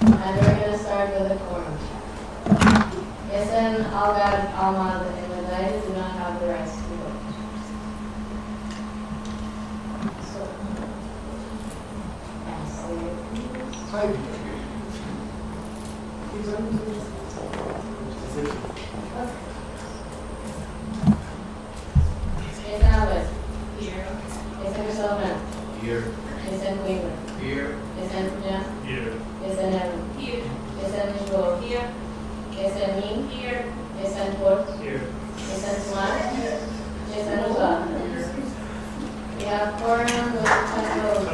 And we're going to start with a quorum check. Esen, Algad, Almad, and Medai do not have the rights to vote. So, Hi. Esen Albert. Here. Esen Griselman. Here. Esen Weaver. Here. Esen Pujan. Here. Esen Evan. Here. Esen Mishbo. Here. Esen Min. Here. Esen Port. Here. Esen Tuan. Esen Uza. We have quorum with 10 votes.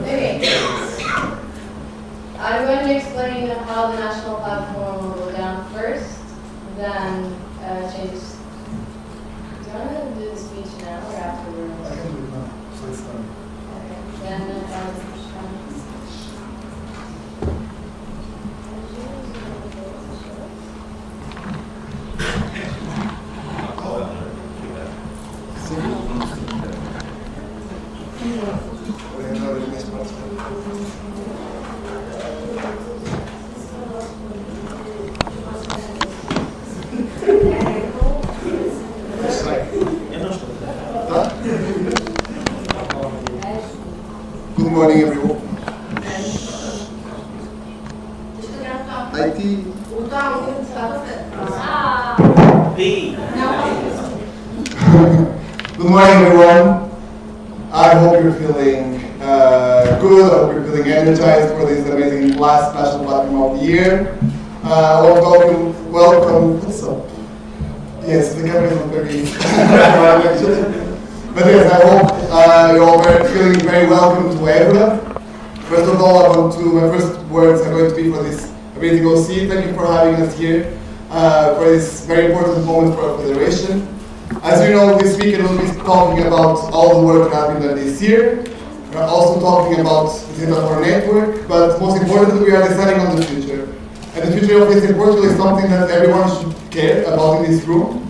Okay. I'm going to explain how the national platform will go down first, then changes. Do you want to do the speech now or afterwards? I can do it now, so it's done. Okay. Then Good morning, everyone. IT. Good morning, everyone. I hope you're feeling good. I hope you're feeling energized for this amazing last national platform of the year. Welcome. What's up? Yes, the camera is not very. But yes, I hope you're all feeling very welcome to Évora. First of all, my first words are going to be for this amazing OC. Thank you for having us here for this very important moment for our federation. As you know, this weekend we'll be talking about all the work that has been done this year. We're also talking about the state of our network, but most importantly, we are deciding on the future. And the future of this in Portugal is something that everyone should care about in this room.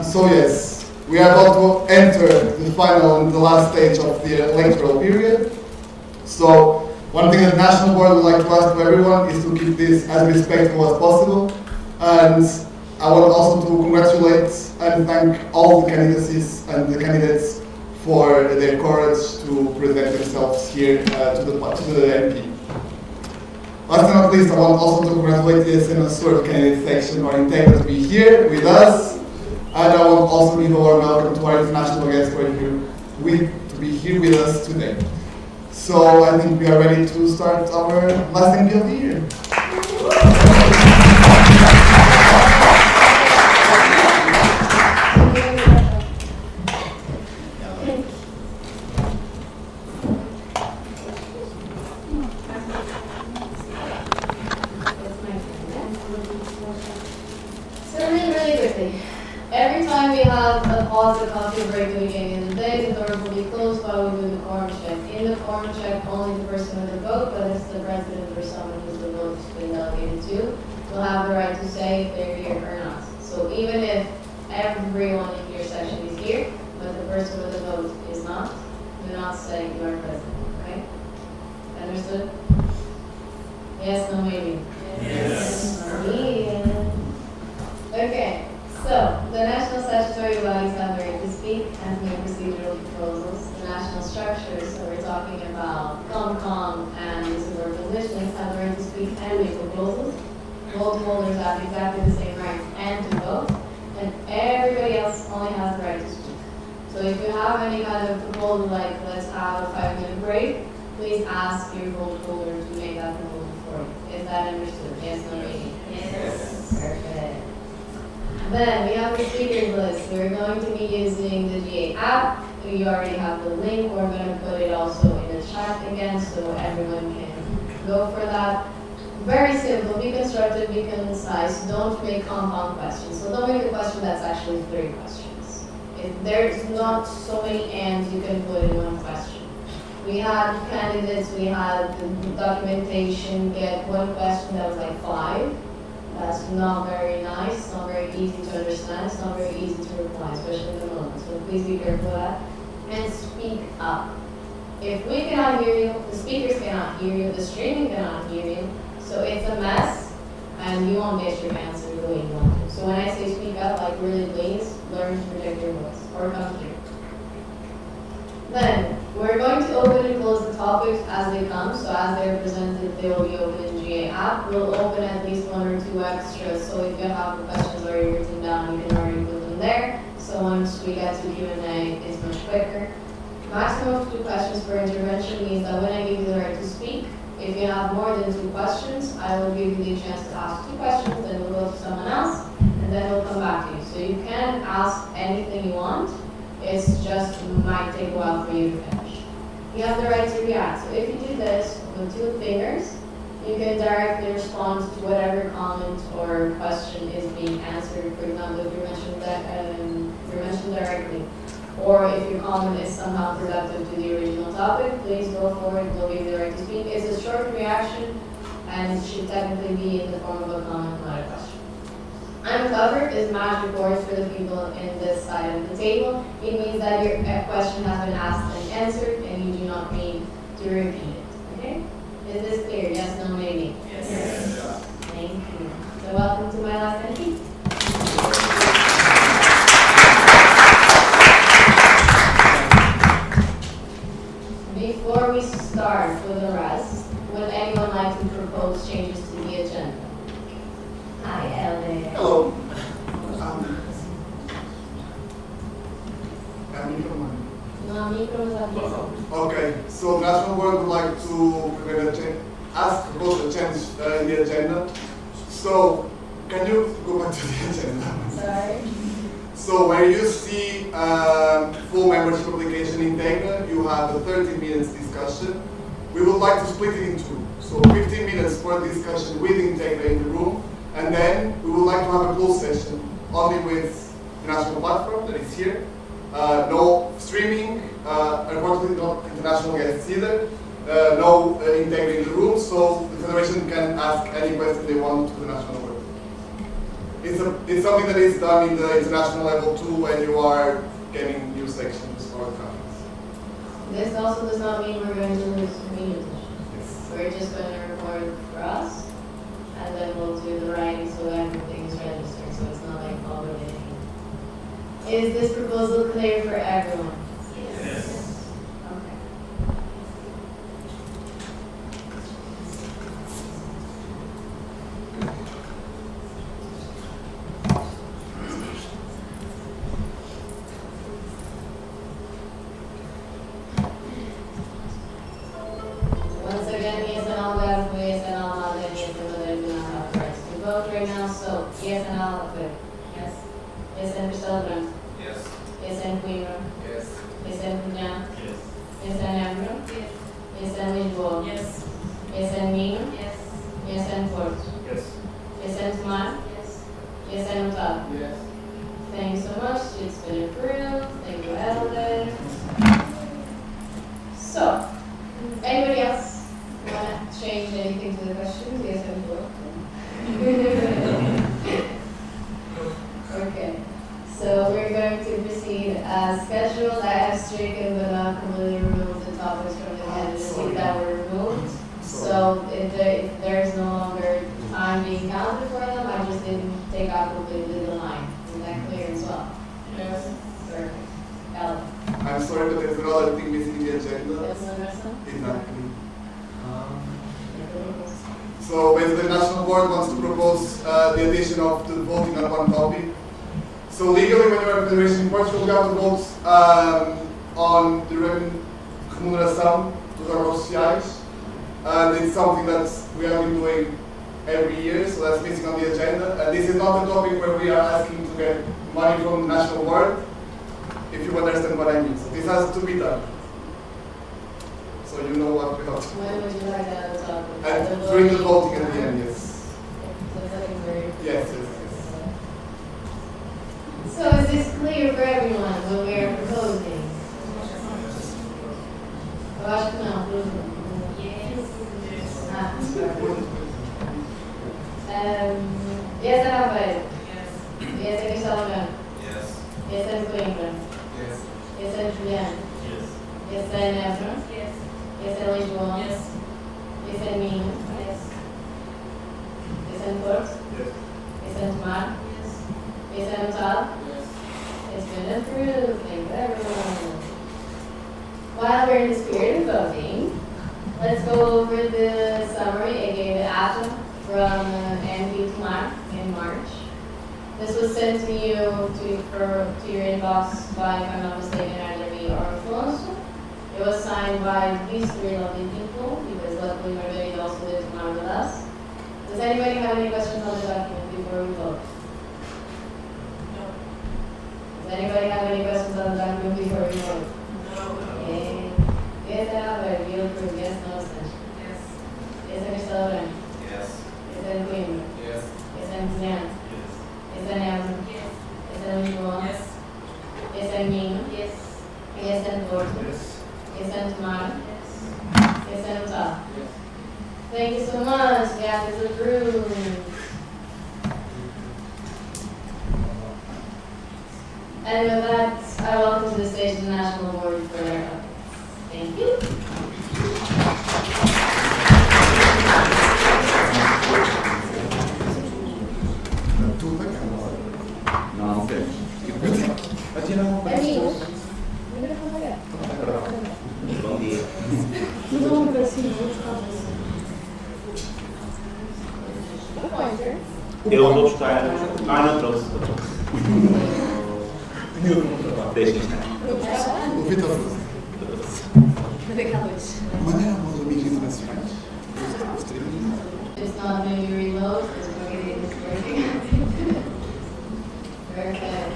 So yes, we are about to enter the final and the last stage of the electoral period. So one thing that the National Board would like to ask to everyone is to keep this as respectful as possible. And I want also to congratulate and thank all the candidacies and the candidates for their courage to present themselves here to the MP. Last but not least, I want also to congratulate the Senator candidate section or intake to be here with us. And I want also give a warm welcome to our international guests who are here to be here with us today. So I think we are ready to start our last MP of the year. So really quickly, every time we have a pause, a coffee break at the beginning of the day, the doors will be closed while we do the quorum check. In the quorum check, only the person with the vote, whether it's the president or someone who's the vote has been delegated to, will have the right to say if they're here or not. So even if everyone in your section is here, but the person with the vote is not, do not say you are present, okay? Understood? Yes, no, maybe. Yes. Yeah. Okay, so the national statutory bodies have the right to speak and make procedural proposals. The national structures, so we're talking about COMCOM and the suburban listeners have the right to speak and make proposals. Vote holders have exactly the same rights and to vote, and everybody else only has the right to speak. So if you have any kind of proposal like let's have a 5-minute break, please ask your vote holder to make that proposal for you. Is that understood? Yes, no, maybe? Yes. Perfect. Then we have the speakers list. We're going to be using the GA app. You already have the link. We're going to put it also in the chat again so everyone can go for that. Very simple. Be constructive, be concise. Don't make compound questions. So don't make a question that's actually 3 questions. There's not so many ands you can put in one question. We had candidates, we had the documentation get one question that was like 5. That's not very nice, not very easy to understand, it's not very easy to reply, especially in the moment. So please be careful of that. And speak up. if we cannot hear you, the speakers cannot hear you, the streaming cannot hear you, so it's a mess, and you won't get your answer the way you want to. So when I say speak up, like really please, learn to protect your voice, or come here. Then, we're going to open and close the topics as they come, so as they're presented, they will be open in GA app. We'll open at least 1 or 2 extras, so if you have the questions already written down, you can already put them there. So once we get to Q&A, it's much quicker. Maximum of 2 questions per intervention means that when I give you the right to speak, if you have more than 2 questions, I will give you the chance to ask 2 questions, then we'll go to someone else, and then we'll come back to you. So you can ask anything you want. It's just might take a while for you to finish. You have the right to react. So if you do this with 2 fingers, you can directly respond to whatever comment or question is being answered. For example, if you're mentioned directly, or if your comment is somehow productive to the original topic, please go forward. We'll give you the right to speak. It's a short reaction, and it should technically be in the form of a comment, not a question. Uncovered is magic words for the people in this side of the table. It means that your question has been asked and answered, and you do not need to repeat it. Okay? Is this clear? Yes, no, maybe? Yes. Yes. Thank you. So welcome to my last entry. Before we start with the rest, would anyone like to propose changes to the agenda? Hi, Elder. Hello. No, micro is up. Okay, so the National Board would like to propose a change in the agenda. So, can you go back to the agenda? Sorry. So, where you see full membership application in Integra, you have a 30 minutes discussion. We would like to split it in 2. So, 15 minutes for discussion with Integra in the room, and then we would like to have a closed session only with the national platform that is here. No streaming, unfortunately not international guests either. No Integra in the room, so the Federation can ask any question they want to the national board. It's something that is done in the international level too when you are getting new sections for the countries. This also does not mean we're going to lose community. Yes. We're just going to record for us, and then we'll do the writing so everything is registered, so it's not like all the way. Is this proposal clear for everyone? Yes. Okay. Once again, yes and all that, yes and all not, and yes and whether do not have the rights to vote right now, so yes and all, good. Yes. Yes and Priscilla. Yes. Yes and Queen. Yes. Yes and Punjab. Yes. Yes and Amro. Yes. Yes and Lisboa. Yes. Yes and Mino. Yes. Yes and Porto. Yes. Yes and Tomar. Yes. Yes and Otávio. Yes. Thank you so much. It's been approved. Thank you, Elder. So, anybody else want to change anything to the questions? Yes and no. Okay. So we're going to proceed as scheduled. I have stricken but not completely removed the topics from the candidacy that were removed. So if there's no longer time being counted for them, I just didn't take out completely the line. Is that clear as well? Yes. Perfect. Ellen? I'm sorry, but there's another thing missing in the agenda. Yes, Larissa? Exactly. So basically, the National Board wants to propose the addition of the voting on one topic. So legally, when you are a federation in Portugal, you have to vote on the remuneração dos órgãos sociais. And it's something that we have been doing every year, so that's missing on the agenda. And this is not a topic where we are asking to get money from the National Board, if you understand what I mean. So this has to be done. So you know what we have to do. When would you like that at the top? And during the voting at the end, yes. So is that very... Yes, yes, yes. So is this clear for everyone what we are proposing? Eu acho que não, Bruno. Ah, sorry. Yes, and Alvarez. Yes. Yes, and Sullivan. Yes. Yes, and Coimbra. Yes. Yes, and Julian. Yes. Yes, and Evra. Yes. Esse é Lisboa. Yes. Esse é Minho. Yes. Esse é no Porto. Yes. Esse é no Tomar. Yes. Esse é no Tal. Yes. It's been approved. Thank you, everyone. While we're in the spirit of voting, let's go over the summary, aka the atom from NP Tomar in March. This was sent to you to your inbox by, if I'm not mistaken, Anjali or Alfonso. It was signed by these three lovely people, because luckily Margarita also did Tomar with us. Does anybody have any questions on the document before we vote? No. Does anybody have any questions on the document before we vote? No. Yay. Yes, Albert, you approve, yes, no abstention. Yes. Yes, Cristóbal. Yes. Yes, Coimbra. Yes. Yes, Tiziana. Yes, Nelson. Yes. Yes, Lisboa. Yes. Yes, Minho. Yes. Yes, Porto. Yes. Yes, Tomar. Yes. Yes, Tal. Thank you so much. That is approved. And with that, I welcome to the stage the National Board for their updates. Thank you. Não, não temos. Aqui não. É minha. Bom dia. Eu vou buscar. Não trouxe. Deixa estar. O Vitor, maneira boa de amigos internacionais. It's not maybe reload, it's working, it's working. Perfect.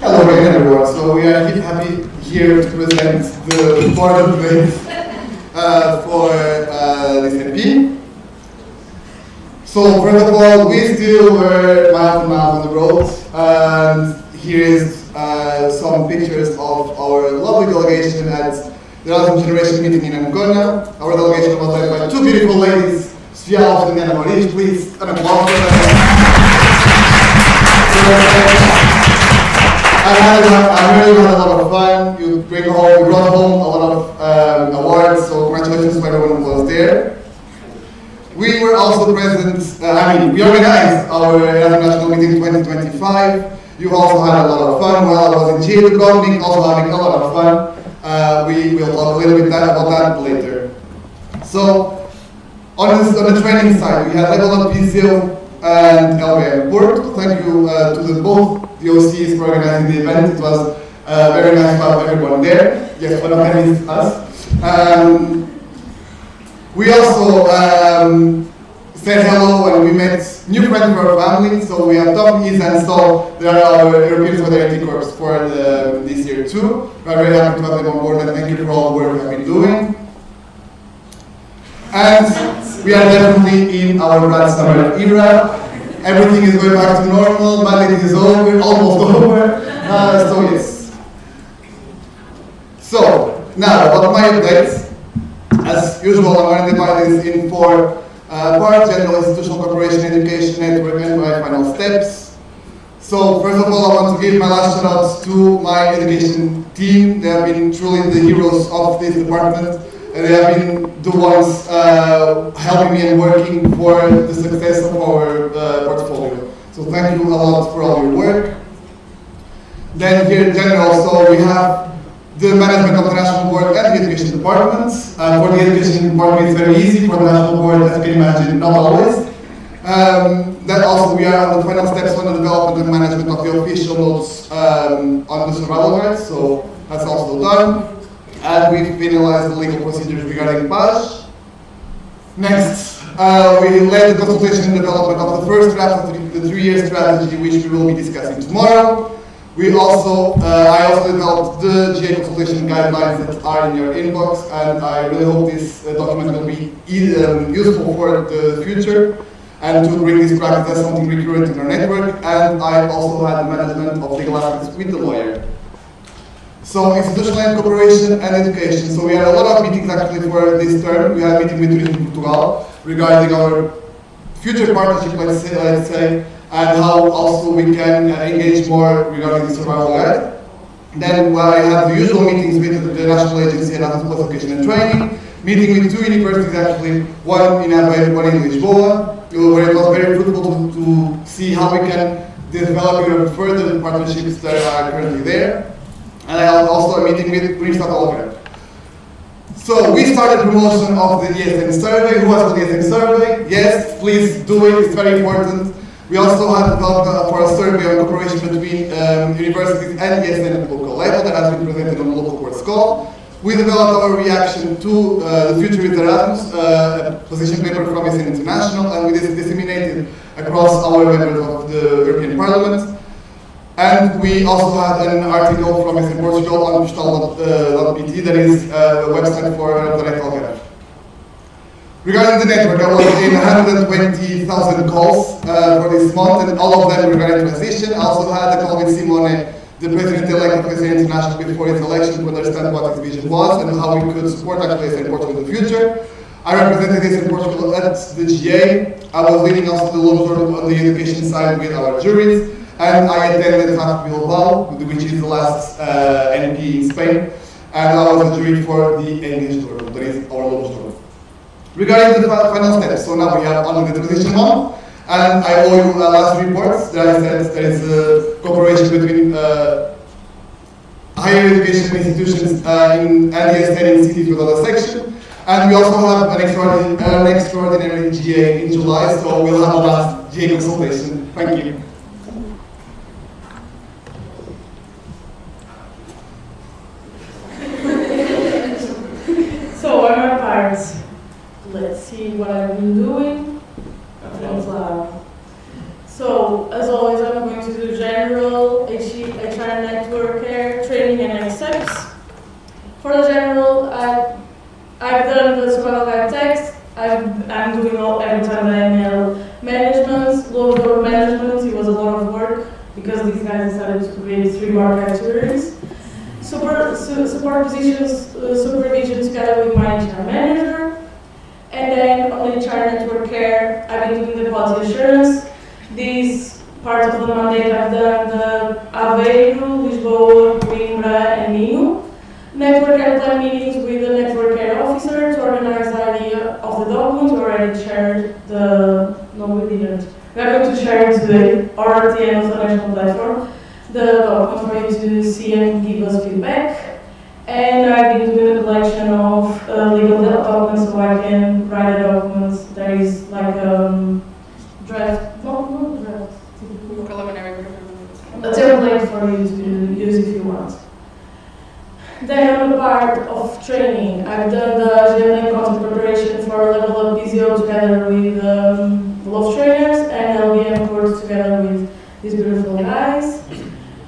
Hello again, everyone. So we are happy here to present the board update for this MP. So first of all, we still were miles and miles on the road, and here is some pictures of our lovely delegation at the Erasmus Generation meeting in Ancona. Our delegation was led by two beautiful ladies, Sofia Alves and Ana Maurice. Please, an applause for them. I really had a lot of fun. You brought home a lot of awards, so congratulations to everyone who was there. We were also present, we organized our National Meeting 2025. You also had a lot of fun while I was in Chile, Nick also having a lot of fun. We will talk a little bit about that later. So, on the training side, we had Level Up Viseu and LBM Porto. Thank you to both the OCs for organizing the event. It was very nice to have everyone there. Yes, one of them is us. We also said hello and we met new friends for our family. So we have Tom, Isa and Sol. They are our European Solidarity Corps for this year too. We are very happy to have them on board and thank you for all the work we have been doing. And we are definitely in our bright summer era. Everything is going back to normal, Monday is over, almost over. So yes. So, now about my updates. As usual, I'm going to divide this in four parts: general, institutional, corporation, education, network, and my final steps. So, first of all, I want to give my last shout outs to my education team. They have been truly the heroes of this department, and they have been the ones helping me and working for the success of our portfolio. So, thank you a lot for all your work. Then, here in general, so we have the management of the National Board and the Education Department. For the Education Department, it's very easy. For the National Board, as you can imagine, not always. Then also, we are on the final steps on the development and management of the official notes on the survival rights, so that's also done. And we finalized the legal procedures regarding PAS. Next, we led the consultation and development of the first draft of the 3-year strategy, which we will be discussing tomorrow. I also developed the GA consultation guidelines that are in your inbox, and I really hope this document will be useful for the future and to bring this practice as something recurrent in our network. And I also had the management of legal aspects with the lawyer. So, institutional and cooperation and education. So we had a lot of meetings actually for this term. We had a meeting with Tourism Portugal regarding our future partnership, let's say, and how also we can engage more regarding the survival guide. Then I had the usual meetings with the National Agency and Adult Education and Training, meeting with 2 universities actually, one in Évora, one in Lisboa, where it was very fruitful to see how we can develop even further the partnerships that are currently there. And I had also a meeting with Universitat Algarve. So we started promotion of the ESN survey. Who has the ESN survey? Yes, please do it, it's very important. We also had developed for a survey on cooperation between universities and ESN at the local level that has been presented on the local board call. We developed our reaction to the future with Erasmus, a position paper from ESN International, and we disseminated across our members of the European Parliament. And we also had an article from ESN Portugal on postal.pt, that is a website for Algarve. Regarding the network, I was in 120,000 calls for this month, and all of them regarding transition. I also had a call with Simone, the president-elect of ESN International, before his election to understand what his vision was and how we could support actually ESN Portugal in the future. I represented ESN Portugal at the GA. I was leading also the Loan on the education side with our juries, and I attended FAF Bilbao, which is the last NP in Spain, and I was a jury for the English tour, that is our Loan tour. Regarding the final steps, so now we have only the transition month, and I owe you a last report that I said there is a cooperation between higher education institutions and ESN in cities with other section, and we also have an extraordinary GA in July, so we'll have a last GA consultation. Thank you. So what are my parts? Let's see what I've been doing. So, as always, I'm going to do general HR network care training and next steps. For the general, I've done the supervised text. I'm doing every time the email management, logo management. It was a lot of work because these guys decided to create 3 more categories. Support positions, supervision together with my HR manager. And then on HR network care, I've been doing the quality assurance. This part of the mandate I've done the Évora, Lisboa, Coimbra, and Minho. Network care plan meetings with the network care officer to organize the idea of the document. We already shared no we didn't. We are going to share it today, or at the end of the national platform, the document for you to see and give us feedback. And I've been doing a collection of legal documents so I can write a document that is like draft, not draft, Preliminary. a template for you to use if you want. Then on the part of training, I've done the GMA content preparation for level up PCO together with Love Trainers and LBM course together with these beautiful guys.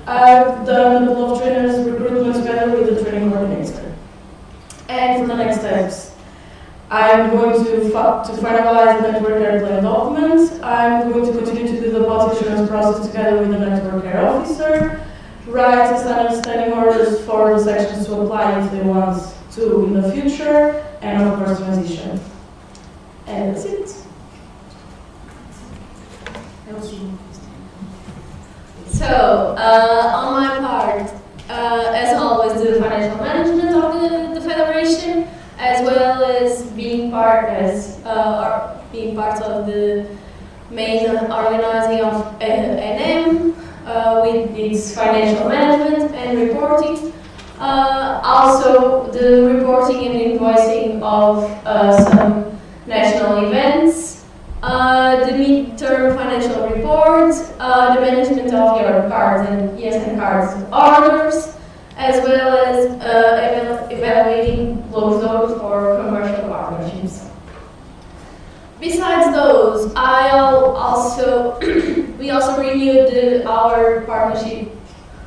I've done the Love Trainers recruitment together with the training coordinator. And for the next steps, I'm going to finalize the network care plan document. I'm going to continue to do the policy assurance process together with the network care officer, write understanding orders for the sections to apply if they want to in the future, and of course transition. And that's it. So, on my part, as always, the financial management of the federation, as well as being part of the main organizing of NM with its financial management and reporting. Also, the reporting and invoicing of some national events. The midterm financial report, the management of your cards and ESN cards orders, as well as evaluating those for commercial partnerships. Besides those, we also renewed our partnership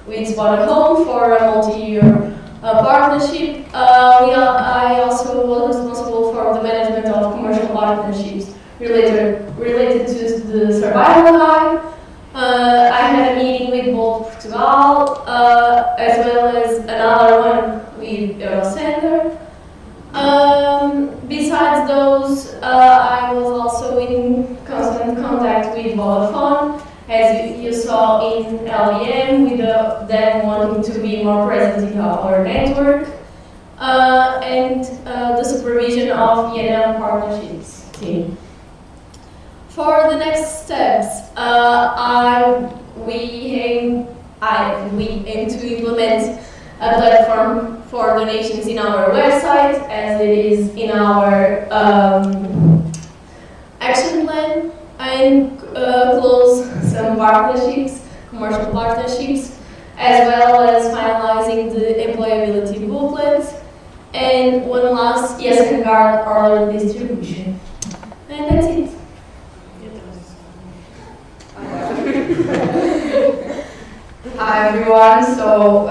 with Spot at Home for a multi-year partnership. I also was responsible for the management of commercial partnerships related to the survival guide. I had a meeting with both Portugal, as well as another one with Eurocenter. Besides those, I was also in constant contact with Vodafone. As you saw in LEM, with them wanting to be more present in our network, and the supervision of ENM partnerships team. For the next steps, we aim to implement a platform for donations in our website, as it is in our action plan, and close some partnerships, commercial partnerships, as well as finalizing the employability booklet, and one last, and guard order distribution. And that's it. Hi everyone, so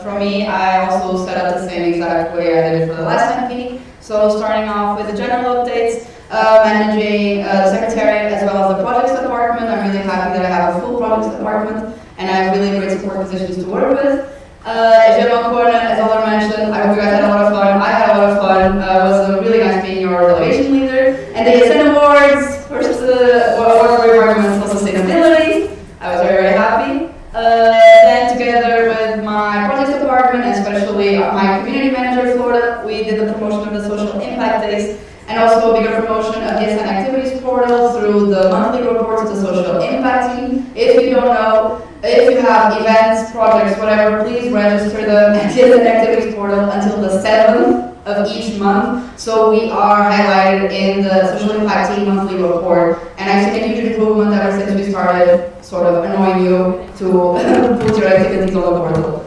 for me, I also set up the same exact way I did it for the last time meeting. So starting off with the general updates, managing the secretariat as well as the projects department. I'm really happy that I have a full projects department and I have really great support positions to work with. As Oliver mentioned, I hope you guys had a lot of fun. I had a lot of fun. It was really nice being your delegation leader. And the Ascend Awards, first award for environmental sustainability. I was very, very happy. Then together with my projects department, and especially my community manager, Florida, we did the promotion of the social impact days and also a bigger promotion of the SN activities portal through the monthly reports of the social impact team. If you don't know, if you have events, projects, whatever, please register them at the SN activities portal until the 7th of each month. So we are highlighted in the social impact team monthly report, and I've seen a huge improvement ever since we started sort of annoying you to put your activities on the portal.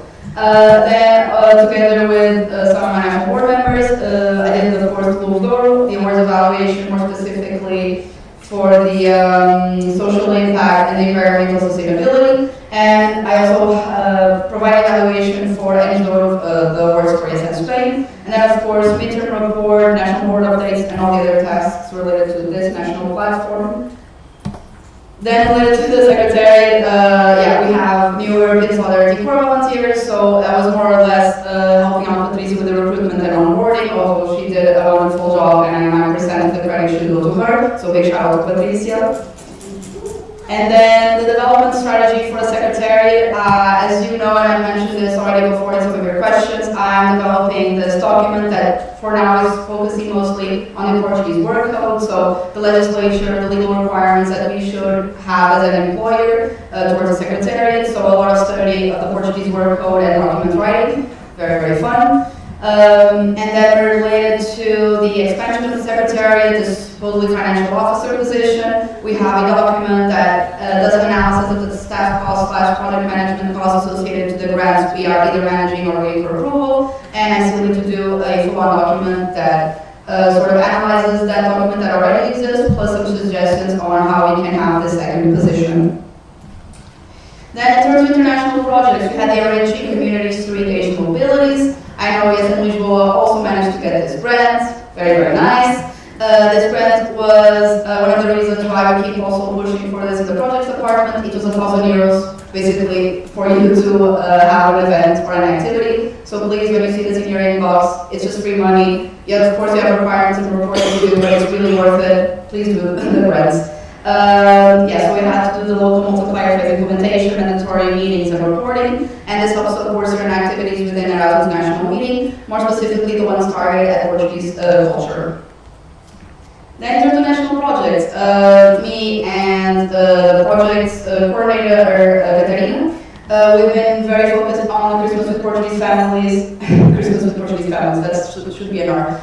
Together with some of my national board members, I did the fourth Closed Door, the awards evaluation more specifically for the social impact and the environmental sustainability. And I also provided evaluation for any sort of the awards for ESN Spain. And then of course, midterm report, national board updates, and all the other tasks related to this national platform. Then related to the secretariat, we have new European Solidarity Corps volunteers, so that was more or less helping out Patricia with the recruitment and onboarding, although she did a wonderful job and 99% of the credit should go to her, so big shout out to Patricia. And then the development strategy for the secretariat, as you know, and I mentioned this already before in some of your questions, I'm developing this document that for now is focusing mostly on the Portuguese work code, so the legislature, the legal requirements that we should have as an employer towards the secretariat, so a lot of study of the Portuguese work code and document writing, very, very fun. And then related to the expansion of the secretariat, this supposedly financial officer position, we have a document that does an analysis of the staff costs / project management costs associated to the grants we are either managing or waiting for approval. And I still need to do a full-on document that sort of analyzes that document that already exists, plus some suggestions on how we can have this second position. Then in terms of international projects, we had the enriching communities through engaged mobilities. I know ESN Lisboa also managed to get this grant, very, very nice. This grant was one of the reasons why we keep also pushing for this in the projects department. It was €1,000 basically for you to have an event or an activity. So please, when you see this in your inbox, it's just free money. Yeah, of course you have requirements and reports to do, but it's really worth it. Please do the grants. So we had to do the local multiplier phase implementation, mandatory meetings and reporting, and this helps support certain activities within Erasmus national meeting, more specifically the ones targeted at Portuguese culture. Then in terms of national projects, me and the project's coordinator, Catarina, we've been very focused on the Christmas with Portuguese families, that should be an R.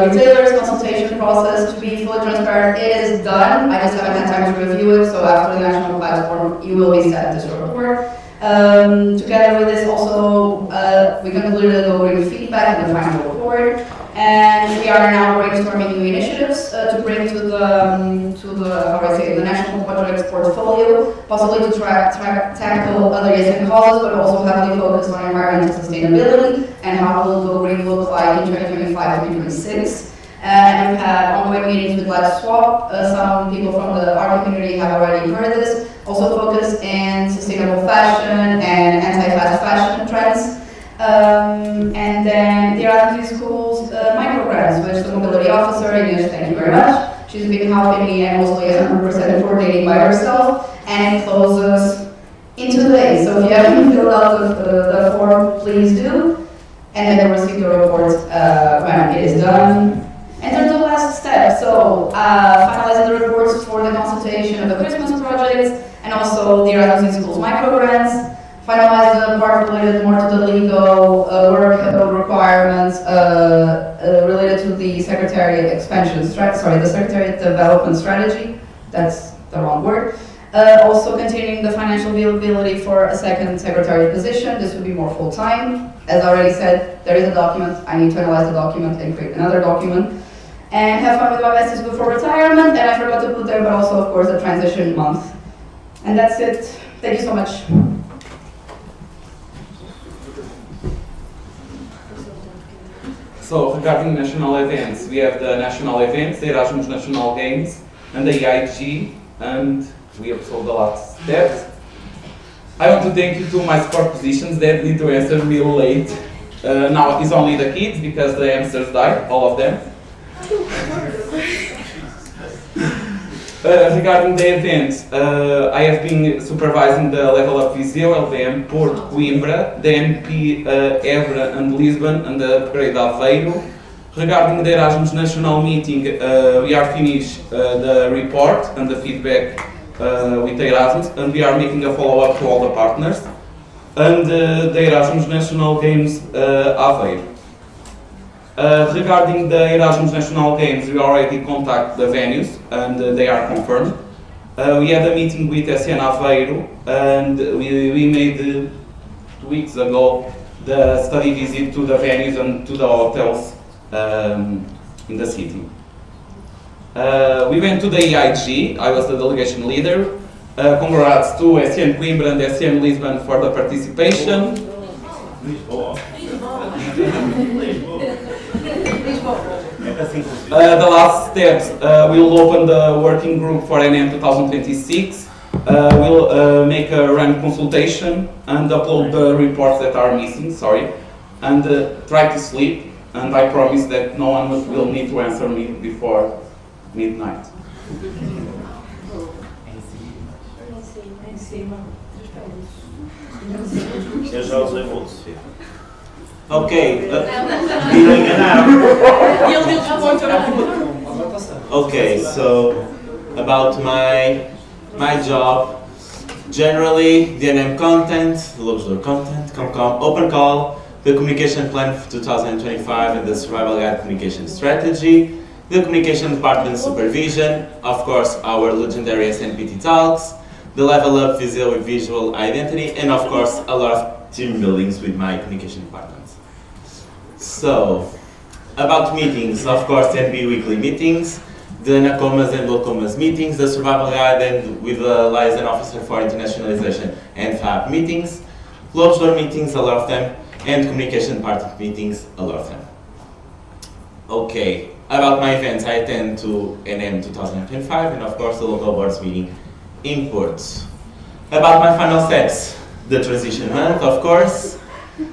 Retailers consultation process, to be fully transparent, it is done. I just haven't had time to review it, so after the national platform, you will be sent this report. Together with this also, we concluded the going feedback in the final report, and we are now brainstorming new initiatives to bring to the national projects portfolio, possibly to tackle other ESN causes, but also heavily focused on environmental sustainability and how will Go Green look like in 2025-2026. And we've had ongoing meetings with Let's Swap. Some people from our community have already heard this. Also focused in sustainable fashion and anti-fast fashion trends. And then the Erasmus Schools microgrants, which the mobility officer, Ines, thank you very much. She's been helping me and mostly 100% coordinating by herself. And it closes in 2 days. So if you haven't filled out the form, please do. And then we'll receive the report when it is done. Enter the last step. So finalizing the reports for the consultation of the Christmas projects and also the Erasmus in Schools microgrants. Finalize the part related more to the legal work requirements related to the Secretariat expansion the Secretariat development strategy. That's the wrong word. Also continuing the financial viability for a second Secretariat position. This would be more full-time. As I already said, there is a document. I need to analyze the document and create another document. And have fun with my besties before retirement. And I forgot to put there, but also, of course, the transition month. And that's it. Thank you so much. So regarding national events, we have the national events, the Erasmus National Games, and the EIG, and we have sold the last steps. I want to thank you to my sport positions that need to answer me late. Now it's only the kids because the hamsters died, all of them. Regarding the events, I have been supervising the level of Viseu, LVM, Porto, Coimbra, the MP Évora and Lisbon, and the upgrade Aveiro. Regarding the Erasmus National Meeting, we are finished the report and the feedback with the Erasmus, and we are making a follow-up to all the partners. And the Erasmus National Games Aveiro. Regarding the Erasmus National Games, we already contacted the venues and they are confirmed. We had a meeting with SN Aveiro and we made 2 weeks ago the study visit to the venues and to the hotels in the city. We went to the EIG, I was the delegation leader. Congrats to SN Coimbra and SN Lisbon for the participation. The last steps, we'll open the working group for NM 2026. We'll make a run consultation and upload the reports that are missing, and try to sleep. And I promise that no one will need to answer me before midnight. Eu já usei muito. Okay. Okay, so about my job. Generally, the NM content, the LXXIII content, open call, the communication plan for 2025 and the survival guide communication strategy, the communication department supervision, of course our legendary SNPT talks, the level up visual identity, and of course a lot of team buildings with my communication department. So, about meetings, of course NB weekly meetings, the NACOMAS and LOCOMAS meetings, the survival guide and with the liaison officer for internationalization and FAB meetings, LXXIII meetings, a lot of them, and communication department meetings, a lot of them. Okay, about my events, I attend to NM 2025 and of course the local boards meeting in Porto. About my final steps, the transition month, of course,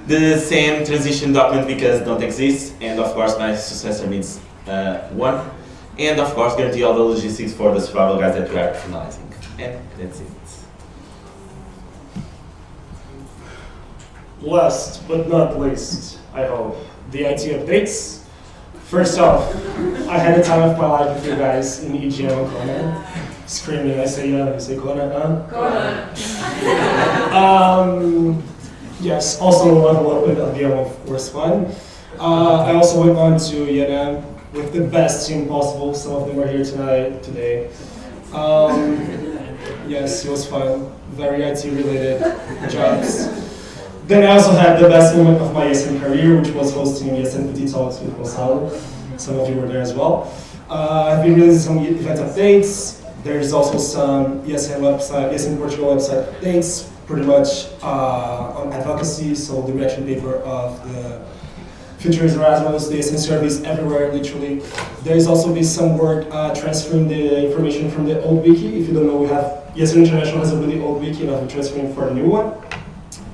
the same transition document because don't exist, and of course my successor needs one, and of course guarantee all the logistics for the survival guides that we are finalizing. And that's it. Last but not least, I hope, the IT updates. First off, I had the time of my life with you guys in EGM and Kona. Screaming, I say yeah, you say Kona, Kona. Yes, also level up with LVM, of course, fun. I also went on to Yenan with the best team possible. Some of them are here today. Yes, it was fun. Very IT related jobs. Then I also had the best moment of my ESN career, which was hosting ESN PT Talks with Gonzalo. Some of you were there as well. I've been releasing some event updates. There's also some ESN website, ESN Portugal website updates, pretty much on advocacy, so the reaction paper of the Futures Erasmus, the ESN surveys everywhere, literally. There's also been some work transferring the information from the old wiki. If you don't know, we have ESN International has a really old wiki, and I'll be transferring for the new one.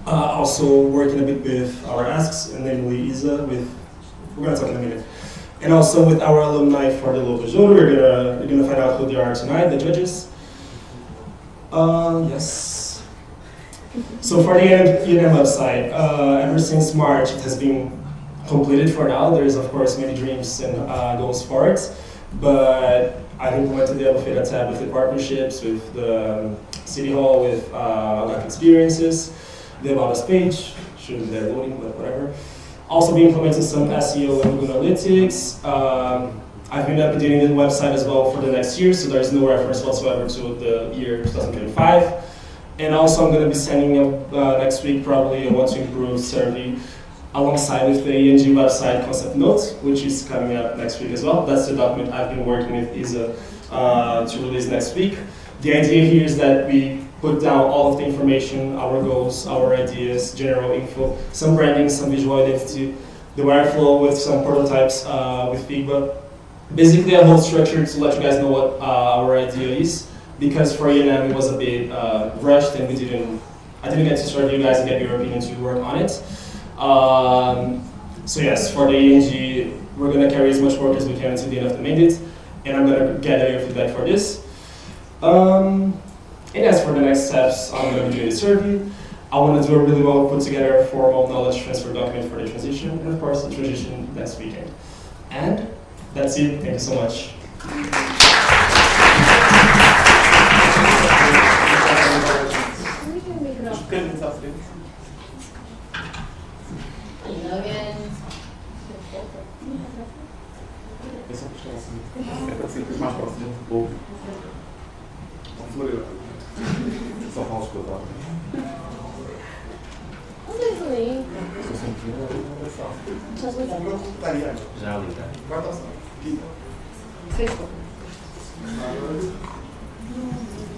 Also working a bit with our asks, and namely Isa with, we're gonna talk in a minute. And also with our alumni for the local zone, you're gonna find out who they are tonight, the judges. Yes. So for the ENM website, ever since March, it has been completed for now. There is, of course, many dreams and goals for it, but I've implemented the Évora tab with the partnerships, with the City Hall, with life experiences, the About Us page, shouldn't be there loading, but whatever. Also been implementing some SEO and Google Analytics. I've been updating the website as well for the next year, so there's no reference whatsoever to the year 2025. And also I'm going to be sending next week probably a what to improve survey alongside with the ENG website concept notes, which is coming up next week as well. That's the document I've been working with ISA to release next week. The idea here is that we put down all of the information, our goals, our ideas, general info, some branding, some visual identity, the wireflow with some prototypes with Figma. Basically a whole structure to let you guys know what our idea is, because for ENM it was a bit rushed and I didn't get to serve you guys and get your opinion to work on it. So yes, for the ENG, we're going to carry as much work as we can until the end of the mandate, and I'm going to gather your feedback for this. And as for the next steps, I'm going to be doing the survey. I want to do a really well put together formal knowledge transfer document for the transition, and of course the transition next weekend. And that's it. Thank you so much. Logan. É para ser mais próximo do povo. Só fala escutar. Não sei se li. Já li,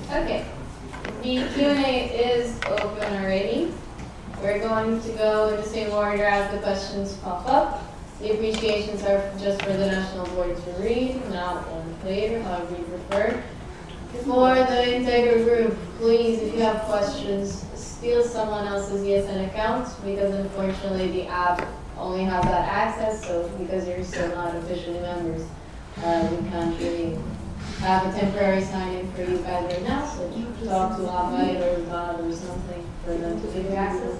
Okay. The Q&A is open already. We're going to go in the same order as the questions pop up. The appreciations are just for the National Board to read, not on later, however you prefer. For the Integra group, please, if you have questions, steal someone else's ESN account, because unfortunately the app only has that access, so because you're still not officially members, we can't really have a temporary sign-in for you guys right now, so talk to Avai or God or something for them to give you access.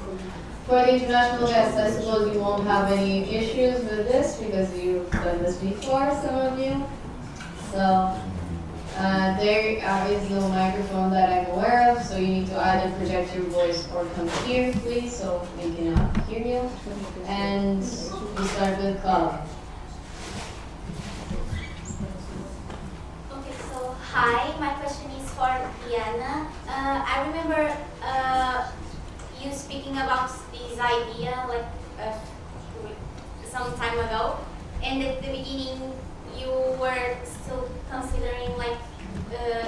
For the international guests, I suppose you won't have any issues with this because you've done this before, some of you. So there is no microphone that I'm aware of, so you need to either project your voice or come here, please, so we can hear you. And we start with Club. Okay, so hi, my question is for Diana. I remember you speaking about this idea like some time ago, and at the beginning you were still considering like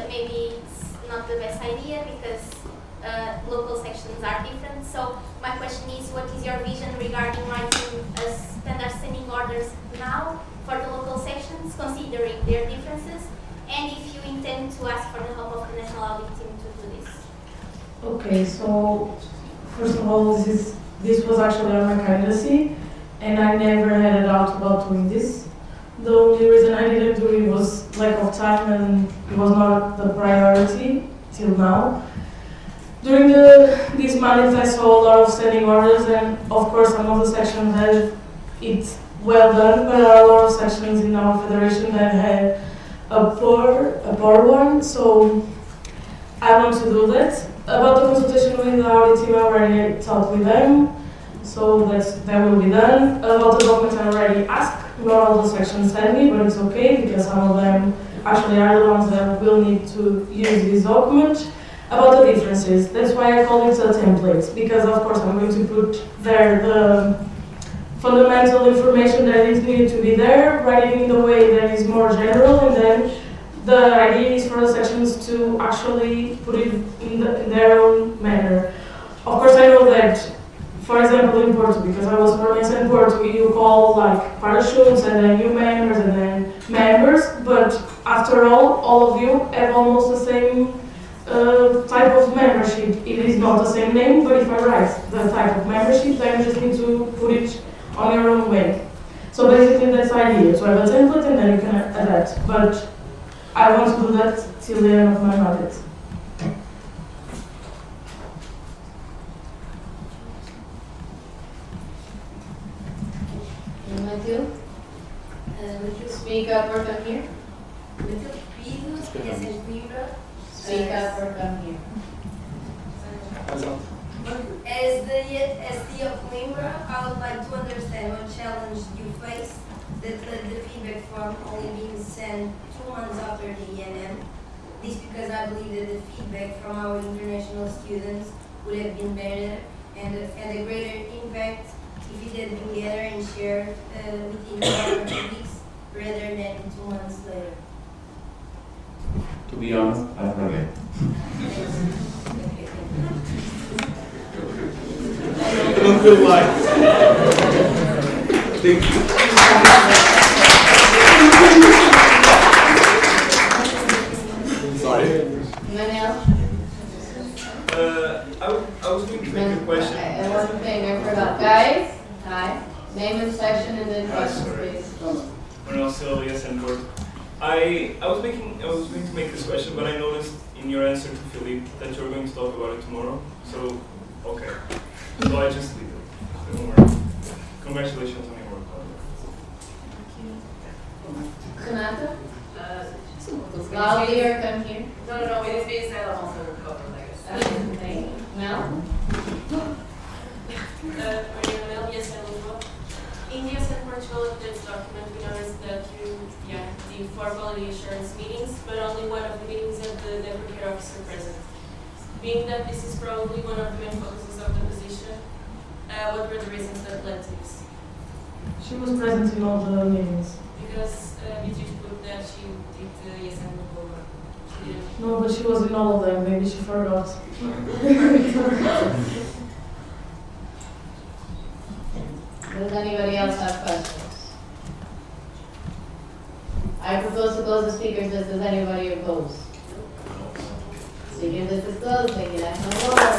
maybe it's not the best idea because local sections are different. So my question is, what is your vision regarding writing standard standing orders now for the local sections, considering their differences, and if you intend to ask for the help of the national audit team to do this? Okay, so first of all, this was actually on my candidacy, and I never had a doubt about doing this. The only reason I didn't do it was lack of time, and it was not the priority till now. During these months, I saw a lot of standing orders, and of course, some of the sections had it well done, but there are a lot of sections in our federation that had a poor one. So I want to do that. About the consultation with the audit team, I already talked with them, so that will be done. About the document, I already asked. Not all the sections send me, but it's okay because some of them actually are the ones that will need to use this document. About the differences, that's why I call it a template, because of course I'm going to put there the fundamental information that is needed to be there, writing in the way that is more general, and then the idea is for the sections to actually put it in their own manner. Of course, I know that, for example, in Porto, because I was promised in Porto, you call like parachutes and then new members and then members, but after all of you have almost the same type of membership. It is not the same name, but if I write the type of membership, then you just need to put it on your own way. So basically that's the idea, to have a template and then you can adapt. But I want to do that till the end of my mandate. speak up or come here? Muito pedido, essa Coimbra. Speak up or come here. As the of Coimbra, I would like to understand what challenge you face that the feedback form only being sent 2 months after the ENM. This because I believe that the feedback from our international students would have been better and had a greater impact if it had been gathered and shared within 1 or 2 weeks rather than 2 months later. To be honest, I forget. I don't feel like. Sorry. Manuel? I was going to make a question. Okay, and one thing I forgot. Guys, hi. Name and section and then questions, Sorry. please. Manuel Silva, yes, and board. I was going to make this question, but I noticed in your answer to Philippe that you were going to talk about it tomorrow. So, okay. So I just leave it. Don't worry. Congratulations on your work. Sonata? Loudly or come here? No, it is being said, I'm also covered, I guess. Okay. Mel? Manuel, yes, and Lisboa. In the US and Portugal updates document, we noticed that you did 4 quality assurance meetings, but only one of the meetings had the network care officer present. Being that this is probably one of the main focuses of the position, what were the reasons that led to this? She was present in all the meetings. Because Beatrice put that she did the yes and Lisboa. She didn't. No, but she was in all of them. Maybe she forgot. Does anybody else have questions? I propose to close the speakers list. Does anybody oppose? Speakers list is closed. Thank you, National Board.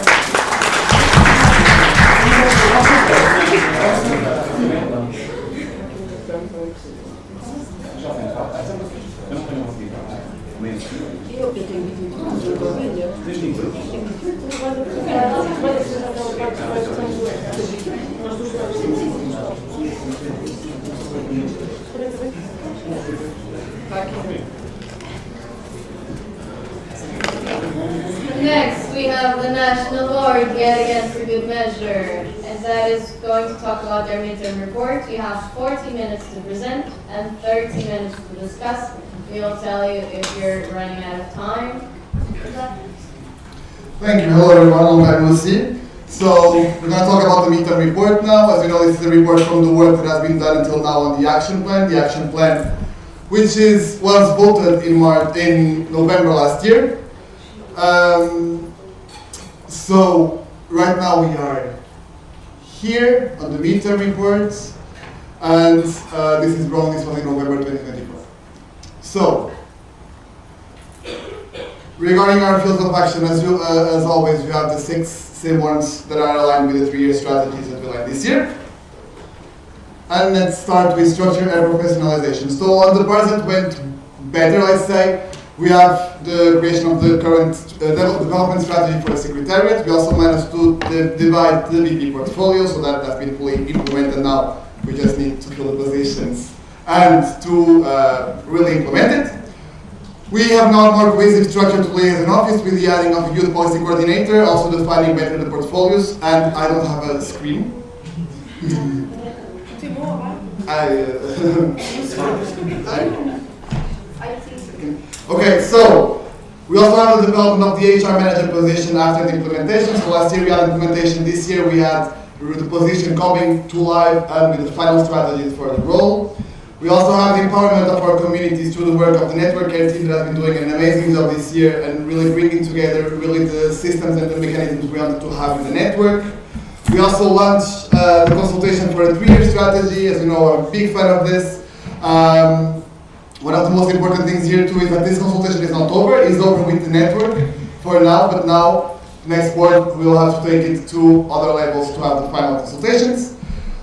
Next, we have the National Board, yet again for good measure, and that is going to talk about their midterm report. You have 40 minutes to present and 30 minutes to discuss. We will tell you if you're running out of time. Thank you. Hello everyone, long time no see. So we're going to talk about the midterm report now. As you know, this is a report from the work that has been done until now on the action plan. The action plan, which was voted in November last year. So right now we are here on the midterm reports, and this was in November 2024. So regarding our fields of action, as always, we have the 6 same ones that are aligned with the 3-year strategies that we like this year. And let's start with structure and professionalization. So on the parts that went better, let's say, we have the creation of the current development strategy for the Secretariat. We also managed to divide the VP portfolio, so that has been fully implemented now. We just need to fill the positions and to really implement it. We have now a more cohesive structure to liaison office with the adding of a youth policy coordinator, also defining better the portfolios, and I don't have a screen. Okay, so we also have the development of the HR manager position after the implementation. So last year we had implementation, this year we had the position coming to life and with the final strategies for the role. We also have the empowerment of our communities through the work of the network care team that has been doing an amazing job this year and really bringing together really the systems and the mechanisms we wanted to have in the network. We also launched the consultation for a 3-year strategy. As you know, I'm a big fan of this. One of the most important things here too is that this consultation is not over. It's over with the network for now, but now next board we will have to take it to other levels to have the final consultations.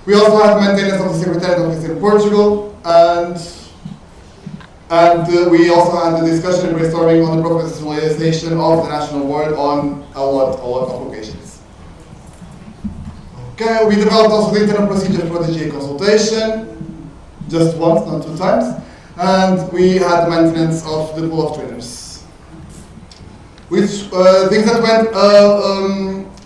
We also have maintenance of the Secretariat office in Portugal, and we also had the discussion and brainstorming on the professionalization of the National Board on a lot of occasions. Okay, we developed also the internal procedure for the GA consultation, just once, not 2 times. and we had the maintenance of the pool of trainers. Which things that went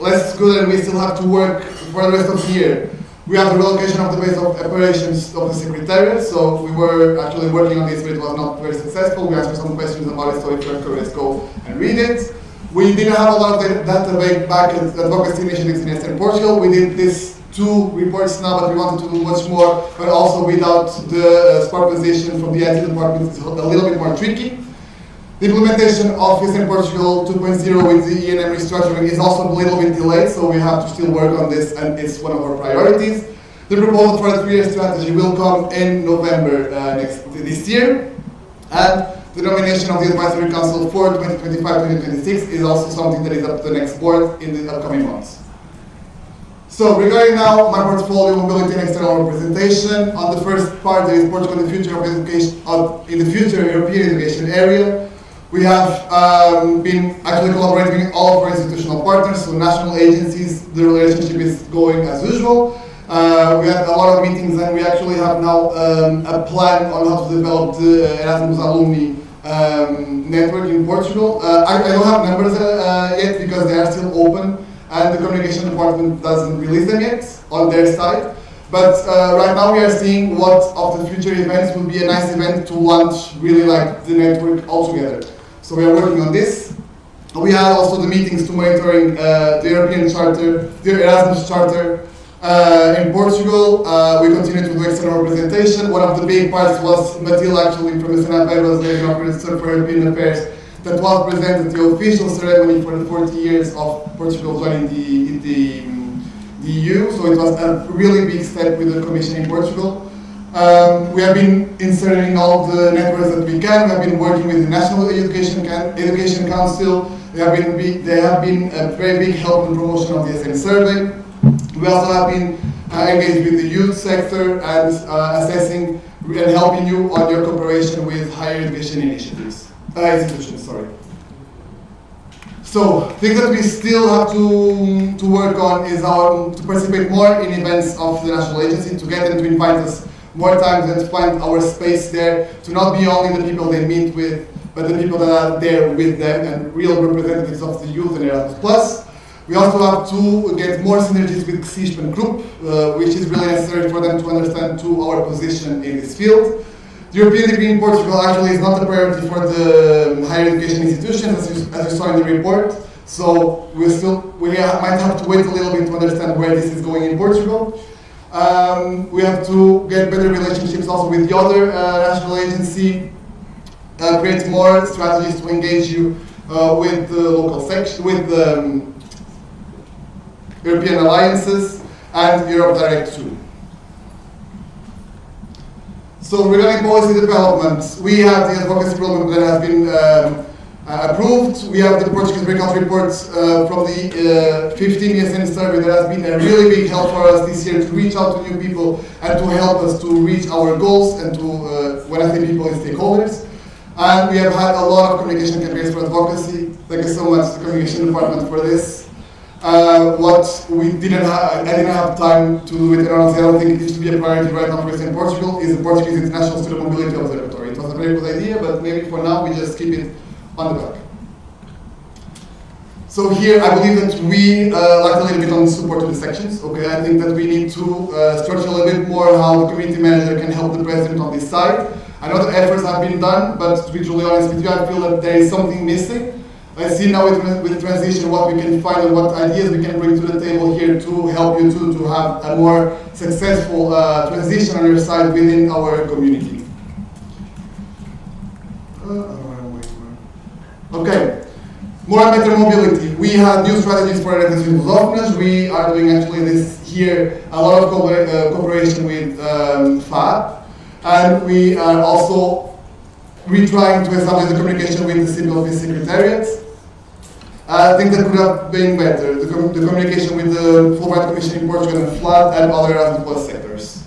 less good and we still have to work for the rest of the year. We have the relocation of the base of operations of the Secretariat, so we were actually working on this, but it was not very successful. We answered some questions about it, so if you're curious, go and read it. We didn't have a lot of data back at advocacy initiatives in Eastern Portugal. We did these 2 reports now, but we wanted to do much more, but also without the supervision from the IT department. It's a little bit more tricky. The implementation of Eastern Portugal 2.0 with the E&M restructuring is also a little bit delayed, so we have to still work on this, and it's one of our priorities. The proposal for a 3-year strategy will come in November this year, and the nomination of the Advisory Council for 2025-2026 is also something that is up to the next board in the upcoming months. So regarding now my portfolio, mobility and external representation, on the first part there is Portugal in the future of education, in the future European education area. We have been actually collaborating with all of our institutional partners, so national agencies. The relationship is going as usual. We had a lot of meetings, and we actually have now a plan on how to develop the Erasmus alumni network in Portugal. I don't have numbers yet because they are still open, and the communication department doesn't release them yet on their side. But right now we are seeing what of the future events will be a nice event to launch really like the network altogether. So we are working on this. We had also the meetings to monitoring the European Charter, the Erasmus Charter in Portugal. We continue to do external representation. One of the big parts was Matilda actually from the Senate Évora, the Minister for European Affairs, that was presented the official ceremony for the 40 years of Portugal joining the EU. So it was a really big step with the Commission in Portugal. We have been inserting all the networks that we can. We have been working with the National Education Council. They have been a very big help in promotion of the SM survey. We also have been engaged with the youth sector and assessing and helping you on your cooperation with higher education institutions. So, things that we still have to work on is to participate more in events of the national agency, to get them to invite us more times and to find our space there, to not be only the people they meet with, but the people that are there with them and real representatives of the youth and Erasmus+. We also have to get more synergies with CISP and Group, which is really necessary for them to understand our position in this field. The European degree in Portugal actually is not a priority for the higher education institutions, as you saw in the report. So we might have to wait a little bit to understand where this is going in Portugal. We have to get better relationships also with the other national agency, create more strategies to engage you with the local section, with the European alliances and Europe Direct too. So regarding policy development, we have the advocacy program that has been approved. We have the Portuguese breakout reports from the 15 ESN survey that has been a really big help for us this year to reach out to new people and to help us to reach our goals and to, when I say people, is stakeholders. And we have had a lot of communication campaigns for advocacy. Thank you so much to the communication department for this. What we I didn't have time to do it, and honestly I don't think it needs to be a priority right now for us in Portugal, is the Portuguese International Student Mobility Observatory. It was a very good idea, but maybe for now we just keep it on the back. So here I believe that we lack a little bit on support to the sections. Okay, I think that we need to structure a little bit more how the community manager can help the president on this side. I know that efforts have been done, but to be truly honest with you, I feel that there is something missing. I see now with the transition what we can find and what ideas we can bring to the table here to help you to have a more successful transition on your side within our community. Okay, more and better mobility. We have new strategies for reducing lusófonos. We are doing actually this here a lot of cooperation with FAB, and we are also retrying to establish the communication with the Civil Office Secretariat. I think that could have been better, the communication with the Fulbright Commission in Portugal and FLAD and other Erasmus+ sectors.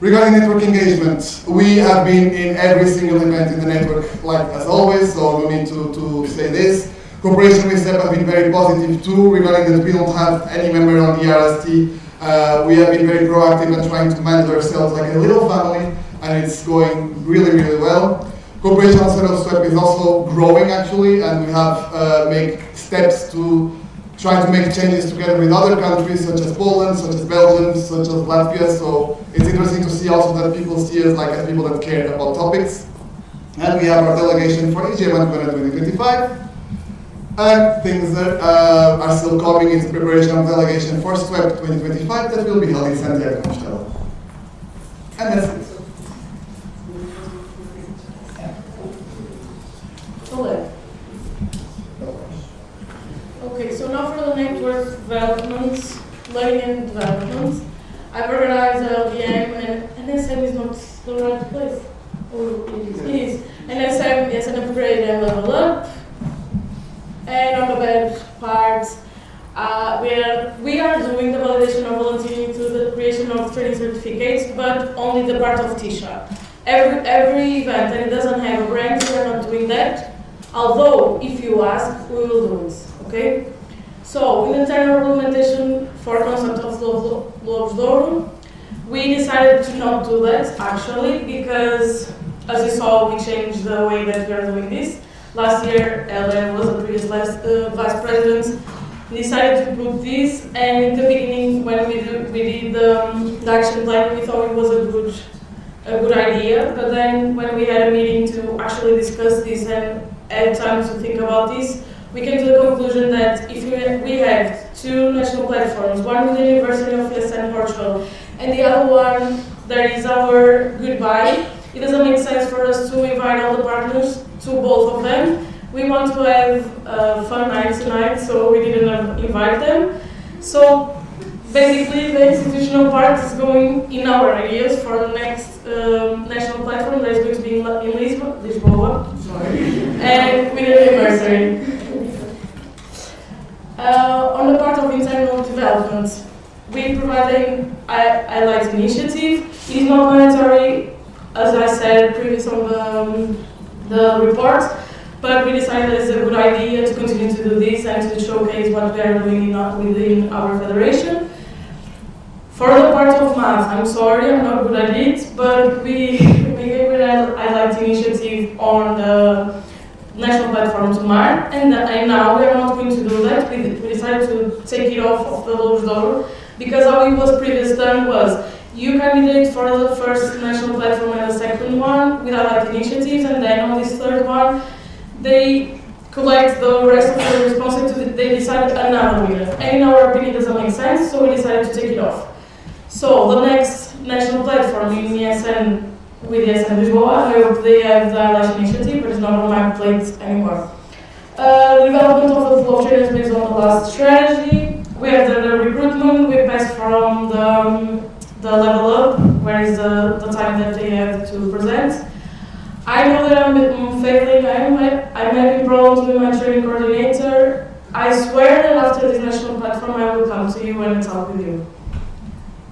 Regarding network engagement, we have been in every single event in the network, like as always, so no need to say this. Cooperation with SEP has been very positive too, regarding that we don't have any member on the RST. We have been very proactive and trying to manage ourselves like a little family, and it's going really, really well. Cooperation outside of SWEP is also growing actually, and we have made steps to try to make changes together with other countries such as Poland, such as Belgium, such as Latvia. So it's interesting to see also that people see us like as people that care about topics. And we have our delegation for EGM 2025. And things that are still coming in preparation of delegation for SWEP 2025 that will be held in Santiago de Compostela. And that's it. Okay, so now for the network development, learning and development. I've organized LDM, and NSM is not the right place. Oh, it is. It is. NSM is an upgrade and level up. And on the bad part, we are doing the validation of volunteering to the creation of training certificates, but only the part of TISHA. Every event that doesn't have a brand, we are not doing that. Although, if you ask, we will do it. Okay? So, in the internal implementation for concept of Lobos Douro, we decided to not do that actually because, as you saw, we changed the way that we are doing this. Last year, Ellen was the previous vice president, decided to put this, and in the beginning, when we did the action plan, we thought it was a good idea. But then, when we had a meeting to actually discuss this and had time to think about this, we came to the conclusion that if we have two national platforms, one with the University of ESN Portugal, and the other one that is our goodbye, it doesn't make sense for us to invite all the partners to both of them. We want to have fun night tonight, so we didn't invite them. So basically the institutional part is going in our ideas for the next national platform that is going to be in Lisboa, and with an anniversary. On the part of internal development, we provide an highlight initiative. It is not mandatory, as I said previously on the report, but we decided it's a good idea to continue to do this and to showcase what we are doing within our federation. For the part of math, I'm sorry, I'm not good at it, but we gave an highlight initiative on the national platform to Mar, and now we are not going to do that. We decided to take it off of the Lobos Douro, because how it was previously done was you candidate for the first national platform and the second one with highlight initiatives, and then on this third one, they collect the rest of the responses. They decided another winner, and in our opinion, it doesn't make sense, so we decided to take it off. So the next national platform in ESN with ESN Lisboa, I hope they have the highlight initiative, but it's not on my plate anymore. Development of the flow trainers based on the last strategy. We have the recruitment. We passed from the level up, where is the time that they have to present. I know that I'm failing. I'm having problems with my training coordinator. I swear that after this national platform, I will come to you and talk with you.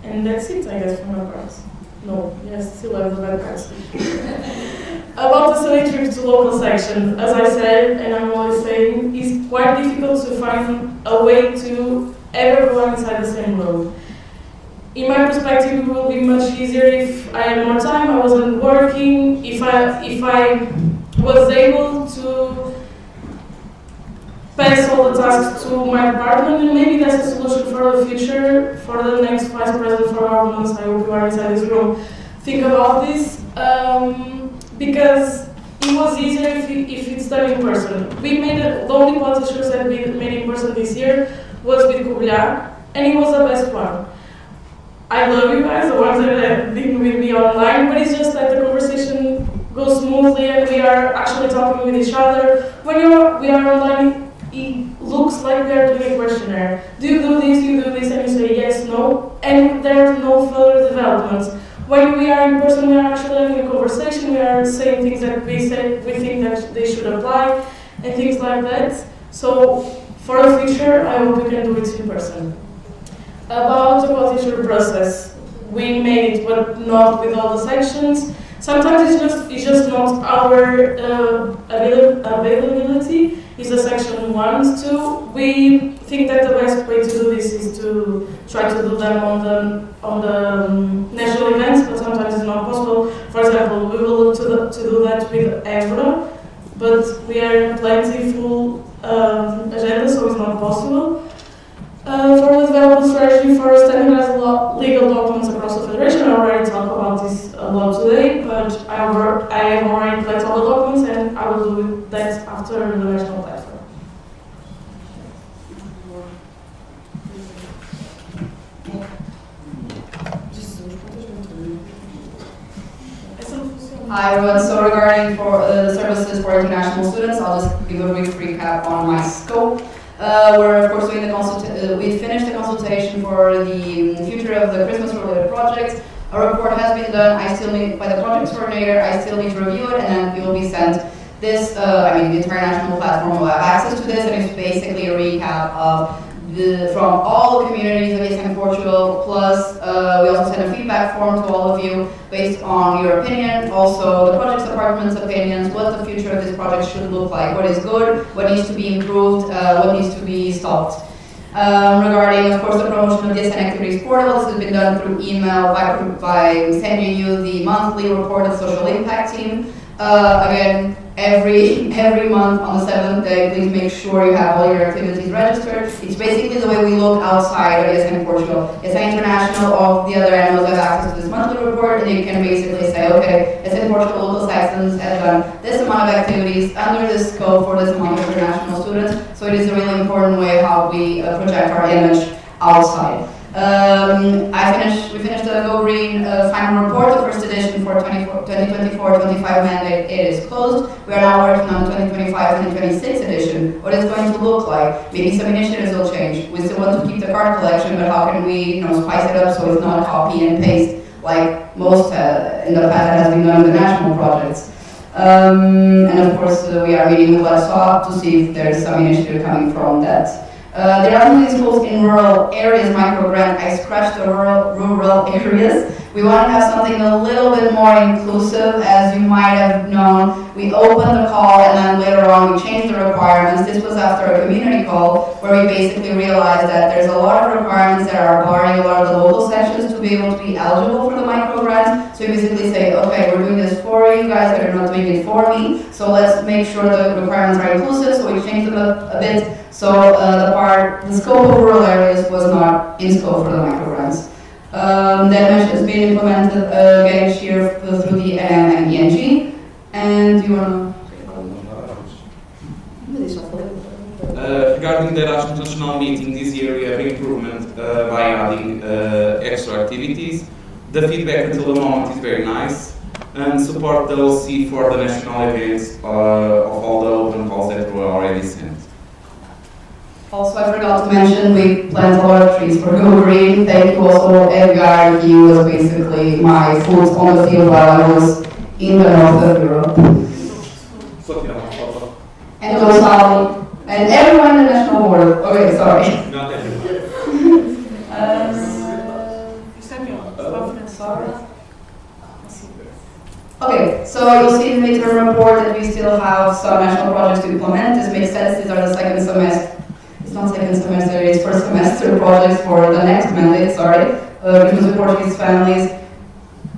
And that's it, I guess, from my part. No, yes, still have the bad parts. About the study trip to local section, as I said, and I'm always saying, it's quite difficult to find a way to have everyone inside the same room. In my perspective, it would be much easier if I had more time, I wasn't working, if I was able to pass all the tasks to my department, and maybe that's a solution for the future, for the next vice president for governance. I hope you are inside this room. Think about this, because it was easier if it's done in person. We made the only politicians that we made in person this year was with Kubilya, and it was the best one. I love you guys, the ones that have been with me online, but it's just that the conversation goes smoothly and we are actually talking with each other. When we are online, it looks like we are doing a questionnaire. Do you do this, you do this, and you say yes, no, and there's no further developments. When we are in person, we are actually having a conversation, we are saying things that we think that they should apply, and things like that. So, for the future, I hope we can do it in person. About the qualification process, we made it, but not with all the sections. Sometimes it's just not our availability. It's the section 1, 2. We think that the best way to do this is to try to do them on the national events, but sometimes it's not possible. For example, we will look to do that with Évora, but we are in a plentiful agenda, so it's not possible. For the development strategy for standardized legal documents across the Federation, I already talked about this a lot today, but I have already collected all the documents and I will do that after the national platform. Hi everyone, so regarding for services for international students, I'll just give a brief recap on my scope. We're of course doing we finished the consultation for the future of the Christmas related projects. A report has been done, I still need, by the project coordinator, I still need to review it and then it will be sent. This, the international platform will have access to this and it's basically a recap of from all the communities of Eastern Portugal, plus we also sent a feedback form to all of you based on your opinion, also the project's department's opinions, what the future of this project should look like, what is good, what needs to be improved, what needs to be stopped. Regarding, of course, the promotion of the SN Activities Portal, this has been done through email by sending you the monthly report of the social impact team. Again, every month on the 7th day, please make sure you have all your activities registered. It's basically the way we look outside of ESN Portugal. ESN International, all the other animals have access to this monthly report, and you can basically say, okay, ESN Portugal local sections have done this amount of activities under this scope for this amount of international students. So it is a really important way how we project our image outside. We finished the Go Green final report, the first edition for 2024-25 mandate. It is closed. We are now working on the 2025-2026 edition. What it's going to look like. Maybe some initiatives will change. We still want to keep the card collection, but how can we, spice it up so it's not copy and paste like most in the past has been done with the national projects. And of course, we are meeting with LXXIII to see if there's some initiative coming from that. There are only schools in rural areas, micro grant. I scratched the rural areas. We want to have something a little bit more inclusive, as you might have known. We opened the call and then later on we changed the requirements. This was after a community call where we basically realized that there's a lot of requirements that are barring a lot of the local sections to be able to be eligible for the micro grant. So we basically say, okay, we're doing this for you guys, but you're not doing it for me. So let's make sure the requirements are inclusive. So we changed them a bit. So the scope of rural areas was not in scope for the micro grants. That has been implemented again this year through the NM and ENG. And you want to? Regarding the Erasmus National meeting this year, we have improvement by adding extra activities. The feedback until the moment is very nice, and support the OC for the national events of all the open calls that were already sent. Also, I forgot to mention we planted a lot of trees for Go Green. Thank you also, Edgar. He was basically my foot on the field while I was in the north of Europe. And Gonzalo, and everyone in the national board. Okay, sorry. Not everyone. Okay, so you'll see in the midterm report that we still have some national projects to implement. This makes sense. These are the second semester. It's not second semester, it's first semester projects for the next mandate, sorry. Because of Portuguese families,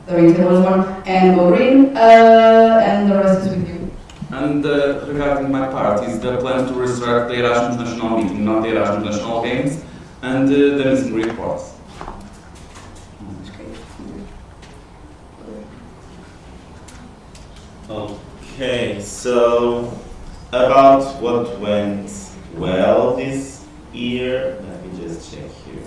the retailers one, and Go Green, and the rest is with you. And regarding my part, is the plan to resurrect the Erasmus National meeting, not the Erasmus National Games, and the missing reports. Okay, so about what went well this year, let me just check here.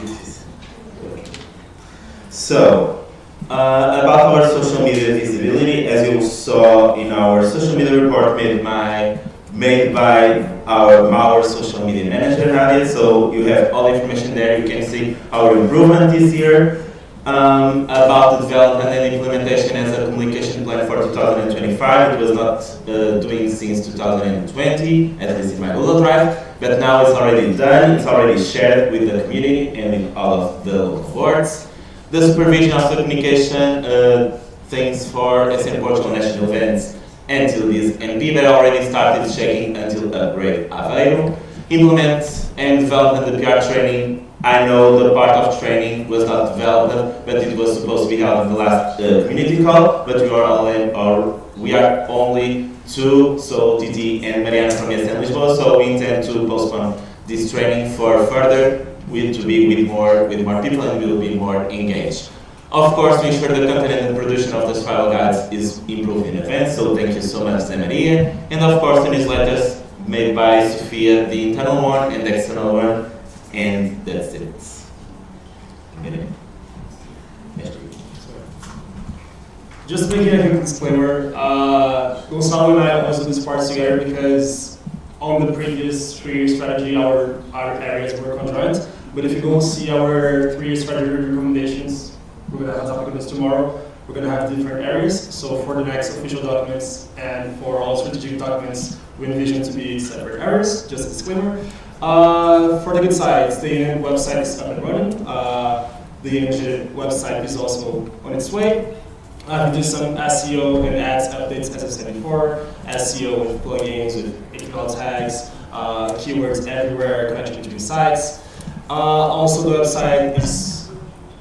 This is good. So, about our social media visibility, as you saw in our social media report made by our social media manager, Nadia, so you have all the information there. You can see our improvement this year. About the development and implementation as a communication plan for 2025. It was not doing since 2020, at least in my Google Drive, but now it's already done, it's already shared with the community and with all of the local boards. The supervision of the communication things for SN Portugal national events until this NB, but already started checking until upgrade Aveiro. Implement and develop the PR training I know the part of training was not developed, but it was supposed to be held in the last community call, but we are only two, so Titi and Mariana from ESN Lisboa, so we intend to postpone this training for further, to be with more people and we will be more engaged. Of course, to ensure the content and the production of the survival guides is improved in advance, so thank you so much, Maria. And of course, the newsletters made by Sophia, the internal one and the external one, and that's it. Just making a quick disclaimer, Gonçalo and I also do this part together because on the previous 3-year strategy, our areas were conjoined. But if you go see our 3-year strategy recommendations, we're going to have a topic of this tomorrow. We're going to have different areas. So for the next official documents and for all strategic documents, we envision to be separate areas. Just a disclaimer. For the good sides, the INM website is up and running. The ING website is also on its way. We do some SEO and ads updates, as I said before. SEO with plugins, with HTML tags, keywords everywhere, connection to the sites. Also, the website is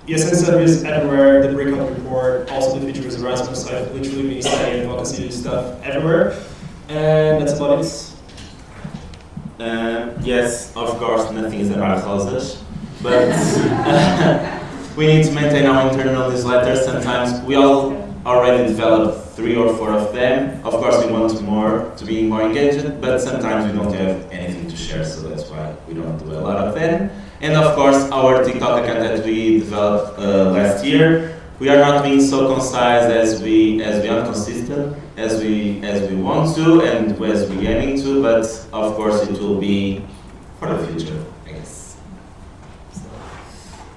ESN service everywhere. The breakout report, also the features Erasmus site, literally being studied and see stuff everywhere. And that's about it. Yes, of course, nothing is about closures, but we need to maintain our internal newsletters. Sometimes we all already developed 3 or 4 of them. Of course, we want more to be more engaged, but sometimes we don't have anything to share, so that's why we don't do a lot of them. And of course, our TikTok account that we developed last year, we are not being so concise as we are consistent as we want to and as we aiming to, but of course it will be for the future, I guess.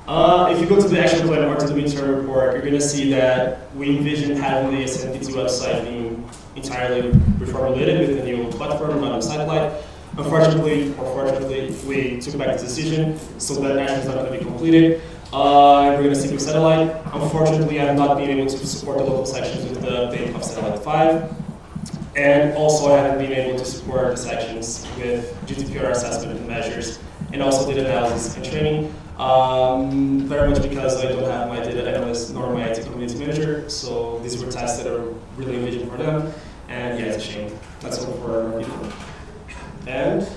If you go to the action plan or to the midterm report, you're going to see that we envision having the SNPT website being entirely reformulated with a new platform, not a satellite. Unfortunately, or fortunately, we took back the decision, so that action is not going to be completed. We're going to stick with satellite. Unfortunately, I have not been able to support the local sections with the update of satellite 5. And also, I haven't been able to support the sections with GDPR assessment and measures, and also data analysis and training. Very much because I don't have my data analyst nor my IT community manager, so these were tasks that are really envisioned for them. And yeah, it's a shame. That's all for more people. And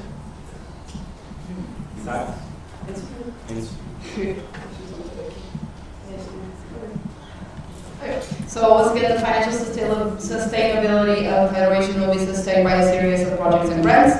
that. So once again, the financial sustainability of Federation will be sustained by a series of projects and grants.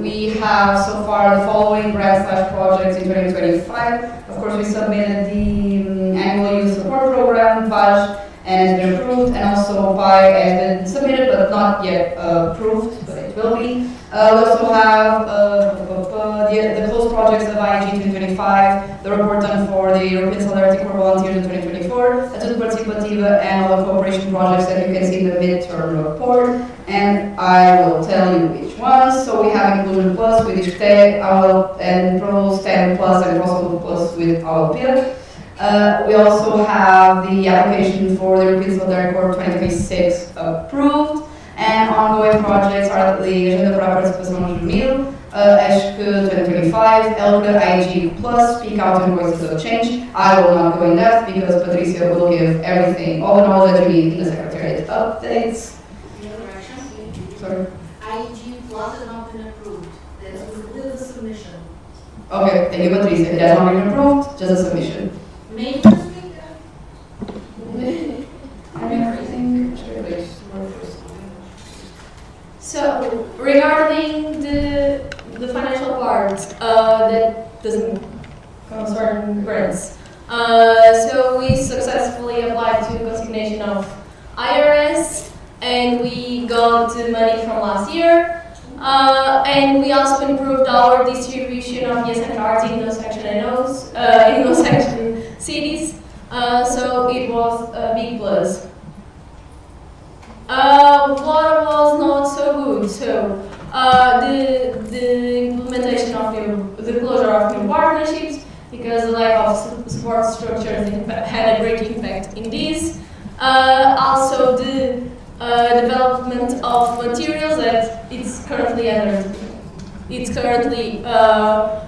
We have so far the following grants/projects in 2025. Of course, we submitted the annual youth support program, PAJ, and it's been approved, and also PI has been submitted but not yet approved, but it will be. We also have the closed projects of ING 2025, the report done for the European Solidarity Corps volunteers in 2024, Atudo Participativa, and all the cooperation projects that you can see in the midterm report. And I will tell you which ones. So we have Inclusion Plus with ISCTE, and Pro STEM Plus and Crossover Plus with AULPIA. We also have the application for the European Solidarity Corps 2026 approved. And ongoing projects are the Agenda para a Participação Juvenil, ESC 2025, ELCA, IG+, Speak Out and Voices of Change. I will not go in depth because Patricia will give everything, all the knowledge that you need in the Secretariat updates. Sorry. IG Plus has not been approved. There's still a submission. Okay, thank you, Patricia. It has not been approved, just a submission. Maybe just speak So, regarding the financial part that doesn't concern grants, so we successfully applied to consignation of IRS, and we got the money from last year, and we also improved our distribution of ESN cards in those section NOs, in those section cities, so it was a big plus. What was not so good? So the implementation of the closure of new partnerships, because the lack of support structures had a great impact in this. Also the development of materials that it's currently a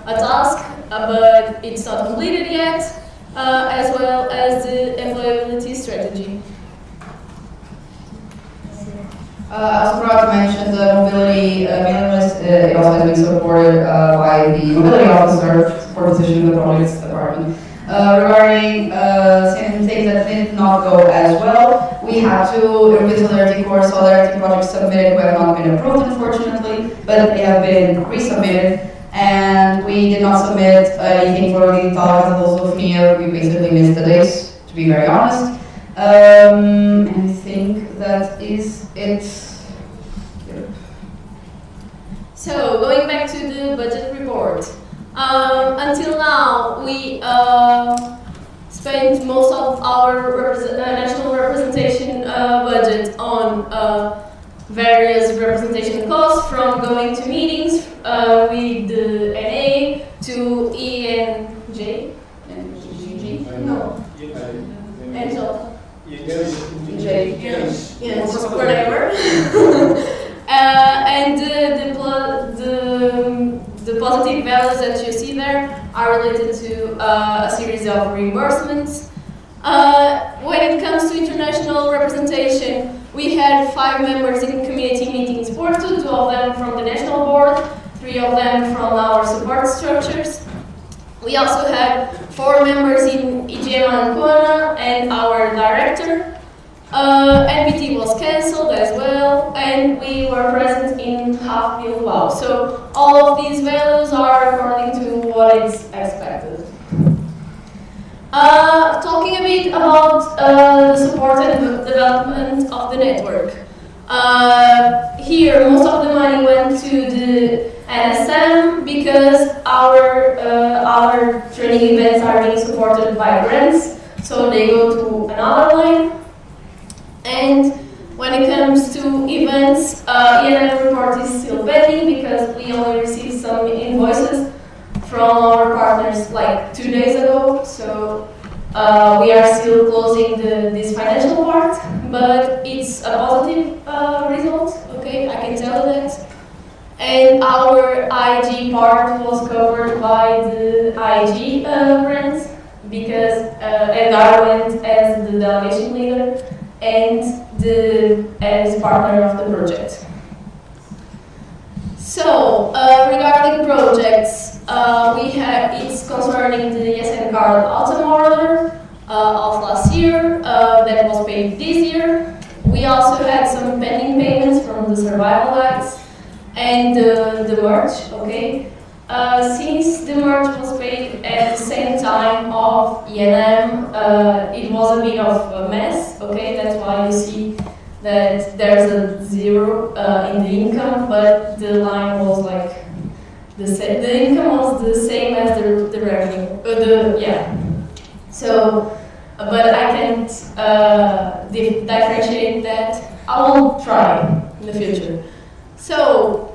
task but it's not completed yet, as well as the employability strategy. I also forgot to mention the mobility mailing list. It also has been supported by the mobility officer for position in the projects department. Regarding some things that did not go as well, we had two European Solidarity Corps Solidarity projects submitted who have not been approved, unfortunately, but they have been resubmitted. And we did not submit anything for the Italian Filosofia. We basically missed the days, to be very honest. And I think that is it. So, going back to the budget report. Until now, we spent most of our national representation budget on various representation costs, from going to meetings with the NA to ENJ. No. Angel. Yes, whatever. And the positive values that you see there are related to a series of reimbursements. When it comes to international representation, we had 5 members in community meetings Porto, 2 of them from the national board, 3 of them from our support structures. We also had 4 members in IGEMA Ancona and our director. NBT was cancelled as well, and we were present in half Bilbao. So all of these values are according to what is expected. Talking a bit about the support and development of the network. Here, most of the money went to the NSM because our training events are being supported by grants, so they go to another line. And when it comes to events, ENM report is still pending because we only received some invoices from our partners like 2 days ago. So we are still closing this financial part, but it's a positive result. Okay, I can tell you that. And our IG part was covered by the IG grants because Edgar went as the delegation leader and as partner of the project. So, regarding projects, it's concerning the ESN card autumn order of last year that was paid this year. We also had some pending payments from the survival acts and the merge, okay? Since the merge was paid at the same time of ENM, it was a bit of a mess, okay? That's why you see that there's a 0 in the income, but the line was like the income was the same as the revenue, So, but I can't differentiate that. I will try in the future. So,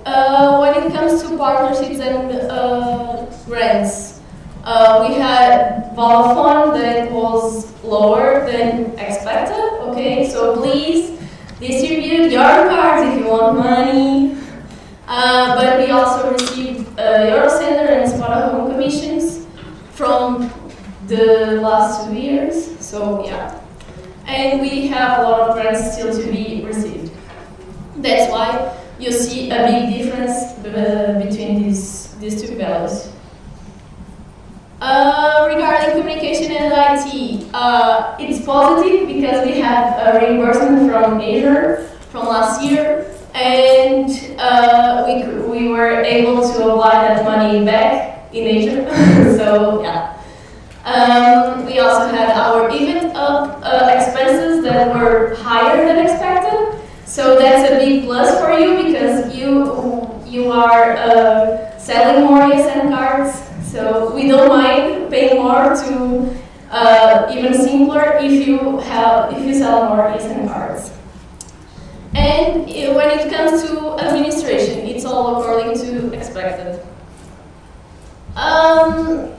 when it comes to partnerships and grants, we had Vodafone that was lower than expected, okay? So please distribute your cards if you want money. But we also received Eurocenter and Spot Home commissions from the last 2 years, so yeah. And we have a lot of grants still to be received. That's why you see a big difference between these 2 values. Regarding communication and IT, it's positive because we had a reimbursement from Azure from last year, and we were able to apply that money back in Azure. So yeah. We also had our event expenses that were higher than expected. So that's a big plus for you because you are selling more ESN cards. So we don't mind paying more to even simpler if you sell more ESN cards. And when it comes to administration, it's all according to expected.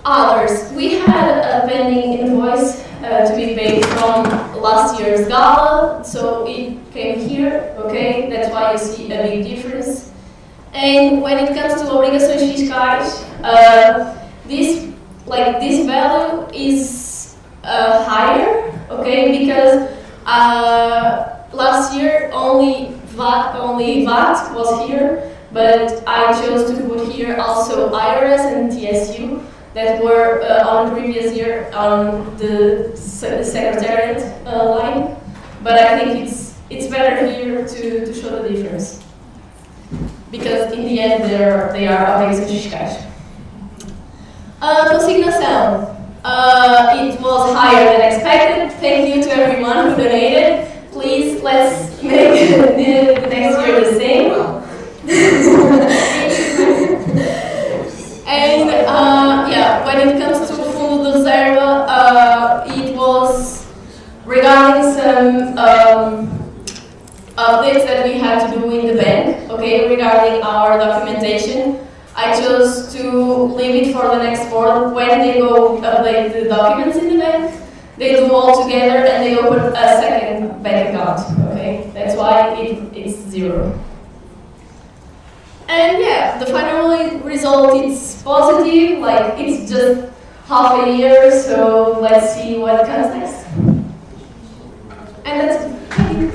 Others, we had a pending invoice to be paid from last year's gala, so it came here, okay? That's why you see a big difference. And when it comes to obrigações fiscais, this value is higher, okay, because last year only VAT was here, but I chose to put here also IRS and TSU that were on the previous year on the secretariat line. But I think it's better here to show the difference, because in the end they are avexos fiscais. Consignação. It was higher than expected. Thank you to everyone who donated. Please, let's make the next year the same. And yeah, when it comes to Fundo de Reserva, it was regarding some updates that we had to do in the bank, okay, regarding our documentation. I chose to leave it for the next board. When they go update the documents in the bank, they do all together and they open a second bank account, okay? That's why it's 0. And yeah, the final result is positive, like it's just half a year, so let's see what comes next. And that's it. Thank you.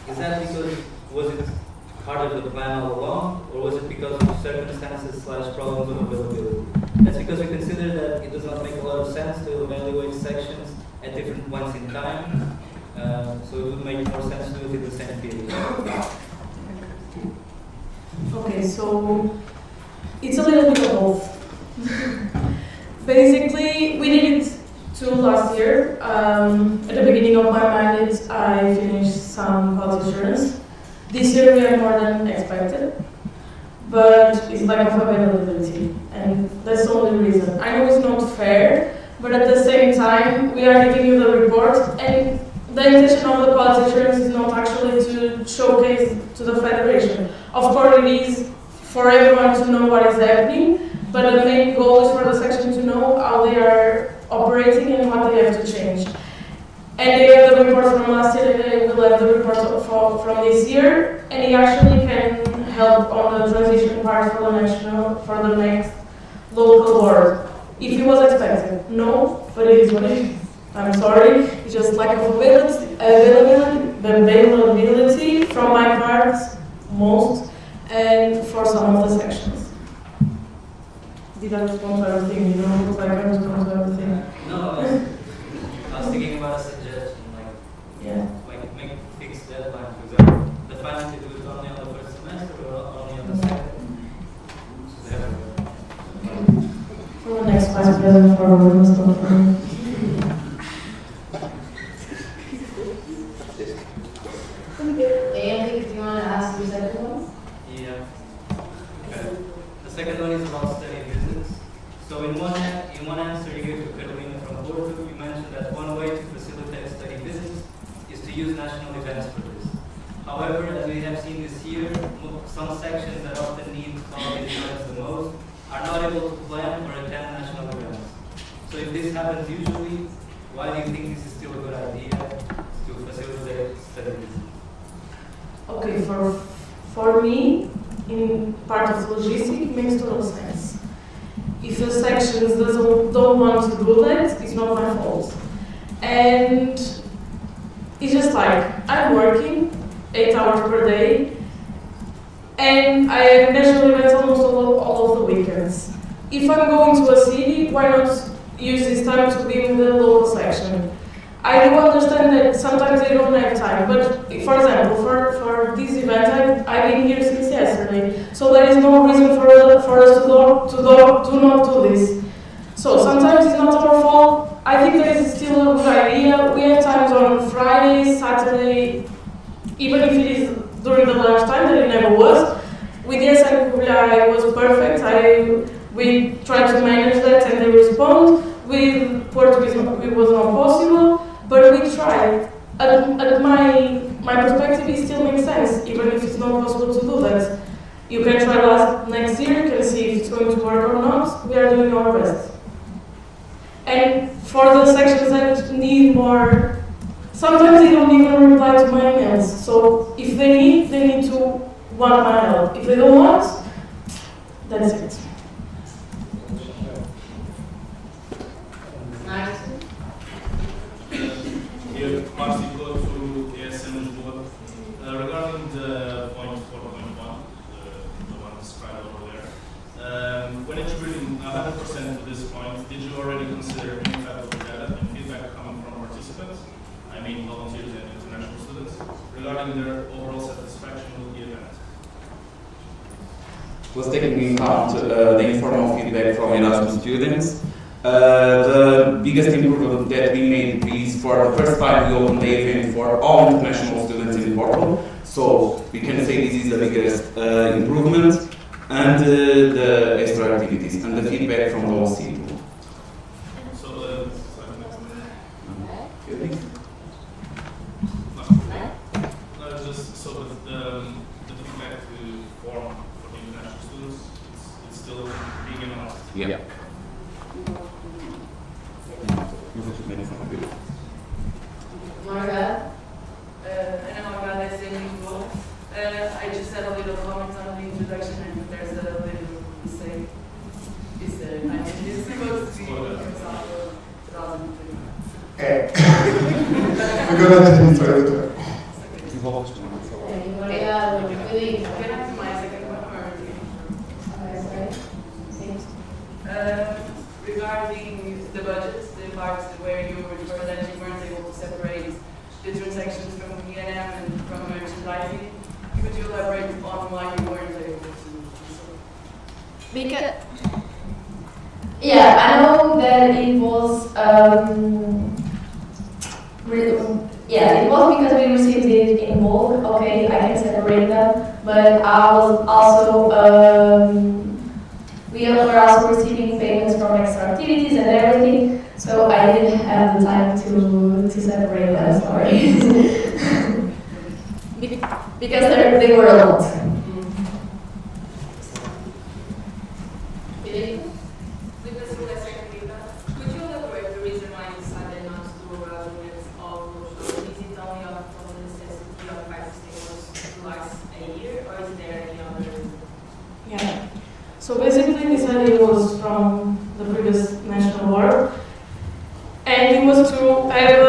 Is that because, was it part of the plan all along, or was it because of circumstances / problems of availability? That's because we consider that it does not make a lot of sense to evaluate sections at different points in time, so it would make more sense to do it in the same period. Okay, so it's a little bit of both. Basically, we did it too last year. At the beginning of my mandate, I finished some health insurance. This year we have more than expected, but it's lack of availability, and that's the only reason. I know it's not fair, but at the same time, we are giving you the report, and the intention of the quality assurance is not actually to showcase to the federation. Of course, it is for everyone to know what is happening, but the main goal is for the section to know how they are operating and what they have to change. And they have the report from last year, and they will have the report from this year, and it actually can help on the transition part for the next local board. If it was expected, no, but it is what it is. I'm sorry, it's just lack of availability from my part, most, and for some of the sections. Did I respond to everything? You know, because I can respond to everything. No, I was thinking about a suggestion, like make fixed deadline, for example. The final to do it only on the first semester or only on the second? For the next vice president, probably must not for me. Andy, do you want to ask the second one? Yeah. Okay. The second one is about study visits. So in one answer here to Carolina from Porto, you mentioned that one way to facilitate study visits is to use national events for this. However, as we have seen this year, some sections that often need college events the most are not able to plan or attend national events. So if this happens usually, why do you think this is still a good idea to facilitate study visits? Okay, for me, in part of logistics, it makes total sense. If the sections don't want to do that, it's not my fault. And it's just like, I'm working 8 hours per day, and I have national events almost all of the weekends. If I'm going to a city, why not use this time to be in the local section? I do understand that sometimes they don't have time, but for example, for this event, I've been here since yesterday, so there is no reason for us to not do this. So sometimes it's not our fault, they, even if it is during the lunchtime, that it never was. With the SN Kublai, it was perfect. We tried to manage that and they respond. With Portuguese, it was not possible, but we tried. At my perspective, it still makes sense, even if it's not possible to do that. You can try next year, you can see if it's going to work or not. We are doing our best. And for the sections that need more, sometimes they don't even reply to my emails. So if they need to want my help. If they don't want, that's it. Nice. Here, Marcico to ASM Lisboa. Regarding the point 4.1, the one described over there, when attributing 100% to this point, did you already consider any type of data and feedback coming from participants, I mean volunteers and international students, regarding their overall satisfaction with the event? Was taking into account the informal feedback from Erasmus students. The biggest improvement that we made is for the first time we opened the event for all international students in Portugal. So we can say this is the biggest improvement, and the extra activities and the feedback from those people. So just so that the feedback form for the international students, it's still being announced. Yeah. Marga? I just had a little comment on the introduction, and there's a little mistake. It's supposed to be example 2003. We're going to destroy the tour. Can I have my second one? Regarding the budget, the parts where you refer that you weren't able to separate the transactions from E&M and from merchandising, could you elaborate on why you weren't able to? Because, yeah, I know that it was, it was because we received it in bulk. Okay, I can separate them, but I was also, we were also receiving payments from extra activities and everything, so I didn't have the time to separate them, sorry. Because they were a lot. Could you elaborate the reason why you decided not to do units all those? Is it only of the necessity of practicing to last a year, or is there any other reason? Yeah. So basically this idea was from the previous national war, and it was to have a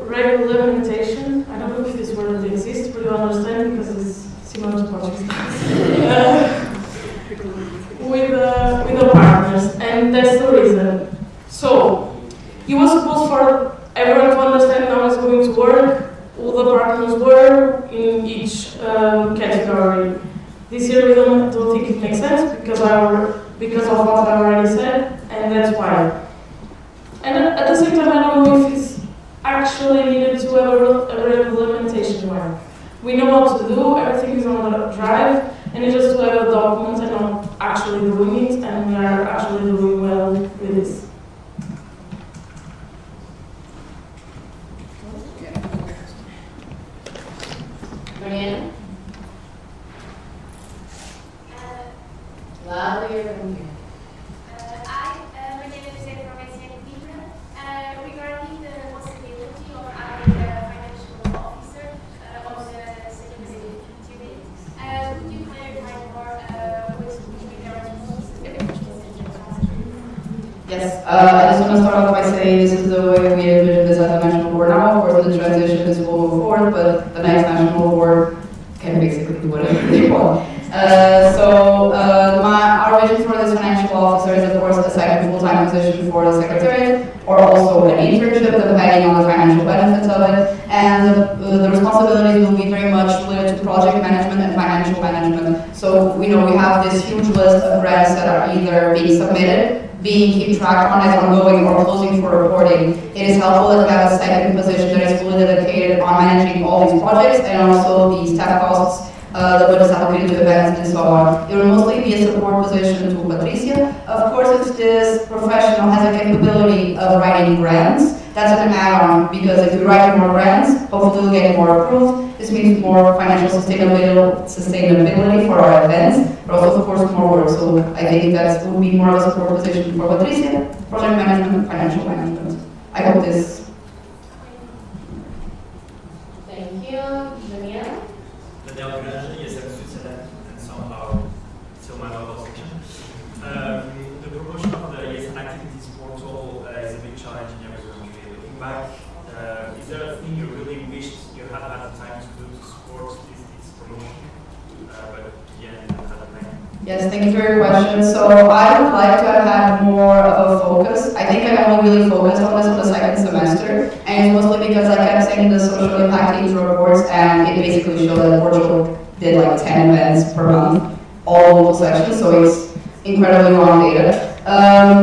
regulation. I don't know if this word exists, but you understand because it's similar to Portuguese. With the partners, and that's the reason. So it was supposed for everyone to understand how it's going to work, who the partners were in each category. This year we don't think it makes sense because of what I already said, and that's why. And at the same time, I don't know if it's actually needed to have a implementation work. We know what to do, everything is on the drive, and it's just to have a document and not actually doing it, and we are actually doing well with this. Mariana? Louder. My name is Évora. Regarding the possibility of having a financial officer on the second activity, could you clarify more which Yes, I just want to start off by saying this is the way we envision this at the national board now. Of course, the transition is moving forward, but the next national board can basically do whatever they want. Our vision for this financial officer is, of course, a second full-time position for the secretariat, or also an internship, depending on the financial benefits of it. And the responsibilities will be very much related to project management and financial management. So we know we have this huge list of grants that are either being submitted, keep track on as ongoing or closing for reporting, it is helpful that we have a second position that is fully dedicated on managing all these projects and also the staff costs that was allocated to events and so on. It will mostly be a support position to Patricia. Of course, if this professional has a capability of writing grants, that's an add-on, because if we write more grants, hopefully we'll get more approved. This means more financial sustainability for our events, but also, of course, more work. So I think that will be more of a support position for Patricia, project management, financial management. I hope this. Thank you. Daniel? Daniel Grande, yes, I'm Switzerland, and somehow still my local section. The promotion of the Yes and Activities portal is a big challenge in every country. Looking back, is there a thing you really wished you had had the time to do to support this promotion? But yeah, you had a plan. Yes, thank you for your question. So I would like to have had more of a focus. I think I only really focused on this for the second semester, and it's mostly because I kept saying the social impact into reports, and it basically showed that Portugal did like 10 events per month, all local sections, so it's incredibly long data.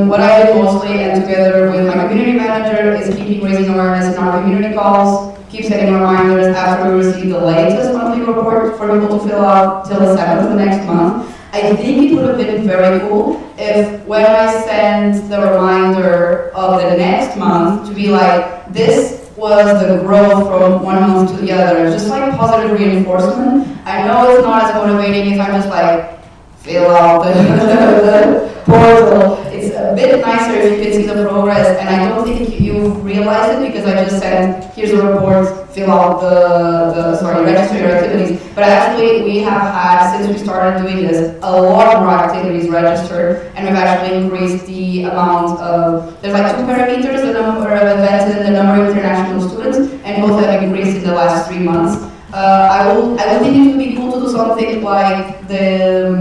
What I did mostly, and together with my community manager, is keeping raising awareness in our community calls, keep setting reminders after we receive the latest monthly report for people to fill out till the 7th of the next month. I think it would have been very cool if when I sent the reminder of the next month to be like, this was the growth from one month to the other, just like positive reinforcement. I know it's not as motivating if I'm just like, fill out the portal. It's a bit nicer if you can see the progress, and I don't think you realize it because I just said, here's a report, fill out register your activities. But actually, we have had, since we started doing this, a lot more activities registered, and we've actually increased the amount of, there's like 2 parameters, the number of events and the number of international students, and both have increased in the last 3 months. I would think it would be cool to do something like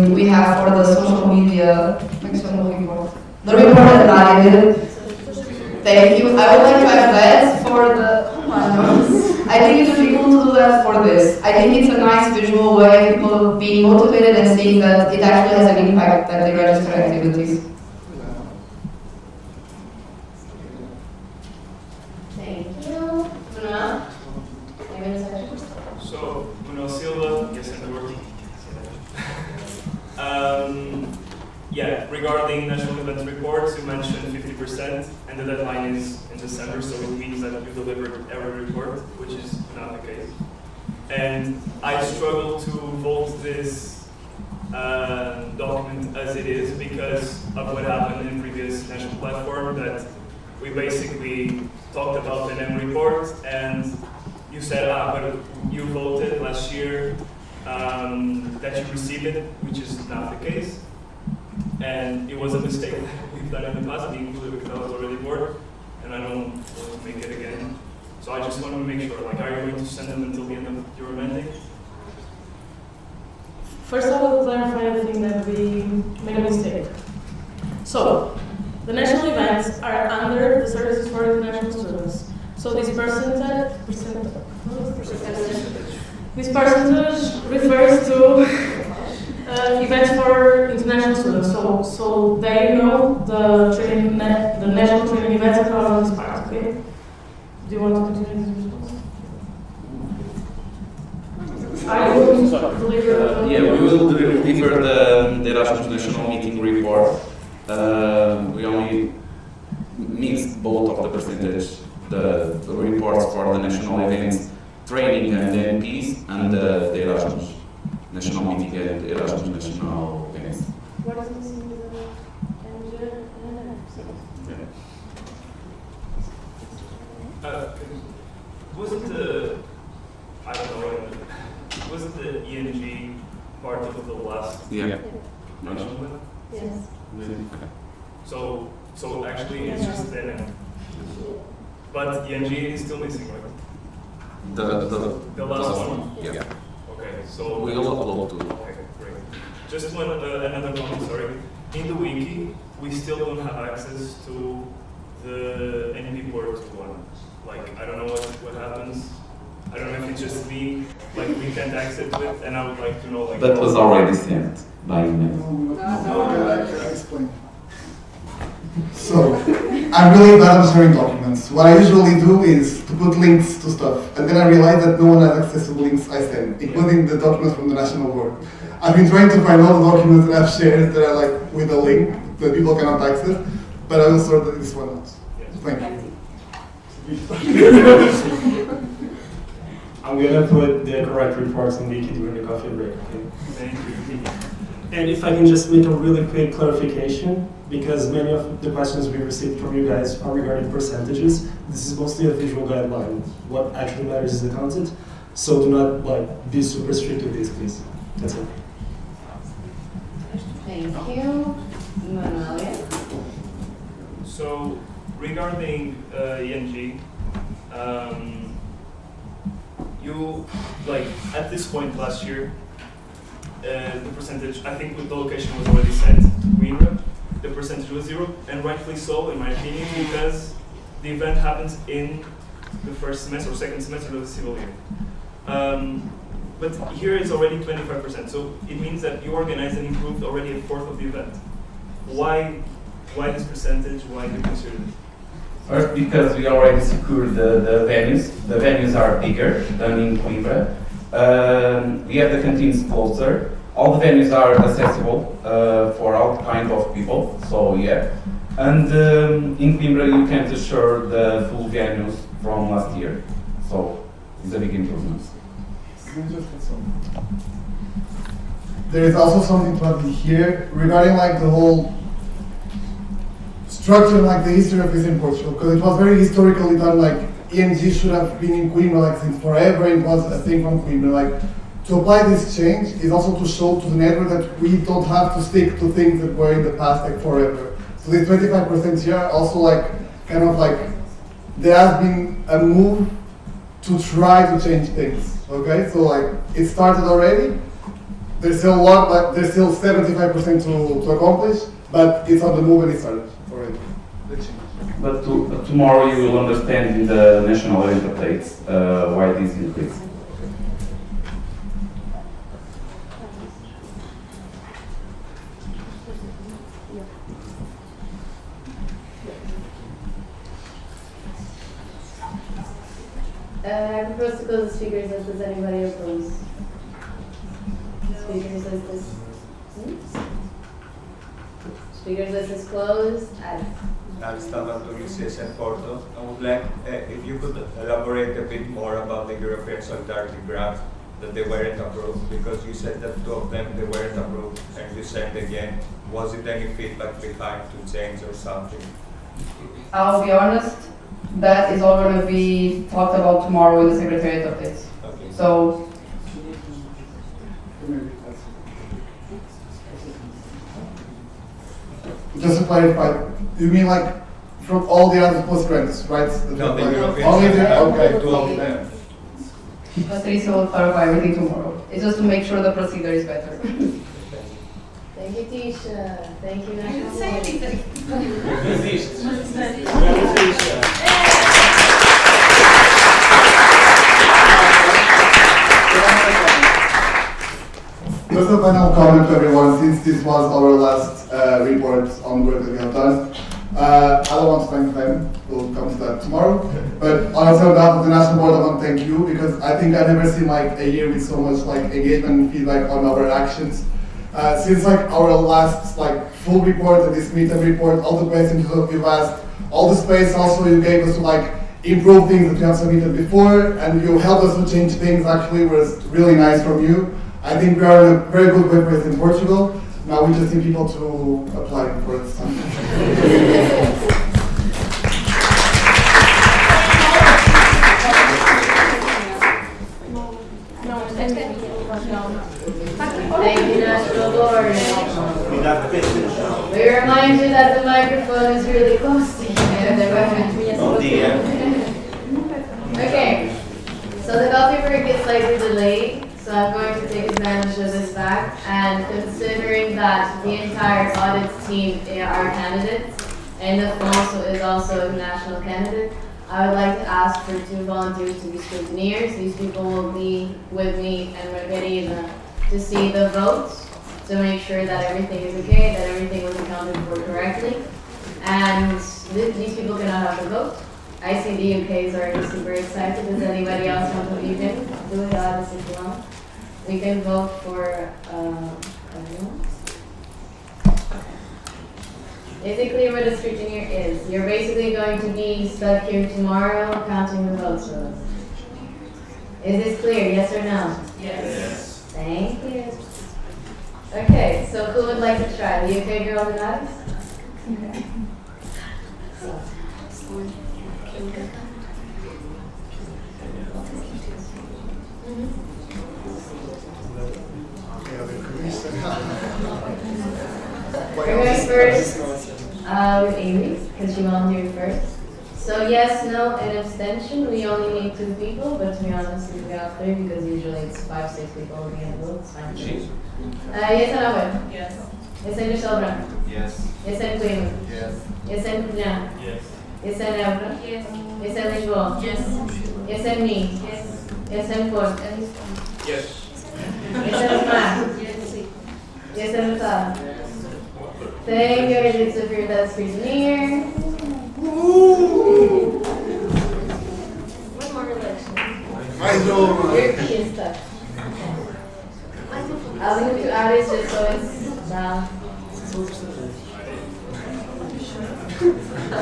we have for the social media, the report that I did. Thank you. I would like to have that for the, I think it would be cool to do that for this. I think it's a nice visual way of people being motivated and seeing that it actually has an impact that they register activities. Thank you. Manuel? So, Manuel Silva, yes, and working. Yeah, regarding national event reports, you mentioned 50%, and the deadline is in December, so it means that you delivered every report, which is not the case. And I struggle to vote this document as it is because of what happened in previous national platform, that we basically talked about the NM report, and you said, but you voted last year that you received it, which is not the case. And it was a mistake that we've done in the past, being included because I was already bored, and I don't want to make it again. So I just want to make sure, like, are you going to send them until the end of your mandate? First I will clarify the thing that we made a mistake. So, the national events are under the services for international students. So this percentage refers to events for international students. So they know the national training events that are on this part. Okay. Do you want to continue this response? I will deliver. Yeah, we will deliver the Erasmus National Meeting report. We only mixed both of the percentage, the reports for the national events, training and the NPs, and the Erasmus National Meeting and Erasmus National events. What does this mean? Wasn't the, I don't know, wasn't the ENG part of the last national event? Yes. Okay. So actually it's just the NM. But ENG is still missing, right? The last one? Yeah. Okay, so we'll upload to. Okay, great. Just one another comment, sorry. In the wiki, we still don't have access to the NP port one. Like, I don't know what happens. I don't know if it's just me, like we can't access it, and I would like to know, like. That was already sent by email. No, explain. So, I'm really bad at sharing documents. What I usually do is to put links to stuff, and then I realize that no one has access to the links I send, including the documents from the National Board. I've been trying to find all the documents that I've shared that are like with a link that people cannot access, but I will sort this one out. Thank you. I'm gonna put the correct reports on Wiki during the coffee break, okay? Thank you. And if I can just make a really quick clarification, because many of the questions we received from you guys are regarding percentages. This is mostly a visual guideline. What actually matters is the content. So do not be super strict with this, please. That's it. Thank you. Manuel. So, regarding ENG, you, at this point last year, the percentage, I think with the location was already set to Coimbra, the percentage was 0, and rightfully so, in my opinion, because the event happens in the first semester or second semester of the civil year. But here it's already 25%, so it means that you organized and improved already a fourth of the event. Why this percentage? Why do you consider this? First, because we already secured the venues. The venues are bigger than in Coimbra. We have the canteens closer. All the venues are accessible for all kinds of people, so yeah. And in Coimbra you can't assure the full venues from last year, so it's a big improvement. There is also something to add here regarding the whole structure and the history of this in Portugal, because it was very historically done. ENG should have been in Coimbra since forever. It was a thing from Coimbra. To apply this change is also to show to the network that we don't have to stick to things that were in the past forever. So this 25% here also there has been a move to try to change things. Okay, so it started already. There's still a lot, but there's still 75% to accomplish. But it's on the move and it started already. But tomorrow you will understand in the national updates why this increase. I propose to close the speakers list. Does anybody oppose? Speakers list is speakers list is closed. Porto. I would like if you could elaborate a bit more about the European Solidarity Grant that they weren't approved, because you said that 2 of them they weren't approved, and you said again, was it any feedback behind to change or something? I'll be honest, that is all going to be talked about tomorrow in the Secretariat updates. Okay. So, just to clarify, you mean from all the other post grants, right? No, the European only the, okay. okay. 2 of them. Patricia will clarify everything tomorrow. It's just to make sure the procedure is better. Thank you, Tisha. Thank you, I National didn't say anything. Just a final comment to everyone, since this was our last report on work that we have done. I don't want to thank them, we'll come to that tomorrow. But honestly, on behalf of the National Board, I want to thank you, because I think I've never seen a year with so much engagement and feedback on our actions. Since our last full report and this midterm report, all the questions that you've asked, all the space also you gave us to improve things that you have submitted before, and you helped us to change things actually was really nice from you. I think we are in a very good way in Portugal. Now we just need people to apply for this time. Thank you, National Board. We remind you that the microphone is really close to you. Oh dear. Okay, so the coffee break is slightly delayed, so I'm going to take advantage of this fact. And considering that the entire audit team are candidates, and the FONSO is also a national candidate, I would like to ask for 2 volunteers to be scrutineers. These people will be with me and Margarida to see the votes, to make sure that everything is okay, that everything was accounted for correctly. And these people cannot have the vote. I see the UK is already super excited. Does anybody else want to? You can do it honest if you want. We can vote for everyone. Basically what a scrutineer is, you're basically going to be stuck here tomorrow counting the votes for us. Is this clear, yes or no? Yes. Thank you. Okay, so who would like to try? The UK girl and I? Okay. So. We're going first with Amy, because she volunteered first. So yes, no, and abstention. We only need 2 people, but to be honest, we got 3 because usually it's 5, 6 people who get votes. Fine. Yes and no. Yes. Yes and Sheldon. Yes. Yes and Queen. Yes. Yes and Julian. Yes. Yes and Évora. Yes. Yes and Lisboa. Yes. Yes and me. Yes. Yes and Porto. Yes. Yes and Mar. Yes and Utah. Thank you, it's a fear that's scrutineer. One more election. Your key is stuck. I'll leave it to Alice just so it's down.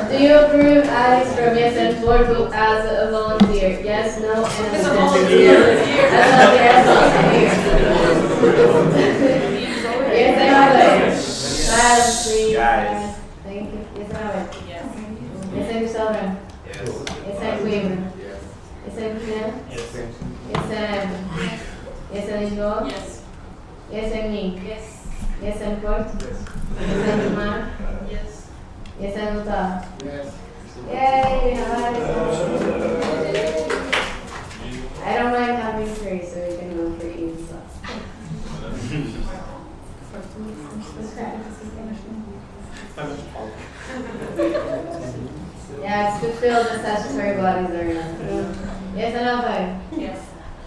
Do you approve Alice from Yes and Porto as a volunteer? Yes, no, and As a volunteer. Yes, I have it. Fast, please. Guys. Thank you. Yes, I have it. Yes. Yes, and Sheldon. Yes. Yes, and Queen. Yes, and Queen. Yes. Yes, and yes, and Lisboa. Yes. Yes, and me. Yes. Yes, and Port. Yes, and Mar. Yes. Yes, and Utah. Yes. Yay, I don't mind having 3, so we can go for even slots. Yeah, it's to fill the statutory bodies are in. Yes and no. Yes.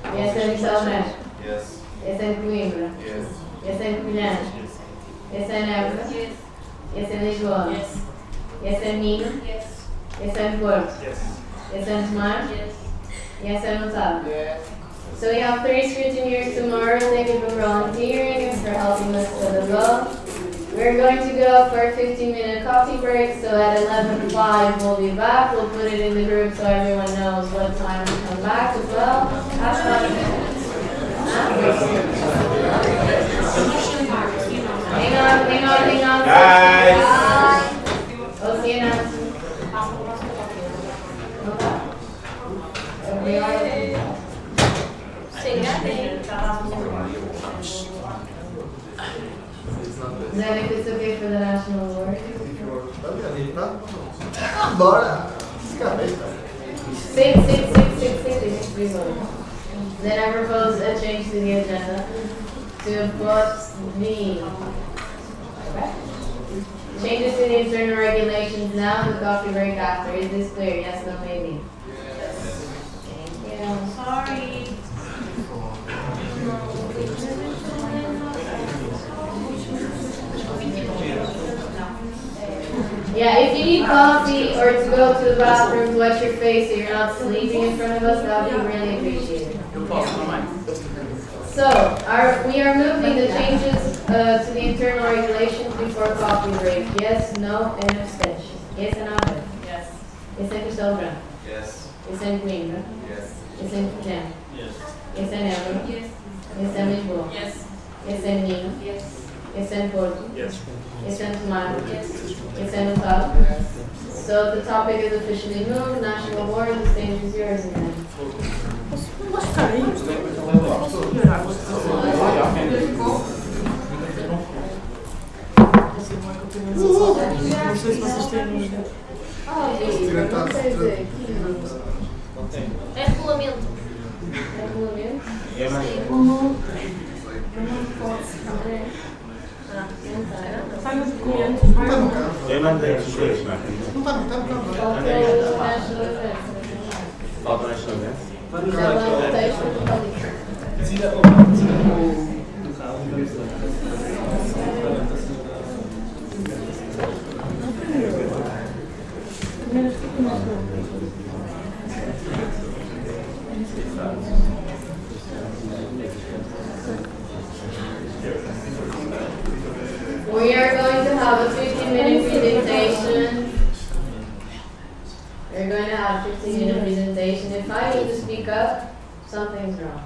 Yes and Sheldon. Yes. Yes and Coimbra. Yes. Yes and Julian. Yes and Évora. Yes. Yes and Lisboa. Yes. Yes and Minho. Yes. Yes and Porto. Yes. Yes and Tomar. Yes. Yes and Otávio. Yes. So we have 3 scrutineers tomorrow. Thank you for volunteering and for helping us with the vote. We're going to go for a 15-minute coffee break. So at 11:05 we'll be back. We'll put it in the group so everyone knows what time to come back as well. Have fun. Hang on. Guys. Bye. We'll see you now. Then if it's okay for the national award. Bora! Descabeta. Sit. Then I propose a change to the agenda to put the changes to the internal regulations now, the coffee break after. Is this clear? Yes, no, maybe. Yes. Thank you. Sorry. Yeah, if you need coffee or to go to the bathroom to wash your face so you're not sleeping in front of us, that would be really appreciated. So, we are moving the changes to the internal regulations before coffee break. Yes, no, and abstention. Yes and no. Yes. Yes and Sheldon. Yes. Yes and Queen. Yes. Yes and Jen. Yes. Yes and Évora. Yes. Yes and Lisboa. Yes. Yes and Nino. Yes. Yes and Porto. Yes. Yes and Tomar. Yes. Yes and Otávio. So the topic is officially moved. National award. The stage is yours again. Não sei se vocês têm. É regulamento. Regulamento? É mais. Sai nos documentos. Eu mandei os dois, Marcos. Falta mais uma vez? have a 15-minute presentation. We're going to have a 15-minute presentation. If I need to speak up, something's wrong.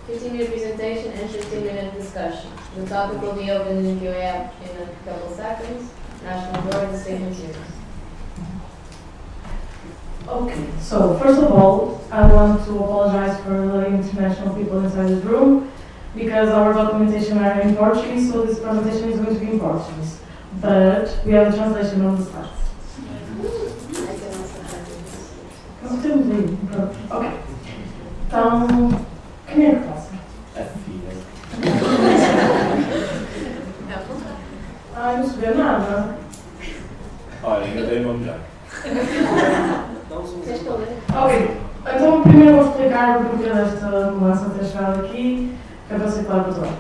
15-minute presentation and 15-minute discussion. The topic will be open in Q&A in a couple seconds. National Board, the statement series. Okay, so first of all, I want to apologize for the international people inside this room because our documentation are in Portuguese, so this presentation is going to be in Portuguese. But we have a translation on the slides. Ok. Então, quem é que passa? A filha. Ai, não se vê nada. Olha, ainda tem uma melhor. Ok, então primeiro vou explicar o porquê desta mudança ter chegado aqui, que é para ser claro para todos.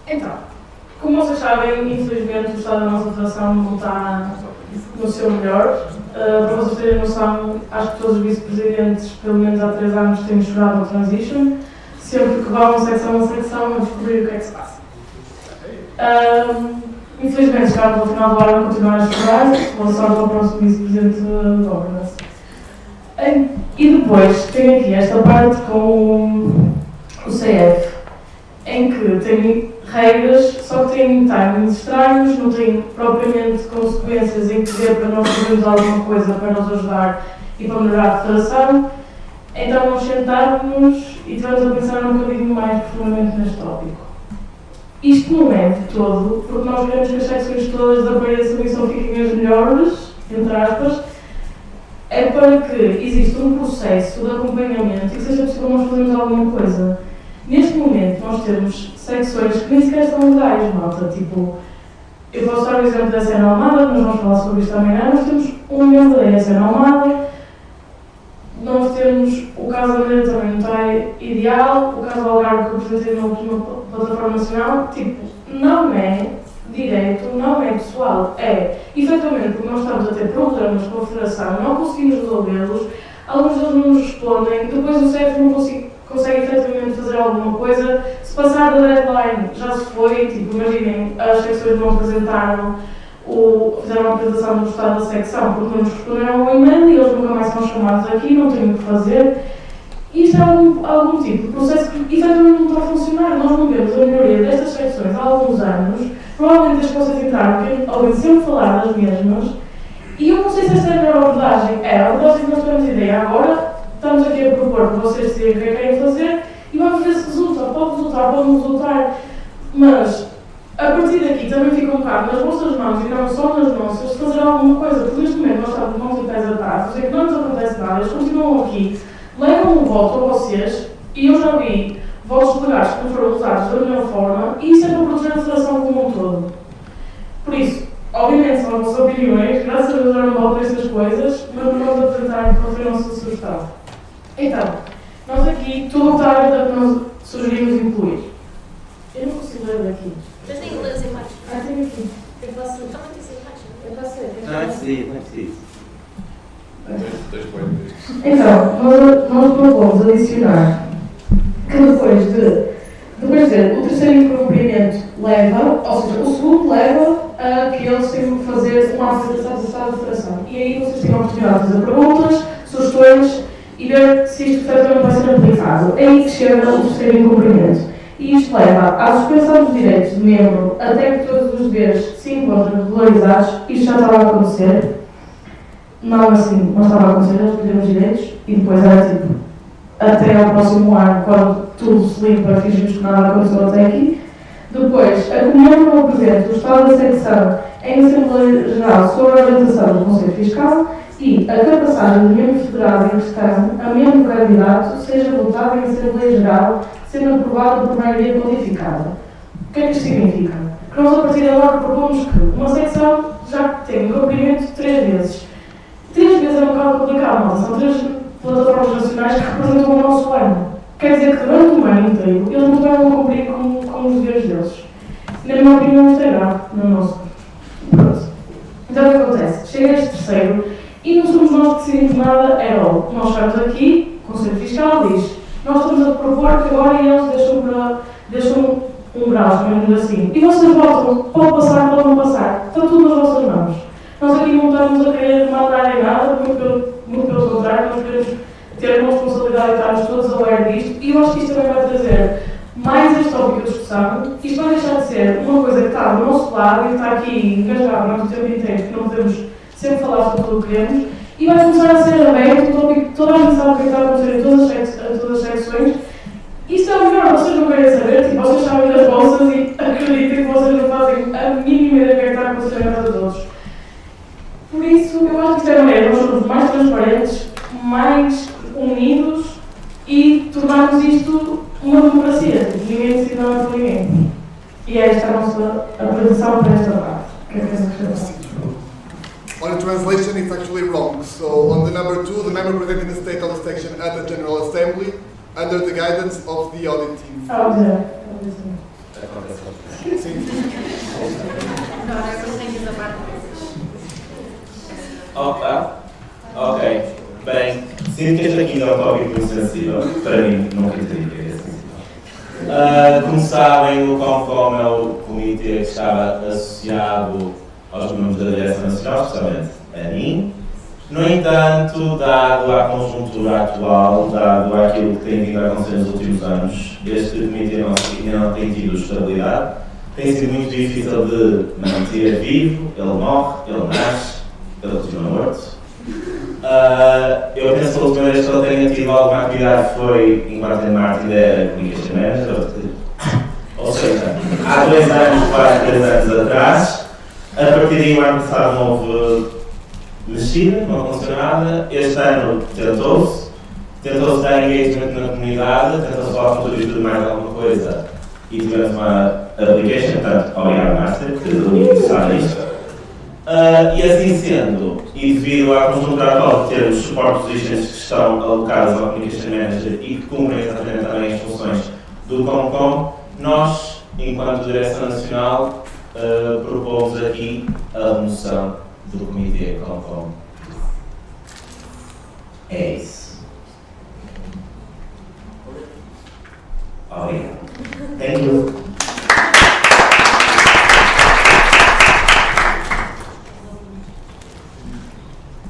Então, como vocês sabem, infelizmente o estado da nossa federação não está no seu melhor. Para vocês terem noção, acho que todos os vice-presidentes, pelo menos há 3 anos, têm chorado no transition, sempre que vão secção a secção a descobrir o que é que se passa. Infelizmente, chegaram ao final do ano a continuar a chorar, boa sorte ao próximo vice-presidente de governance. E depois tem aqui esta parte com o CF, em que tem regras, só que tem timings estranhos, não tem propriamente consequências em que dê para nós fazermos alguma coisa para nos ajudar e para melhorar a federação. Então nós sentámos e estivemos a pensar um bocadinho mais profundamente neste tópico. Isto não é de todo, porque nós queremos que as secções todas desapareçam e só fiquem as melhores, entre aspas, é para que exista um processo de acompanhamento e que seja possível nós fazermos alguma coisa. Neste momento nós temos secções que nem sequer são legais, malta, tipo, eu posso dar o exemplo da SN Almada, mas vamos falar sobre isto amanhã, nós temos um membro da SN Almada, nós temos o caso da Madeira também não está ideal, o caso do Algarve que eu apresentei na última plataforma nacional, tipo, não é direito, não é pessoal, é efetivamente porque nós estamos a ter problemas com a federação, não conseguimos resolvê-los, alguns deles não nos respondem, depois o CEF não consegue efetivamente fazer alguma coisa, se passar da deadline já se foi, tipo, imaginem, as secções não apresentaram, fizeram a apresentação do estado da secção porque não nos responderam ao e-mail e eles nunca mais são chamados aqui, não têm o que fazer. Isto é algum tipo de processo que efetivamente não está a funcionar. Nós não vemos a melhoria destas secções há alguns anos, provavelmente as que vocês entraram, que ouvem sempre falar das mesmas, e eu não sei se esta é a melhor abordagem. É a abordagem que nós temos ideia agora, estamos aqui a propor para vocês decidirem o que é que querem fazer e vamos ver se resulta. Pode resultar, pode não resultar, mas a partir daqui também fica um bocado nas vossas mãos e não só nas nossas de fazer alguma coisa, porque neste momento nós estamos de mãos e pés atados, é que não nos acontece nada, eles continuam aqui, levam um voto a vocês e eu já vi votos delegados que não foram usados da melhor forma e isso é para proteger a federação como um todo. Por isso, obviamente são as vossas opiniões, graças a Deus eu não volto estas coisas, mas vamos apresentar para ver a nossa sugestão. Então, nós aqui, tudo o que está a que nós sugerimos incluir. Eu não consigo ler daqui. Mas tem inglês embaixo. Ah, tem aqui. Eu posso. Também tem embaixo. Eu posso ver. Let's see. Então, nós propomos adicionar que depois de o terceiro incumprimento leva, ou seja, o segundo leva a que eles tenham que fazer uma apresentação do estado da federação. E aí vocês têm a oportunidade de fazer perguntas, sugestões e ver se isto efetivamente vai ser aplicado. É aí que chega o terceiro incumprimento. E isto leva à suspensão dos direitos de membro até que todos os deveres se encontrem regularizados. Isto já estava a acontecer. Não assim, não estava a acontecer, eles perderam os direitos e depois era tipo, até ao próximo ano, quando tudo se limpa, fingimos que nada aconteceu até aqui. Depois, a comunhão não apresenta o estado da secção em Assembleia Geral sobre a orientação do Conselho Fiscal e a capacidade do membro federado em questão a membro candidato seja votado em Assembleia Geral, sendo aprovado por maioria qualificada. O que é que isto significa? Que nós, a partir de agora, propomos que uma secção já tem um cumprimento 3 vezes. 3 vezes é um bocado complicado, malta. São 3 plataformas nacionais que representam o nosso ano. Quer dizer que durante um ano inteiro eles não estão a cumprir com os deveres deles. Na minha opinião, isto é grave, no nosso. Pronto. Então o que acontece? Chega este terceiro e não somos nós que decidimos nada at all. Nós chegamos aqui, o Conselho Fiscal diz, nós estamos a propor que agora eles deixam grau, chamemos assim, e vocês votam, pode passar, pode não passar, está tudo nas vossas mãos. Nós aqui não estamos a querer mandar em nada, muito pelo contrário, nós queremos ter uma responsabilidade e estarmos todos aware disto, e eu acho que isto também vai trazer mais este tópico de discussão. Isto vai deixar de ser uma coisa que está do nosso lado e está aqui engasgado durante o tempo inteiro, que não podemos sempre falar sobre tudo o que queremos, e vai começar a ser aberto um tópico que toda a gente sabe o que está a acontecer em todas as secções. Isto é o melhor, vocês não querem saber, tipo, vocês sabem das vossas e acreditem que vocês não fazem a mínima ideia do que está a acontecer na casa de todos. Por isso, eu acho que isto é a maneira de nós sermos mais transparentes, mais unidos e tornarmos isto uma democracia. Ninguém decide nada por ninguém. E esta é a nossa apresentação para esta parte. O que é que vocês On the translation, it's actually wrong. So on the number 2, the member presenting the state of the section at the General Assembly under the guidance of the audit team. Oh, yeah. Ok. Bem, sinto que este aqui é um tópico muito sensível. Para mim, não queria que é sensível. Como sabem, o CONFOM é o comitê que estava associado aos membros da Direção Nacional, especialmente a mim. No entanto, dado a conjuntura atual, dado aquilo que tem vindo a acontecer nos últimos anos, este comitê não tem tido estabilidade, tem sido muito difícil de manter vivo, ele morre, ele nasce, ele continua morto. Eu penso que a última vez que ele tenha tido alguma atividade foi enquanto em Martin era Communication Manager, ou seja, há 2 anos, quase 3 anos atrás. A partir daí, o ano passado não houve mexida, não aconteceu nada. Este ano tentou-se dar engagement na comunidade, tentou-se falar com tudo e tudo mais alguma coisa e tivemos uma application, portanto, obrigado Master, que é o único que sabe isto. E assim sendo, e devido à conjuntura atual de termos support positions que estão alocadas ao Communication Manager e que cumprem exatamente também as funções do CONCOM, nós, enquanto Direção Nacional, propomos aqui a remoção do Comitê CONCOM. É isso. Obrigado. Thank you.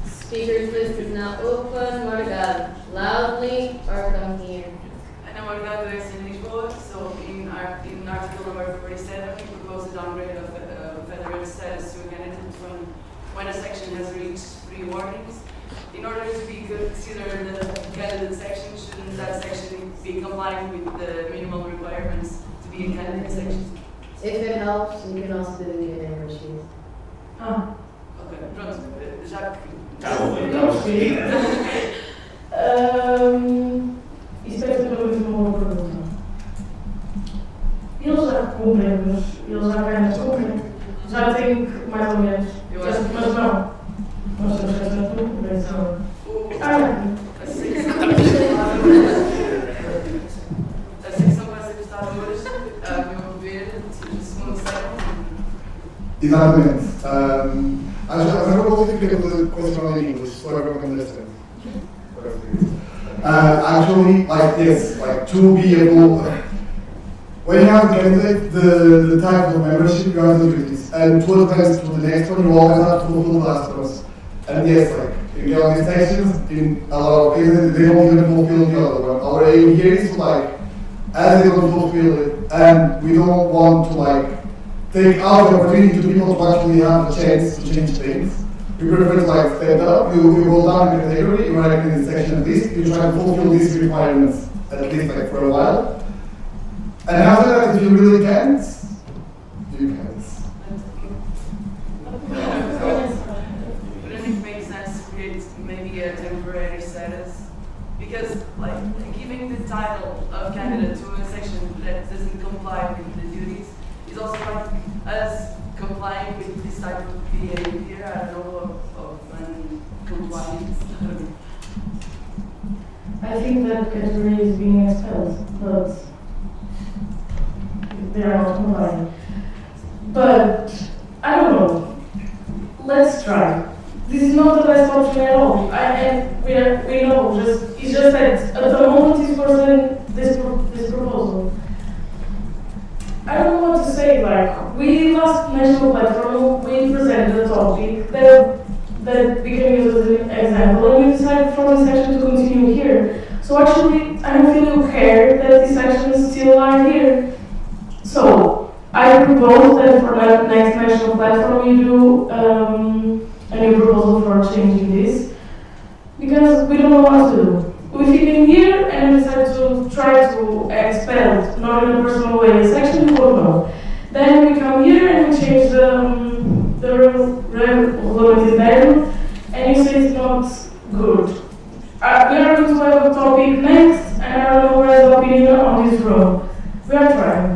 Speakers list is now open. Morgado, loudly or come here. Ana Morgado is in Lisboa, so in article number 47, we propose a downgrade of federal status to a candidate when a section has reached 3 warnings. In order to be considered the candidate section, shouldn't that section be complying with the minimal requirements to be a candidate section? If it helps, you can also do the new name sheet. Ok, pronto, já que... Isto é sempre uma boa pergunta. Eles já cumprem, mas eles já apenas cumprem. Já têm mais ou menos. Mas não. Nós temos que fazer tudo por isso. A secção vai ser testada hoje, a meu ver, segundo século. Exatamente. I'm going to also give the question in English so everyone can listen. Actually, like yes, like to be able, when you have a candidate, the type of membership you have to do this, and to advance to the next one, you always have to fulfill the last ones. And yes, like you get on these sections, in a lot of cases, they don't even fulfill the other one. Our aim here is to like, as they don't fulfill it, and we don't want to like take out the opportunity to people to actually have a chance to change things. We prefer to like stand up, you go down in the category, you write in the section list, you try to fulfill these requirements at least like for a while. And after that, if you really can't, you can't. Wouldn't it make sense to create maybe a temporary status? Because like giving the title of candidate to a section that doesn't comply with the duties is also like us complying with this type of behavior, I don't know, of non-compliance. I think that category is being expelled, but they are not complying. But I don't know. Let's try. This is not the best option at all. And we know. It's just that at the moment he's presenting this proposal. I say, like, we last national platform, we presented a topic that we can use as an example, and we decided for this section to continue here. So actually, I don't feel you care that these sections still are here. So I propose that for the next national platform you do a new proposal for changing this, because we don't know what to do. If we came here and decide to try to expel, not in a personal way, a section, we won't know. Then we come here and we change the regulatory value, and you say it's not good. We are going to have a topic next, and I don't know where the opinion on this room. We are trying.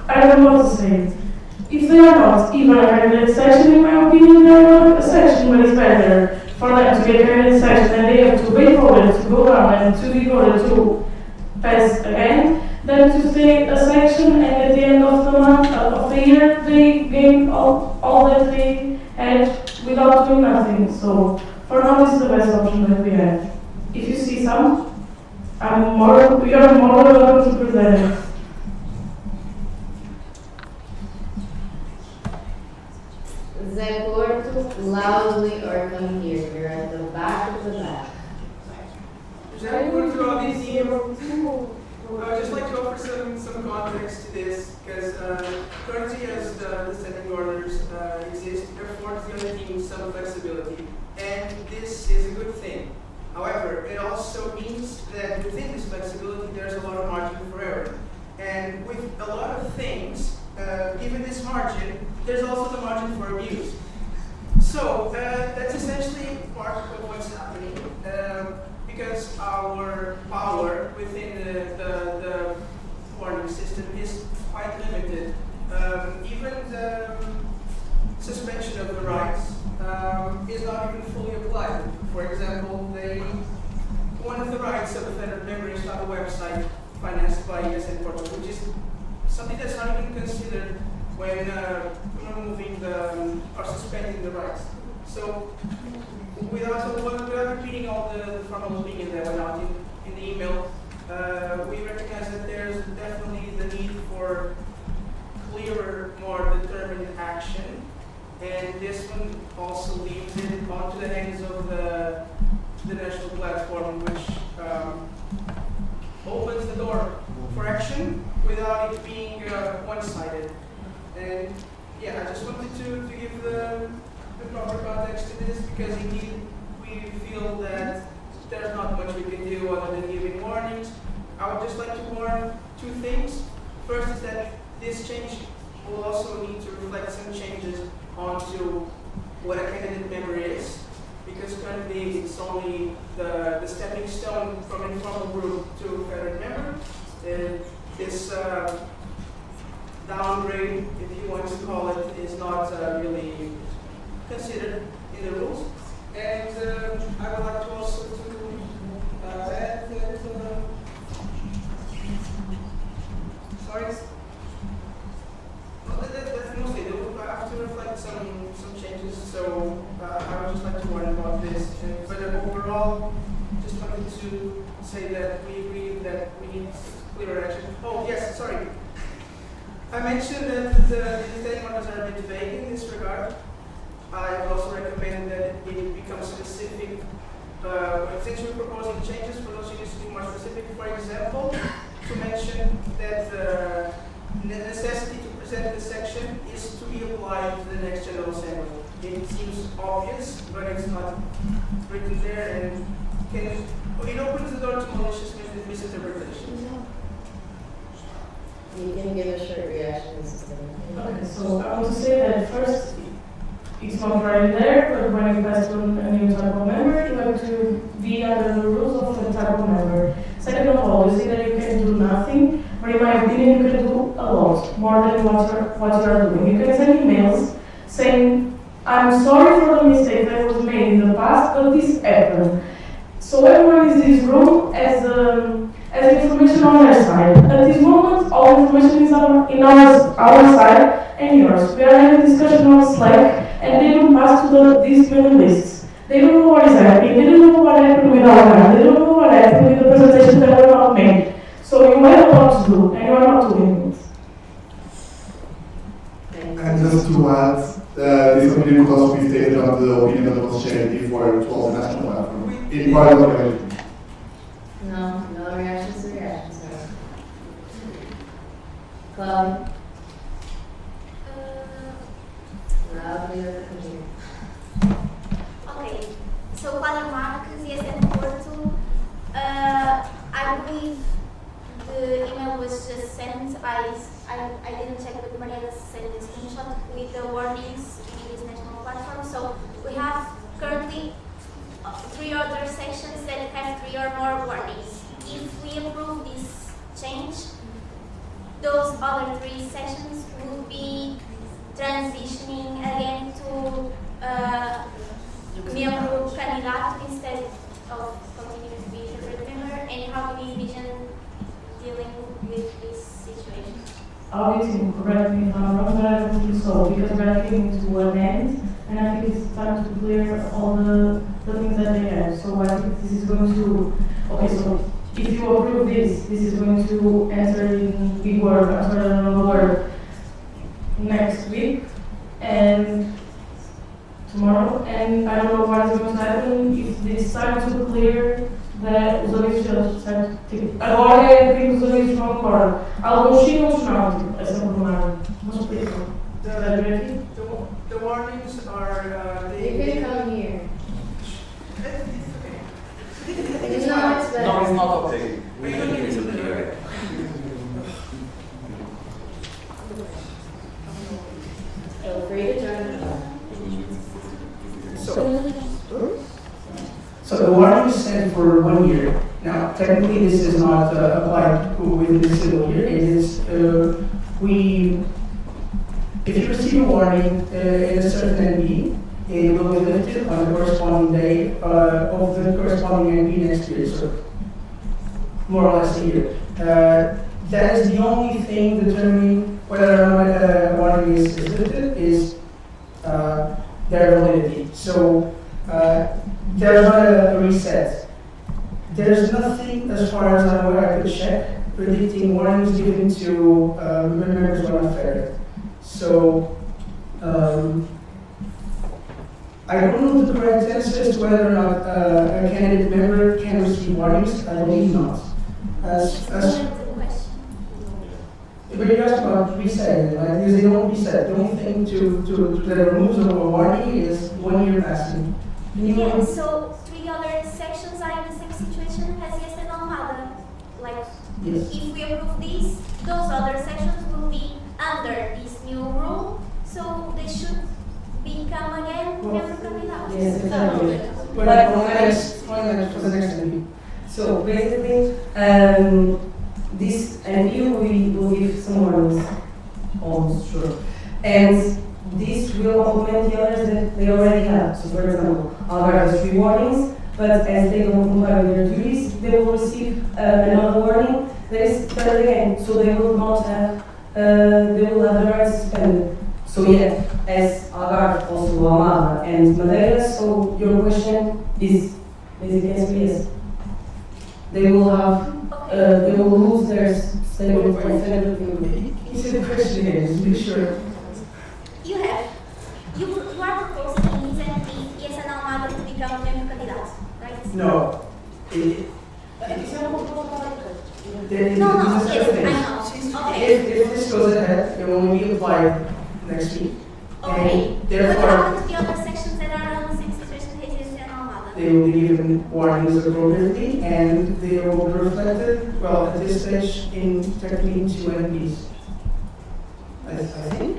I don't know what to say. If they are not even a candidate section, in my opinion, they are not a section, but it's better for them to get a candidate section and they have to wait for it to go down and to be voted to pass again, than to stay a section and at the end of the month, of the year, they gain all that they had without doing nothing. So for now, this is the best option that we have. If you see some, we are more than welcome to present it. Zé loudly or come here. You're at the back of the back. I would just like to offer some context to this, because currently as the standing orders exist, therefore it's going to need some flexibility, and this is a good thing. However, it also means that within this flexibility there's a lot of margin for error. And with a lot of things, given this margin, there's also the margin for abuse. So that's essentially part of what's happening, because our power within the warning system is quite limited. Even the suspension of the rights is not even fully applied. For example, one of the rights of the federal member is not a website financed by ESN Portal, which is something that's not even considered when removing or suspending the rights. So without repeating all the formal opinion that went out in the email, we recognize that there's definitely the need for clearer, more determined action, and this one also leaves it onto the hands of the national platform, which opens the door for action without it being one-sided. And yeah, I just wanted to give the proper context to this, because indeed we feel that there's not much we can do other than giving warnings. I would just like to warn two things. First is that this change will also need to reflect some changes onto what a candidate member is, because currently it's only the stepping stone from informal group to federal member. This downgrade, if you want to call it, is not really considered in the rules. And I would like to also add that sorry. Well, that's mostly it. I have to reflect some changes, so I would just like to warn about this. But overall, just wanted to say that we agree that we need clearer action. Oh yes, sorry. I mentioned that the standing orders are a bit vague in this regard. I would also recommend that it becomes specific. Since we're proposing changes for those units to be more specific, for example, to mention that the necessity to present the section is to be applied to the next General Assembly. It seems obvious, but it's not written there, and it opens the door to malicious misinterpretation. You can give a short reaction. Okay, so I want to say that first, it's not right there, but when you pass to a new type of member, you have to be under the rules of the type of member. Second of all, you say that you can do nothing, but in my opinion, you can do a lot, more than what you are doing. You can send emails saying, I'm sorry for the mistake that was made in the past, but this happened. So everyone in this room has information on their side. At this moment, all information is in our side and yours. We are having a discussion on Slack, and they don't pass to these mailing lists. They don't know what is happening. They don't know what happened with our guy. They don't know what happened with the presentations that were not made. So you have a lot to do, and you are not doing it. just to add, this opinion could also be stated on the opinion that was shared before to all the national platform. In part of the community. No, no reactions to reactions, sir. Chloe? Loudly or clear? Okay, so Padre Marcos, yes, and Porto, I believe the email was just sent. I didn't check, but Mariela sent a screenshot with the warnings in this national platform. So we have currently 3 other sections that have 3 or more warnings. If we approve this change, those other 3 sections will be transitioning again to member candidate instead of continuing to be interpreted member. And how do we envision dealing with this situation? Obviously, correct me if I'm wrong, but I don't think so, because we're getting to an end, and I think it's time to clear all the things that they have. So I think this is going to, okay, so if you approve this is going to enter in big work, work next week, and tomorrow, and I don't know what is going to happen if it's time to clear os avisos já tipo, agora é que os avisos vão embora. Alguns sim, outros não, tipo, é sempre uma explicação. The warnings are You can come here. It's No, it's better. No, it's not okay. We don't need to do it. Feel free to join. So the warning is set for 1 year. Now, technically, this is not applied within this single year. It is if you receive a warning in a certain NB, it will be lifted on the corresponding day of the corresponding NB next year. So more or less a year. That is the only thing determining whether or not a warning is lifted is their validity. So there's not a reset. There's nothing, as far as I'm aware, I could check, predicting warnings given to members who are unfair. So I don't know the correct answer as to whether or not a candidate member can receive warnings. I believe not. But you asked about resetting, right? Because they don't reset. The only thing that removes a warning is 1 year passing. Yeah, so 3 other sections are in the same situation as yesterday Almada. Like, yes. If we approve this, those other sections will be under this new rule, so they should become again member candidates. Yes, exactly. But for the next NP. So basically, this NP will give some warnings, almost sure. And this will augment the others that they already have. So for example, Algarve has 3 warnings, but as they don't comply with their duties, they will receive another warning that is third again. So they will not have, they will have the rights suspended. So yeah, as Algarve, also Almada and Madeira, so your question is basically answer yes. They will have, they will lose their statement of standard. Can you say the question again, just to be sure? You are proposing in this NP, yes, and Almada to become member candidates, right? No. No, yes, I know. Okay. If this goes ahead, it will only be applied next week. Okay. And What therefore, about the other sections that are on the same situation as yes and Almada? they will be given warnings appropriately, and they will be reflected, well, at this stage, in technically 2 NPs. I think.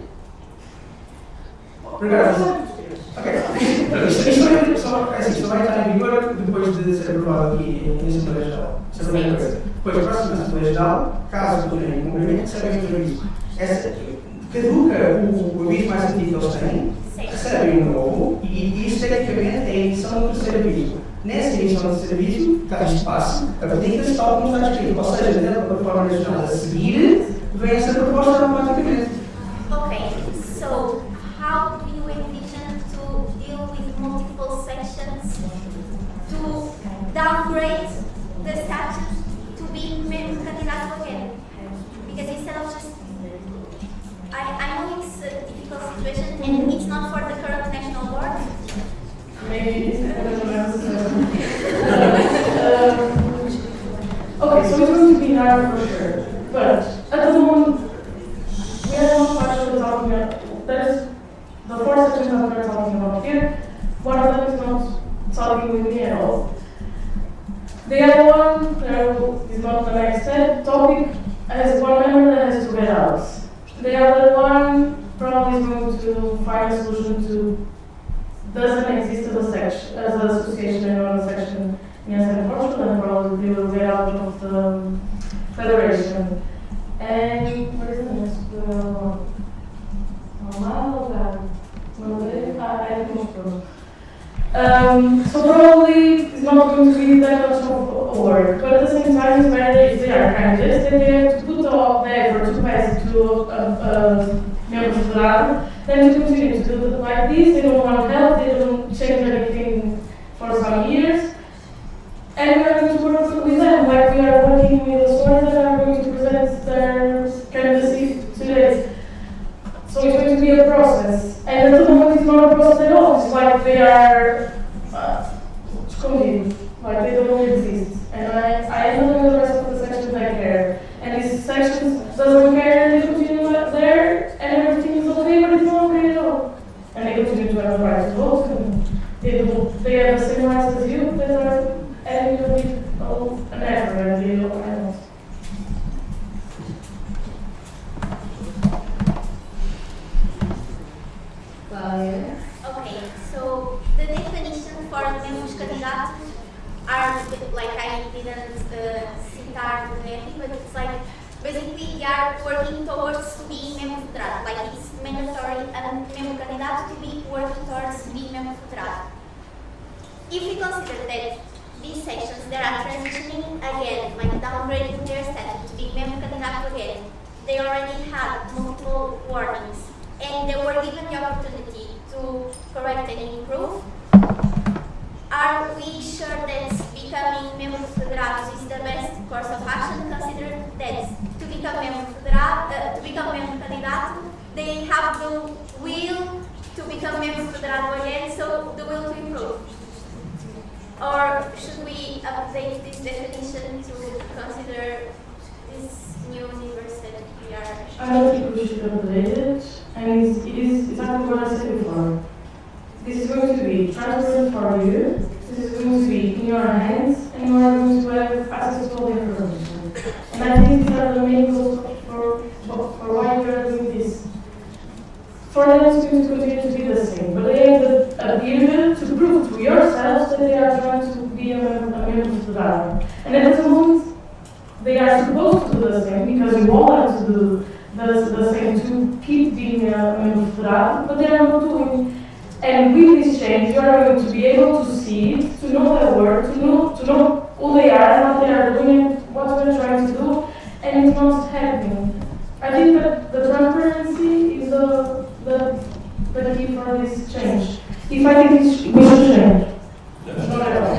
Regardless. Okay. So vai estar em vigor depois de ser aprovado aqui em Assembleia Geral. Isso é a primeira coisa. Depois, a próxima Assembleia Geral, caso continuem em cumprimento, recebem o aviso. Caduca o aviso mais antigo que eles têm, recebem um novo, e isto tecnicamente é a emissão do terceiro aviso. Nessa emissão do terceiro aviso, está em espaço, aplica-se tal como está escrito. Ou seja, na plataforma nacional a seguir, vem essa proposta automaticamente. Okay, so how do you envision to deal with multiple sections to downgrade the statute to be member candidate again? Because instead of just, I know it's a difficult maybe okay, so it's going to be hard for sure. But at the moment, we are not actually talking about, there's the four sections that we're talking about here. One of them is not talking with me at all. The other one is not the next step. Topic has one member that has to get out. The other one probably is going to find a solution to doesn't exist as a section, as an association or a section in Portugal, and probably will get out of the federation. And what is the next one? So probably it's not going to be that much of work, but at the same time it's better if they are candidates, then they have to put all the effort to pass it to a member of the lab, then to continue to do it like this. They don't want help, they don't change anything for some years, and we are going to work with them like we are working with the stores that are going to present their candidacy today. So it's going to be a process, and at the moment it's not a process at all. It's like they are escondidos, like they don't exist. And I know that the rest of the sections I care, and these sections doesn't care, and they continue there, and everything is okay, but it's not okay at all. And they continue to have the right to vote, and they have the same rights as you, that are, and you need an effort, and they don't have. Okay, so the definition for membros candidatos are, like I didn't citar directly, but it's like basically they are working towards being membro federado. Like it's mandatory and membro candidato to be working towards being membro federado. If we consider that these sections that are transitioning again, like downgrading their status to be member candidato again, they already had multiple warnings, and they were given the opportunity to correct and improve. Are we sure that becoming members federados is the best course of action, considering that to become member federado, to become member candidato, they have the will to become member federado again, so the will to improve? Or should we update this definition to consider this new universe that we are? I don't think we should update it, and it is exactly what I said before. This is going to be transparent for you, this is going to be in your hands, and you are going to have access to all the information. And I think these are the main goals for why we are doing this. For them, it's going to continue to be the same, but they have a period to prove to yourselves that they are trying to be a member of the lab. And at the moment, they are supposed to do the same because you all have to do the same to keep being a member of the lab, but they are not doing. And with this change, you are going to be able to see it, to know their work, to know who they are and what they are doing and what they are trying to do, and it's not happening. I think that the transparency is the key for this change. If I think we should change, not at all.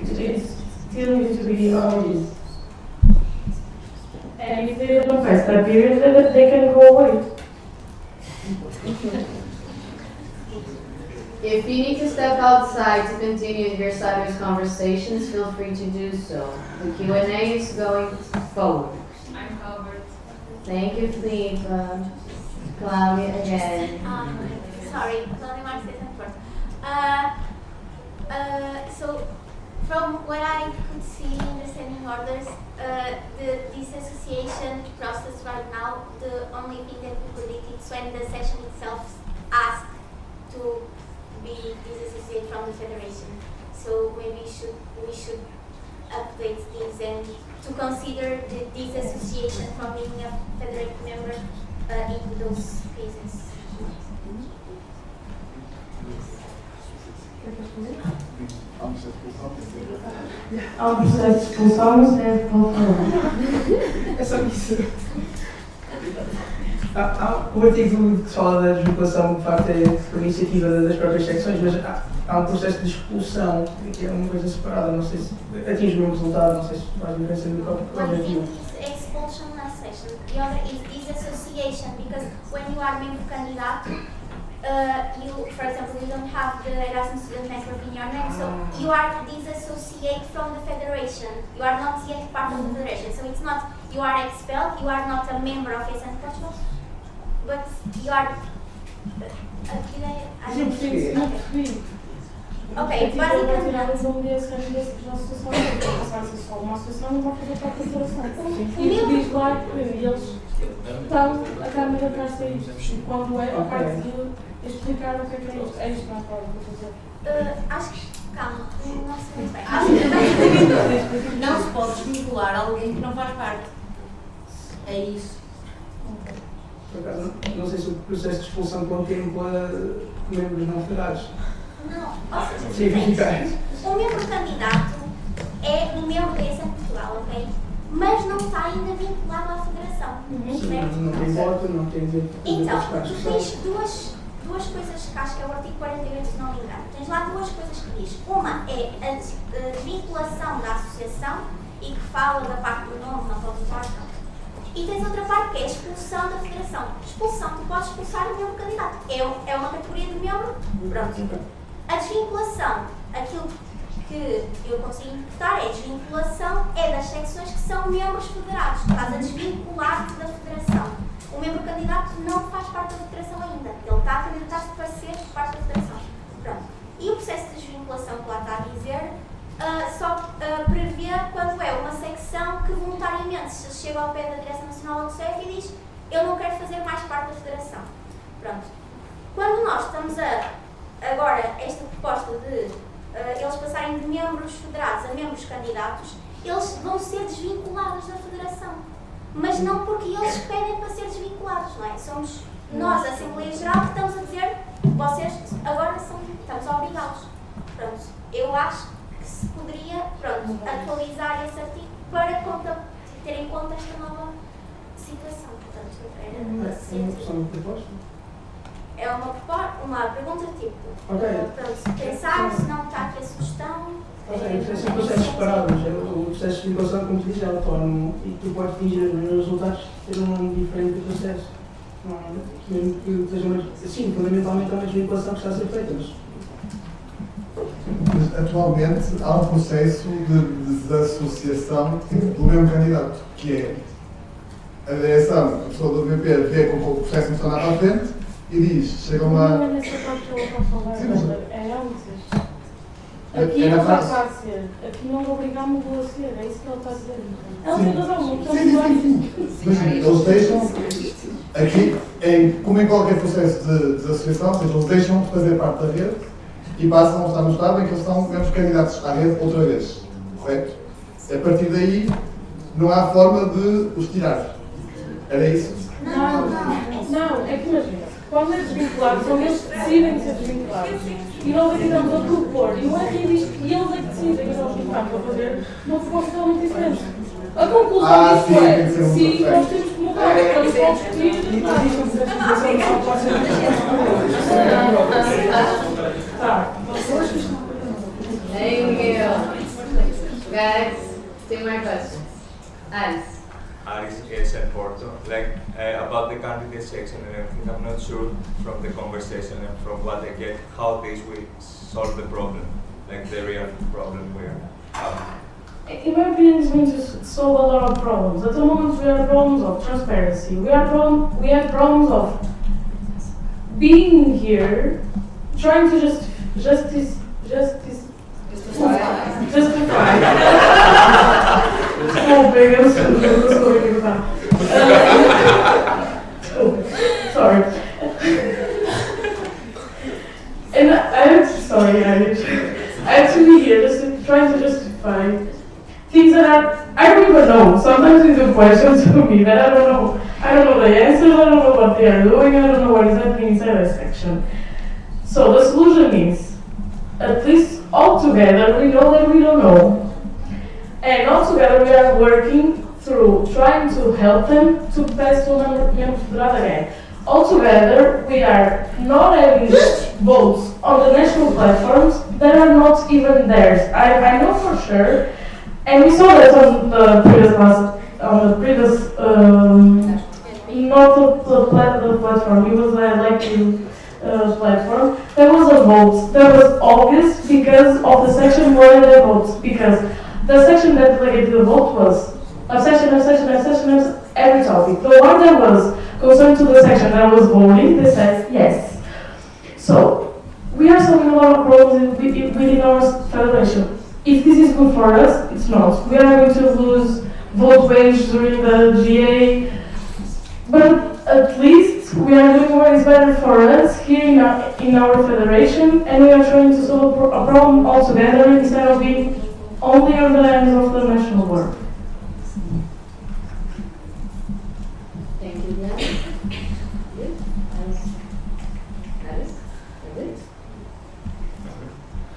It still needs to be how it is. And if they don't pass that period, then they can go away. If you need to step outside to continue your sideways conversations, feel free to do so. The Q&A is going forward. I'm covered. Thank you, Felipe. Claudia again. Sorry, Claudia Marques first. So, from what I could see in the standing orders, this association process right now, the only thing that we predict is when the section itself asks to be disassociated from the federation. So maybe we should update this and to consider the disassociation from being a federated member into those cases. Há processo de expulsão, mas deve voltar. É só isso. Há um artigo que fala da deslocação, de facto, é por iniciativa das próprias secções, mas há um processo de expulsão, que é uma coisa separada, não sei se atinge o mesmo resultado, não sei se faz diferença do objetivo. One thing is expulsion last section, the other is disassociation, because when you are member candidate, you, for example, you don't have the Erasmus Student Network in your name, so you are disassociated from the federation. You are not yet part of the federation. So it's not you are expelled, you are not a member of ESN Portugal, but you are. Ok, basicamente. Uma associação não pode fazer parte da federação. E diz lá que eles estão a câmera atrás disto. Quando é a parte de explicar o que é isto. É isto mais claro para fazer. Acho que. Calma, não sei muito bem. Não se pode desvincular alguém que não faz parte. É isso. Por acaso, não sei se o processo de expulsão contempla membros não federados. Não, o membro candidato é um membro da ESN Portugal, ok? Mas não está ainda vinculado à federação. Certo? Não tem voto, não tem direito. Então, tu tens duas coisas que acho que é o artigo 48, se não me engano. Tens lá duas coisas que diz. Uma é a desvinculação da associação e que fala da parte do nome, não pode usar. E tens outra parte que é a expulsão da federação. Expulsão, tu podes expulsar o membro candidato. É uma categoria de membro. Pronto. A desvinculação, aquilo que eu consigo interpretar é a desvinculação das secções que são membros federados. Estás a desvincular-te da federação. O membro candidato não faz parte da federação ainda. Ele está a candidatar-se para ser parte da federação. Pronto. E o processo de desvinculação que lá está a dizer só prevê quando é uma secção que voluntariamente se chega ao pé da Direção Nacional do CEF e diz eu não quero fazer mais parte da federação. Pronto. Quando nós estamos agora esta proposta de eles passarem de membros federados a membros candidatos, eles vão ser desvinculados da federação. Mas não porque eles pedem para ser desvinculados, não é? Somos nós, a Assembleia Geral, que estamos a dizer vocês agora estamos a obrigá-los. Pronto. Eu acho que se poderia atualizar esse artigo para ter em conta esta nova situação. Portanto, é uma pergunta tipo, pensar se não está aqui a sugestão. São processos separados. O processo de vinculação, como tu dizes, é autónomo e tu podes atingir os resultados ter um diferente do processo. Mesmo que seja sim, fundamentalmente é uma desvinculação que está a ser feita. Mas atualmente há um processo de desassociação do mesmo candidato, que é a direção, a pessoa do VP vê que o processo não está nada à frente e diz, chegam lá. Não é nessa parte que eu estou a falar, é antes. Aqui É na não vai fase. ser, aqui não obrigamos a ser, é isso que ele está a dizer. Ele Sim. tem razão, não Sim. Mas eles deixam, aqui, como em qualquer processo de desassociação, ou seja, eles deixam de fazer parte da rede e passam a estar no estado em que eles são mesmo candidatos à rede outra vez, correto? A partir daí, não há forma de os tirar. Era isso? Não, é que imagina, quando é desvinculado, são eles que decidem ser desvinculados. E nós aqui estamos a propor, e o RI diz que eles é que decidem, e nós estamos a fazer uma proposta totalmente diferente. A conclusão disso é, sim, nós temos que mudar, estamos a discutir e Thank you. Guys, two more questions. Alice. Aris ESN Porto, about the candidate section and everything, I'm not sure from the conversation and from what I get how this will solve the problem, like the real problem we're having. In my opinion, it's going to solve a lot of problems. At the moment, we have problems of transparency. We have problems of being here, trying to justify. Sorry. And I'm actually here just trying to justify things that I don't even know. Sometimes they do questions to me that I don't know. I don't know the answers, I don't know what they are doing, I don't know what is happening inside that section. So the solution is, at least all together, we know that we don't know. And all together we are working through trying to help them to pass to member federal again. All together we are not having votes on the national platforms that are not even theirs. I know for sure, and we saw that on the previous not the platform, it was like platform, there was a vote that was obvious because of the section where they vote. Because the section that delegated the vote was obsession, every topic. The one that was concerned to the section that was voting, they said yes. So we are solving a lot of problems within our federation. If this is good for us, it's not. We are going to lose vote wage during the GA, but at least we are doing what is better for us here in our federation, and we are trying to solve a problem altogether instead of being only on the hands of the national board. Thank you, Diana. Good. Alice? Good.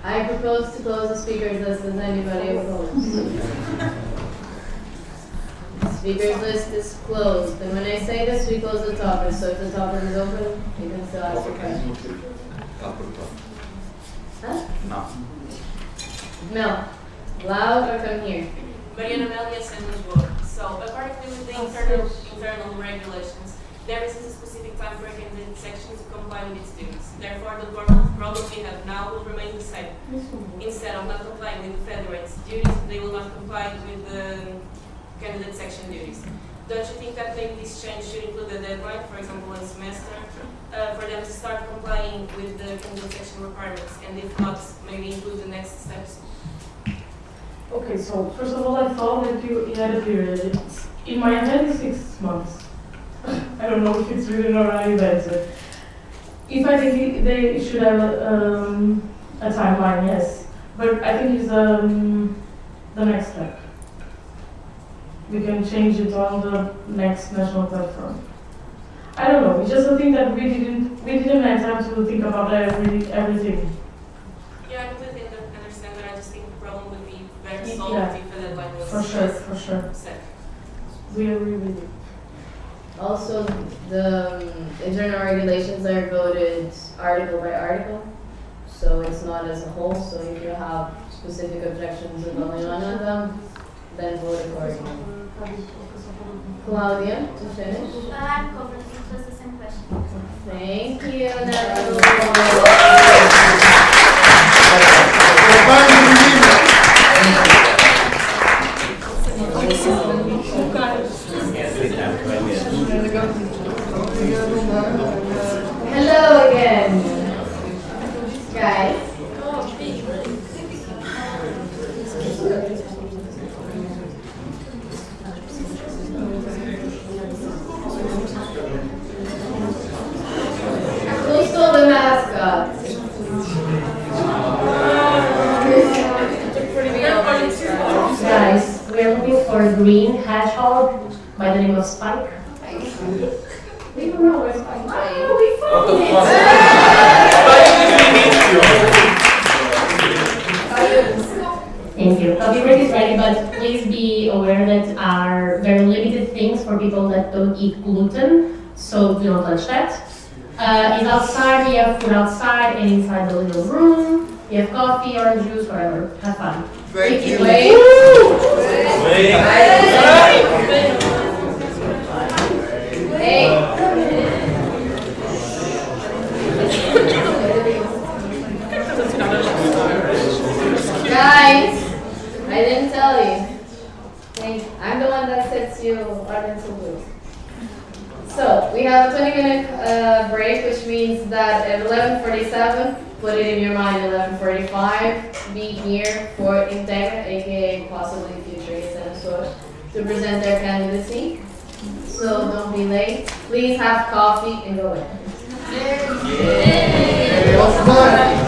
I propose to close the speakers list. Does anybody oppose? Speakers list is closed. And when I say this, we close the topic. So if the topic is open, you can still ask a question. Huh? No. Mel, loud or come here? Mariana Melias and Lisboa. So according to the internal regulations, there is a specific time break in the section to comply with its duties. Therefore, the problem we have now will remain the same. Instead of not complying with the federate's duties, they will not comply with the candidate section duties. Don't you think that maybe this change should include a deadline, for example, a semester, for them to start complying with the candidate section requirements, and if not, maybe include the next steps? Okay, so first of all, I thought that you had a period. In my head, it's 6 months. I don't know if it's really not any better. If I think they should have a timeline, yes. But I think it's the next step. We can change it on the next national platform. I don't know. It's just a thing that we didn't have time to think about everything. Yeah, I completely understand, but I just think the problem would be better solved if a deadline was for sure. set. We agree with you. Also, the internal regulations are voted article by article, so it's not as a whole. So if you have specific objections with only one of them, then vote accordingly. Claudia, to finish. I'm covered. It was the same question. Thank you, Hello again, guys. Who stole the mascot? Guys, we're looking for a green hedgehog by the name of Spike. We don't know where Spike is. Oh, we found it! Thank you. Coffee break is ready, but please be aware that are very limited things for people that don't eat gluten, so do not touch that. It's outside, we have food outside and inside the little room. We have coffee, orange juice, whatever. Have fun. Thank you. Wait. Hey. Guys, I didn't tell you. I'm the one that sets you orange and blue. So we have a 20-minute break, which means that at 11:47, put it in your mind, 11:45, be here for Integra, aka possibly future Senador, to present their candidacy. So don't be late. Please have coffee and go in. Yay! What's fun?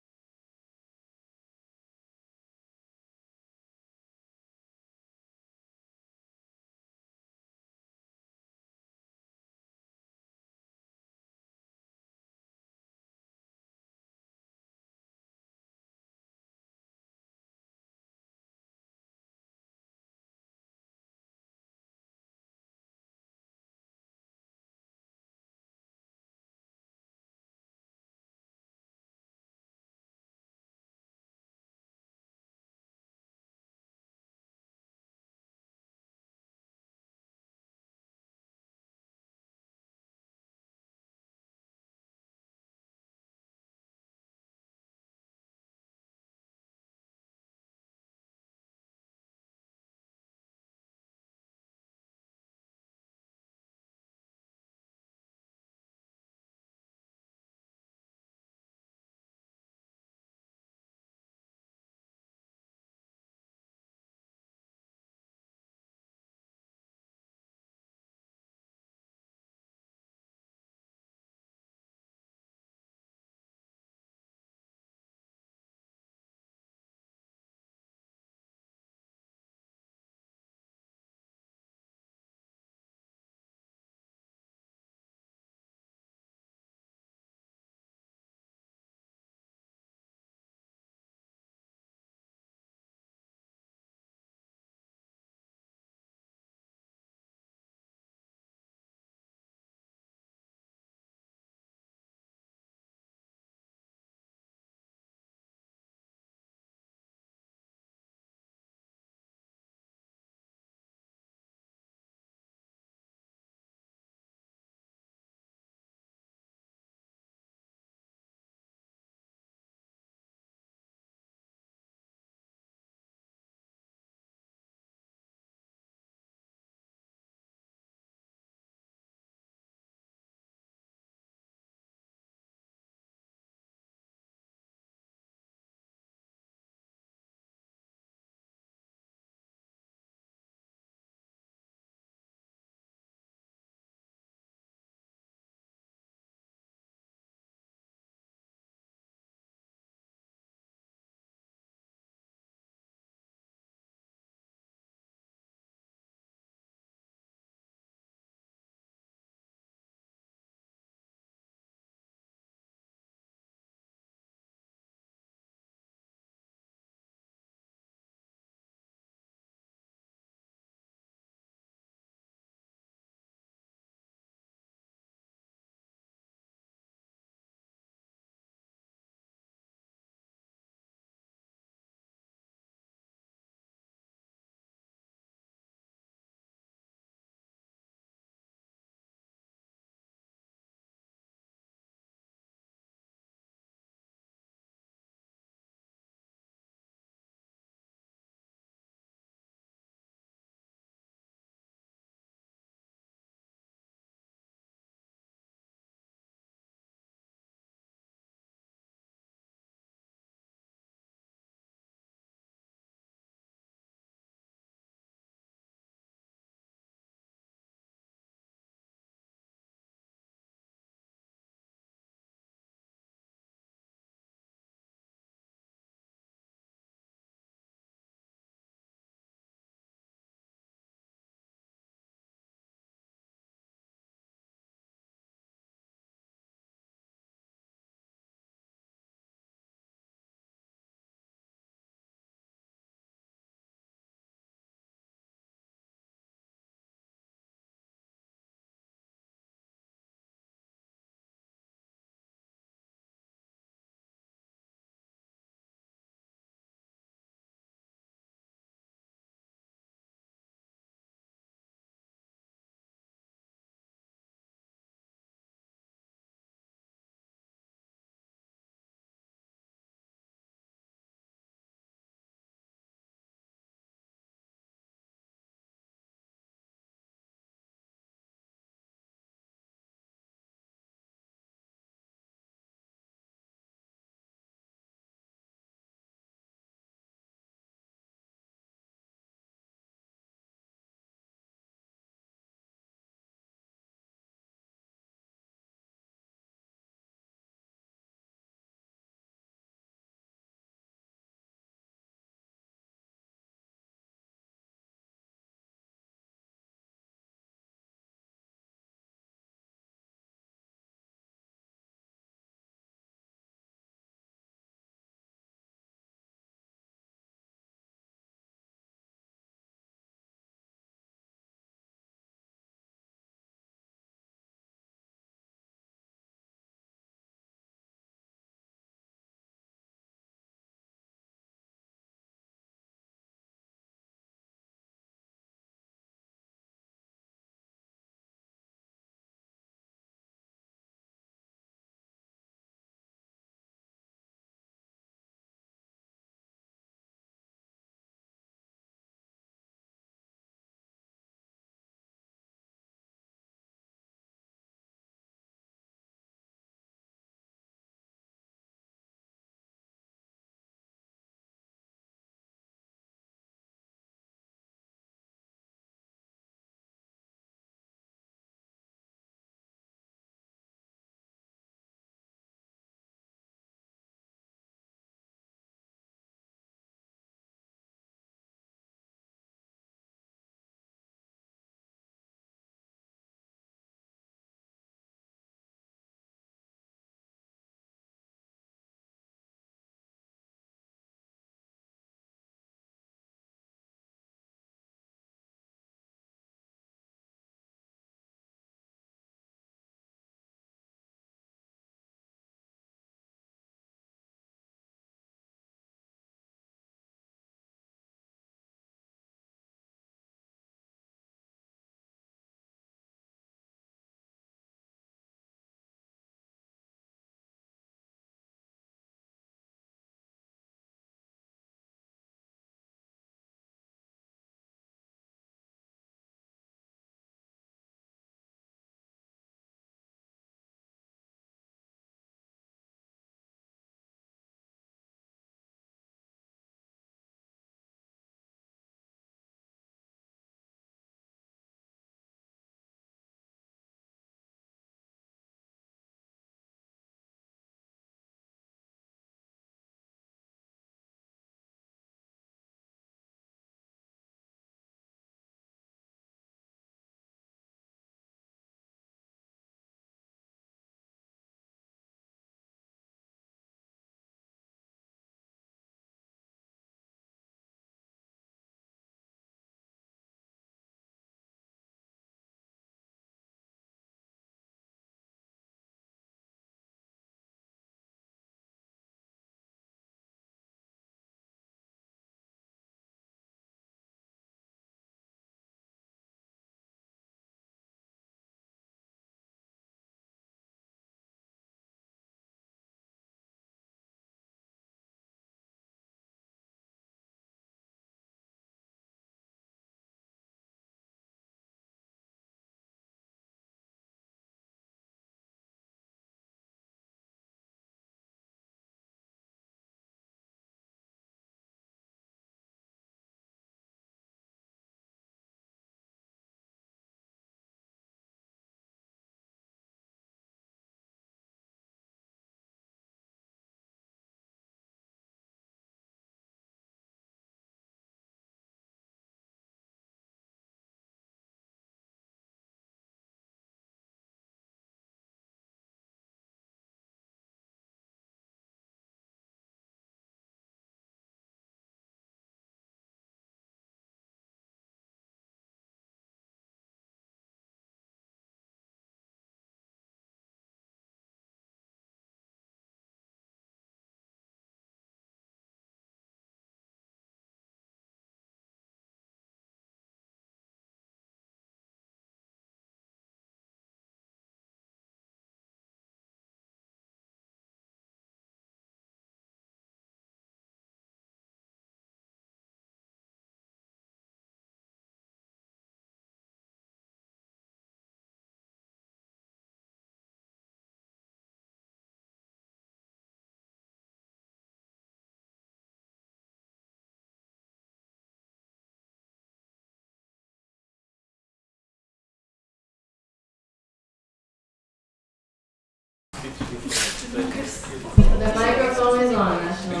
The microphone is on, National.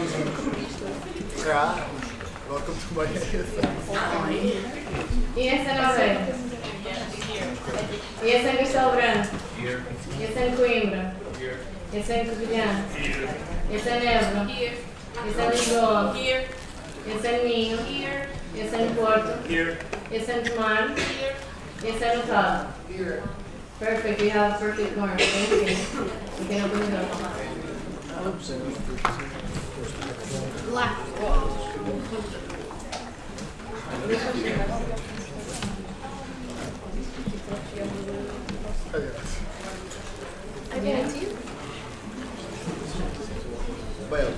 Welcome to my ESN Alreia. ESN Castelo Branco. ESN Coimbra. ESN Covilhã. ESN Évora. ESN Lisboa. ESN Minho. ESN Porto. ESN Tomar. ESN Otávio. Perfect, we have perfect norm. Thank you. You can open the door.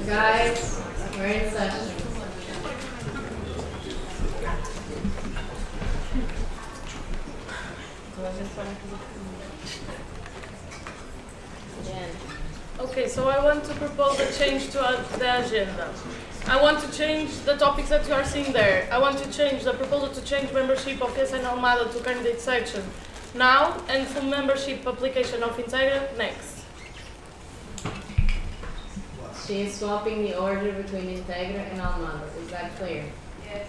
Guys, we're in session. Okay, so I want to propose a change to the agenda. I want to change the topics that you are seeing there. I want to change the proposal to change membership of ESN Almada to candidate section now, and full membership application of Integra next. She is swapping the order between Integra and Almada. Is that clear? Yes.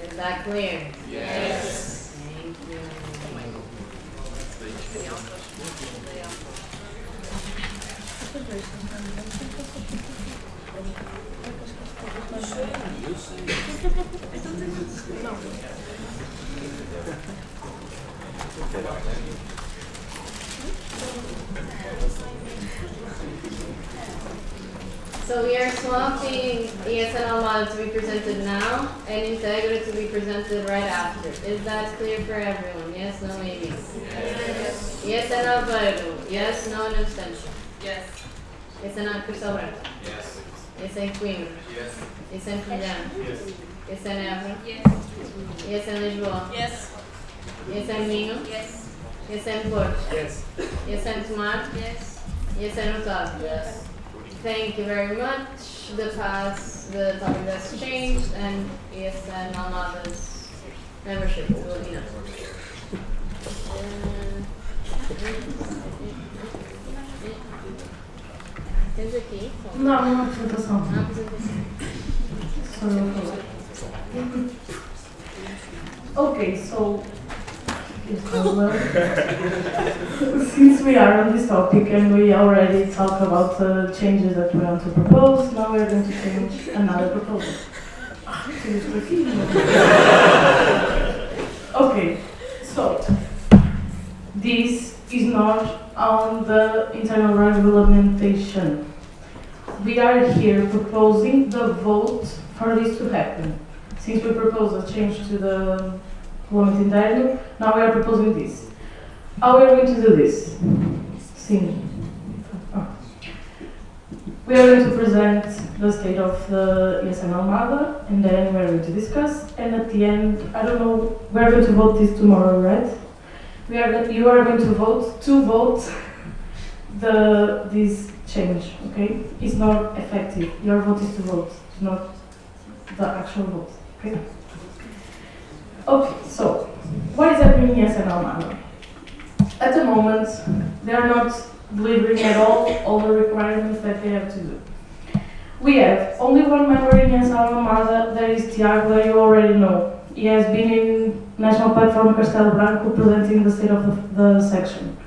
Is that clear? Yes. Thank you. So we are swapping ESN Almada to be presented now and Integra to be presented right after. Is that clear for everyone? Yes, no, maybe? Yes. ESN Aveiro? Yes, no, and abstention? Yes. ESN Castelo Branco? Yes. ESN Coimbra? Yes. ESN Covilhã? Yes. ESN Évora? Yes. ESN Lisboa? Yes. ESN Minho? Yes. ESN Porto? Yes. ESN Tomar? Yes. ESN Otávio? Yes. Thank you very much. The topic has changed, and ESN Almada's membership will be enough. Tens aqui? Não, não apresentação. Não apresentação. Só eu falar. Okay, so since we are on this topic and we already talked about the changes that we want to propose, now we are going to change another proposal. Okay, so this is not on the internal regulation. We are here proposing the vote for this to happen. Since we proposed a change to the Regulamento Interno, now we are proposing this. How are we going to do this? We are going to present the state of the ESN Almada, and then we are going to discuss, and at the end, I don't know, we are going to vote this tomorrow, right? You are going to vote this change, okay? It's not effective. Your vote is to vote, it's not the actual vote, okay? Okay, so what is happening in ESN Almada? At the moment, they are not delivering at all the requirements that they have to do. We have only one member in ESN Almada, that is Tiago, that you already know. He has been in National Platform Castelo Branco presenting the state of the section.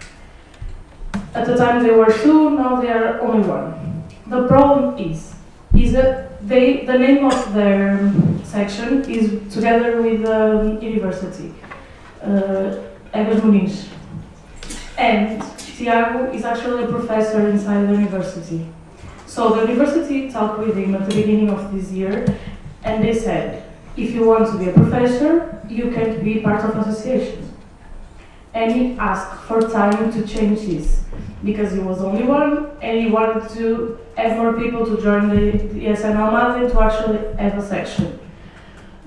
At the time they were two, now they are only one. The problem is that the name of their section is together with the university, Egas Muniz. And Tiago is actually a professor inside the university. So the university talked with him at the beginning of this year, and they said, if you want to be a professor, you can't be part of association. And he asked for time to change this, because he was only one, and he wanted to have more people to join the ESN Almada to actually have a section.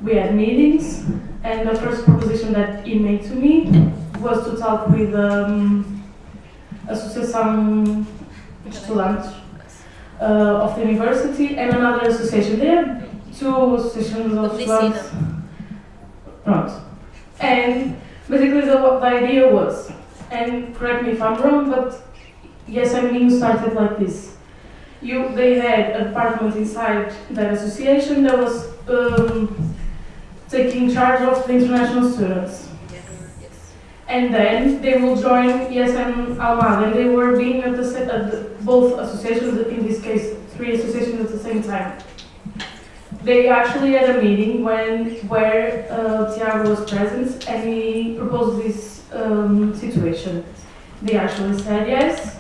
We had meetings, and the first proposition that he made to me was to talk with Associação Estudantes of the university and another association. They have two associations of students. Right. And basically the idea was, and correct me if I'm wrong, but ESM being started like this. They had a department inside that association that was taking charge of the international students. And then they will join ESM Almada, and they were being at both associations, in this case, 3 associations at the same time. They actually had a meeting where Tiago was present, and he proposed this situation. They actually said yes,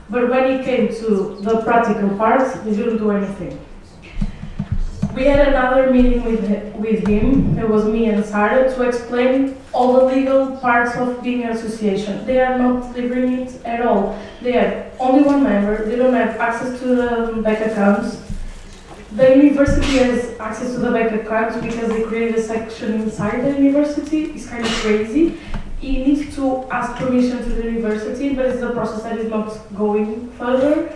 but when it came to the practical part, they didn't do anything. We had another meeting with him, it was me and Sarah, to explain all the legal parts of being an association. They are not delivering it at all. They have only one member, they don't have access to the bank accounts. The university has access to the bank accounts because they created a section inside the university. It's kind of crazy. You need to ask permission to the university, but it's a process that is not going further.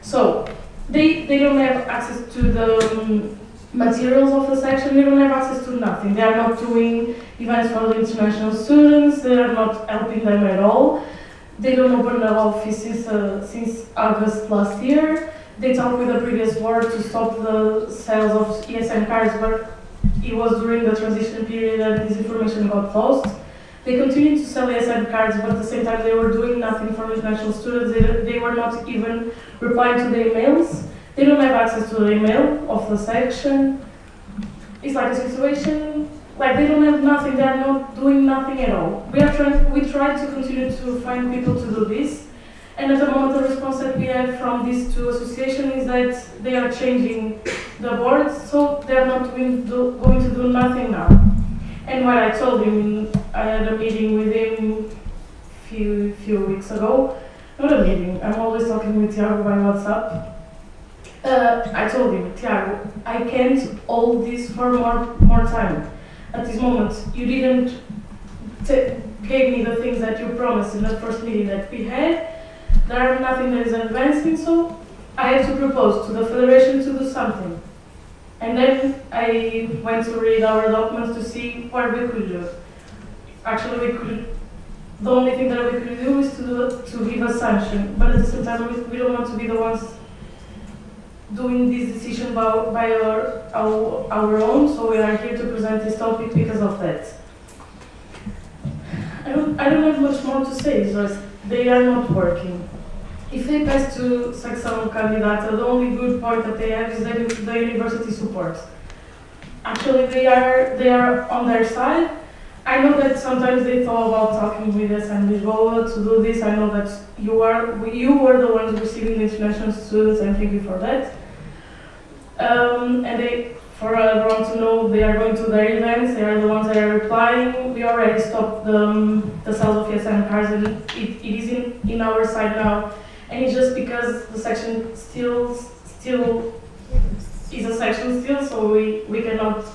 So they don't have access to the materials of the section, they don't have access to nothing. They are not doing events for the international students, they are not helping them at all. They don't open the office since August last year. They talked with the previous board to stop the sales of ESM cards, but it was during the transition period and this information got lost. They continued to sell ESM cards, but at the same time they were doing nothing for international students. They were not even replying to the emails. They don't have access to the email of the section. It's like a situation, like they don't have nothing, they are not doing nothing at all. We try to continue to find people to do this, and at the moment the response that we have from these 2 associations is that they are changing the boards, so they are not going to do nothing now. And what I told him, I had a meeting with him few weeks ago, not a meeting, I'm always talking with Tiago by WhatsApp. I told him, Tiago, I can't hold this for more time. At this moment, you didn't gave me the things that you promised in the first meeting that we had. There are nothing that is advancing, so I have to propose to the Federation to do something. And then I went to read our documents to see what we could do. Actually, the only thing that we could do is to give a sanction, but at the same time, we don't want to be the ones doing this decision by our own, so we are here to present this topic because of that. I don't have much more to say, it's just they are not working. If they pass to secção candidata, the only good point that they have is the university support. Actually, they are on their side. I know that sometimes they thought about talking with us and Lisboa to do this. I know that you were the ones receiving the international students, and thank you for that. And for everyone to know, they are going to their events, they are the ones that are replying. We already stopped the sales of ESM cards, and it is in our side now. And it's just because the section still is a section still, so we cannot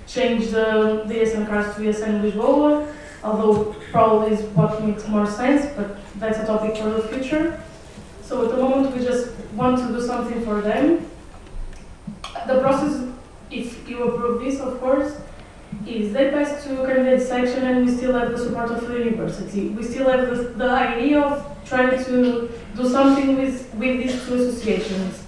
change the ESM cards to ESM Lisboa, although probably is what makes more sense, but that's a topic for the future. So at the moment we just want to do something for them. The process, if you approve this, of course, is they pass to candidate section and we still have the support of the university. We still have the idea of trying to do something with these 2 associations.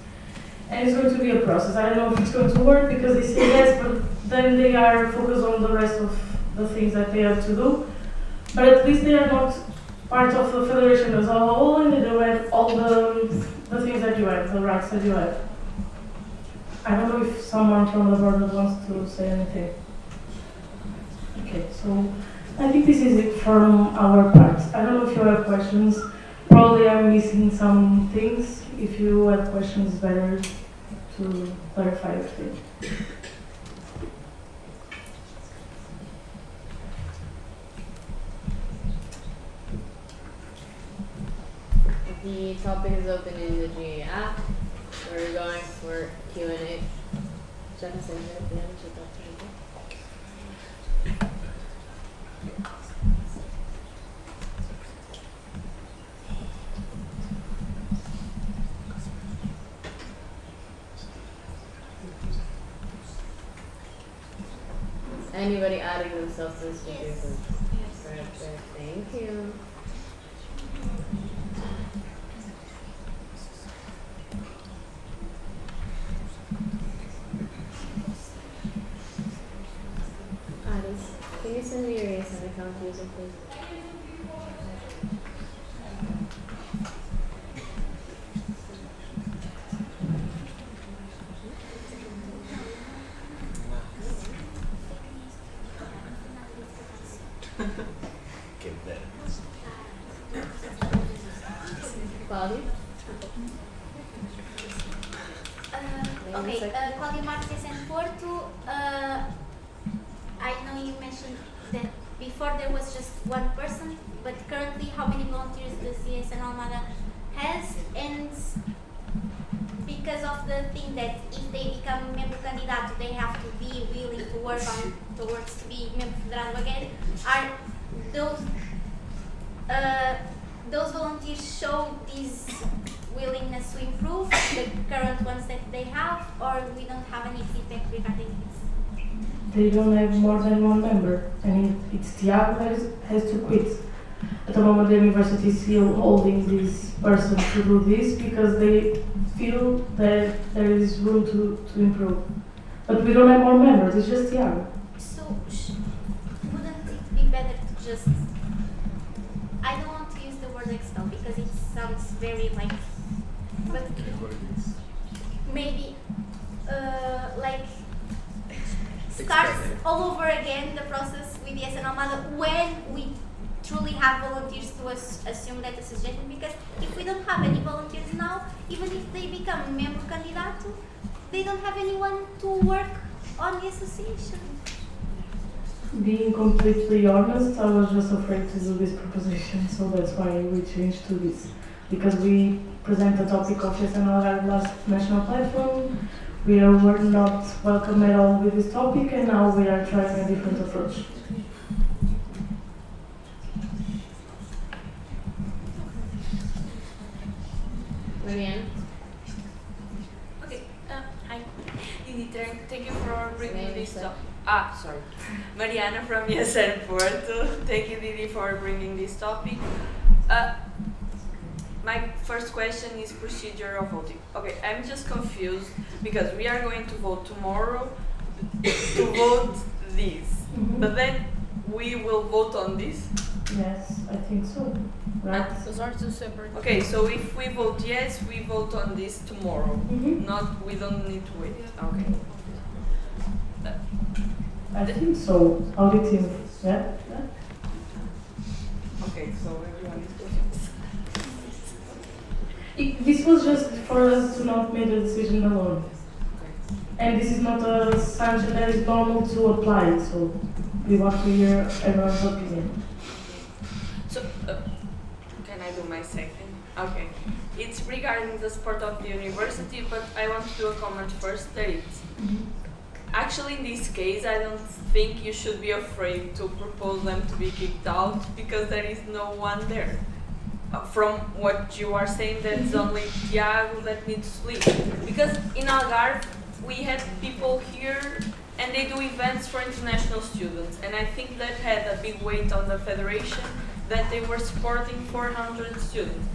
And it's going to be a process. I don't know if it's going to work because they say yes, but then they are focused on the rest of the things that they have to do. But at least they are not part of the federation as a whole, and they don't have all the things that you have, the rights that you have. I don't know if someone from the board wants to say anything. Okay, so I think this is it from our part. I don't know if you have questions. Probably I'm missing some things. If you have questions, it's better to clarify everything. The topic is open in the GA app. We're going for Q&A. Anybody adding themselves to the speaker group? Perfect, thank you. Okay, Claudia Marques and Porto, I know you mentioned that before there was just one person, but currently how many volunteers does ESN Almada has? And because of the thing that if they become member candidate, they have to be willing to work on towards to be member federado again, are those volunteers show this willingness to improve the current ones that they have, or we don't have any feedback regarding this? They don't have more than one member, and it's Tiago that has to quit. At the moment, the university is still holding this person to do this because they feel that there is room to improve. But we don't have more members, it's just Tiago. So, wouldn't it be better to just, I don't want to use the word expel because it sounds very like, but maybe like start all over again the process with ESN Almada when we truly have volunteers to assume that suggestion, because if we don't have any volunteers now, even if they become member candidate, they don't have anyone to work on the association. Being completely honest, I was just afraid to do this proposition, so that's why we changed to this. Because we present the topic of ESN Algarve last national platform, we were not welcome at all with this topic, and now we are trying a different approach. Marianne? Okay, hi. Didi, thank you for bringing this topic. Sorry. Mariana from ESN Porto. Thank you, Didi, for bringing this topic. My first question is procedure of voting. Okay, I'm just confused because we are going to vote tomorrow to vote this, but then we will vote on this. Yes, I think so. Right. Those are two separate. Okay, so if we vote yes, we vote on this tomorrow. Not, we don't need to wait. Okay. I think so. Auditing. Yeah. Okay, so everyone is confused. This was just for us to not make the decision alone. And this is not a sanction that is normal to apply, so we want to hear everyone's opinion. So, can I do my second? Okay. It's regarding the support of the university, but I want to do a comment first. That it's actually in this case, I don't think you should be afraid to propose them to be kicked out because there is no one there. From what you are saying, that's only Tiago that needs to leave. Because in Algarve, we have people here and they do events for international students, and I think that had a big weight on the federation that they were supporting 400 students.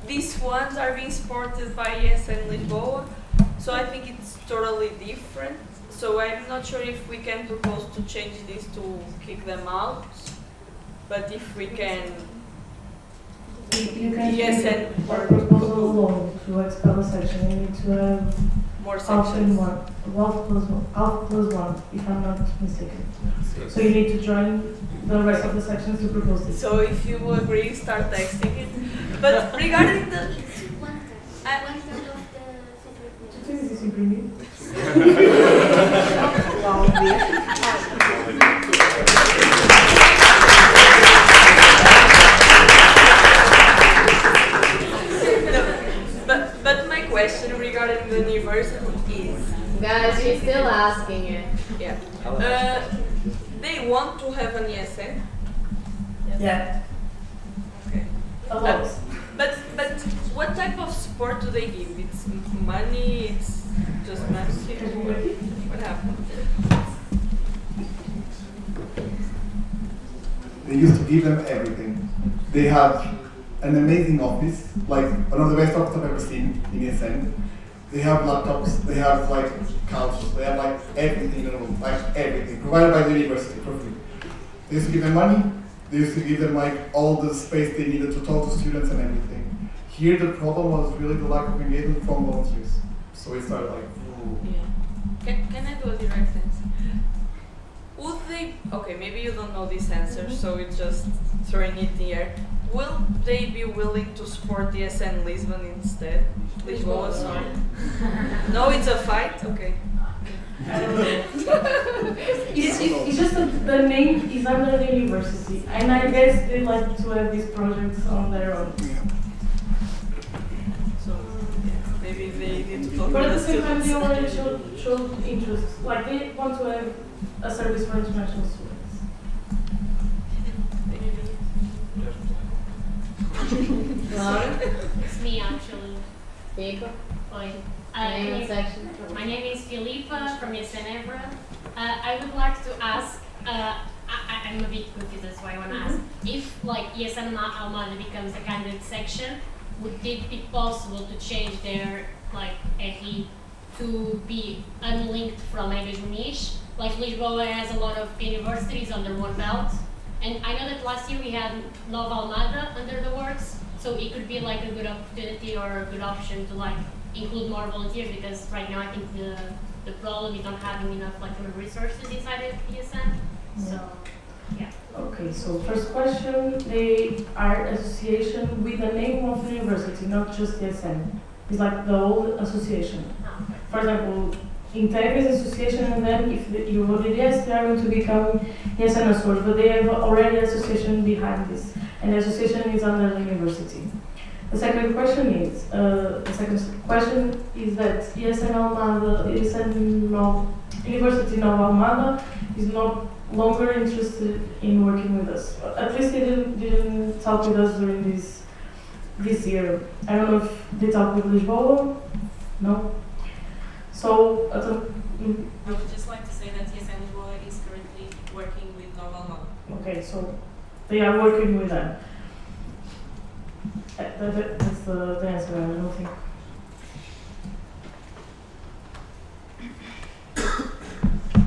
These ones are being supported by ESN Lisboa, so I think it's totally different. So I'm not sure if we can propose to change this to kick them out, but if we can, You can ESN or proposal alone to expel a section. You need to have more option one, half plus one, if I'm not mistaken. So you need to join the rest of the sections to propose this. So if you agree, start texting it. But regarding the But my question regarding the university is... Guys, she's still asking it. Yeah. They want to have an ESN? Yeah. Okay. A lot. But what type of support do they give? It's money, it's just membership? What happened? They used to give them everything. They have an amazing office, like one of the best offices I've ever seen in ESN. They have laptops, they have like couches, they have like everything in a room, like everything, provided by the university for free. They used to give them money. They used to give them like all the space they needed to talk to students and everything. Here the problem was really the lack of engagement from volunteers. So we started like, ooh. Yeah. Can I do a direct answer? Would they, okay, maybe you don't know this answer, so it's just throwing it in the air. Will they be willing to support the SN Lisbon instead? Lisboa, sorry. No, it's a fight? Okay. I don't know. It's just that the name is under the university, and I guess they like to have these projects on their own. So, yeah, maybe they need to talk But at with the same time, they students. already showed interest. Like, they want to have a service for international students. It's me actually. Diego? Oi. Name and section. My name is Filipa from Évora. I would like to ask, I'm a bit confused, that's why I want to ask. If like ESN Almada becomes a candidate section, would it be possible to change their like RE to be unlinked from Egas Muniz? Like Lisboa has a lot of universities under one belt. And I know that last year we had Nova Almada under the works, so it could be like a good opportunity or a good option to like include more volunteers, because right now I think the problem is not having enough like human resources inside of ESN. So yeah. Okay, so first question, they are association with the name of the university, not just ESN. It's like the whole association. For example, Integ is association, and then if you voted yes, they are going to become ESN Açores, but they have already association behind this, and the association is under the university. The second question is that ESN Almada, University Nova Almada is no longer interested in working with us. At least they didn't talk with us during this year. I don't know if they talked with Lisboa. No. So I would just like to say that ESN Lisboa is currently working with Nova Almada. okay, so they are working with them. That's the answer. I don't think.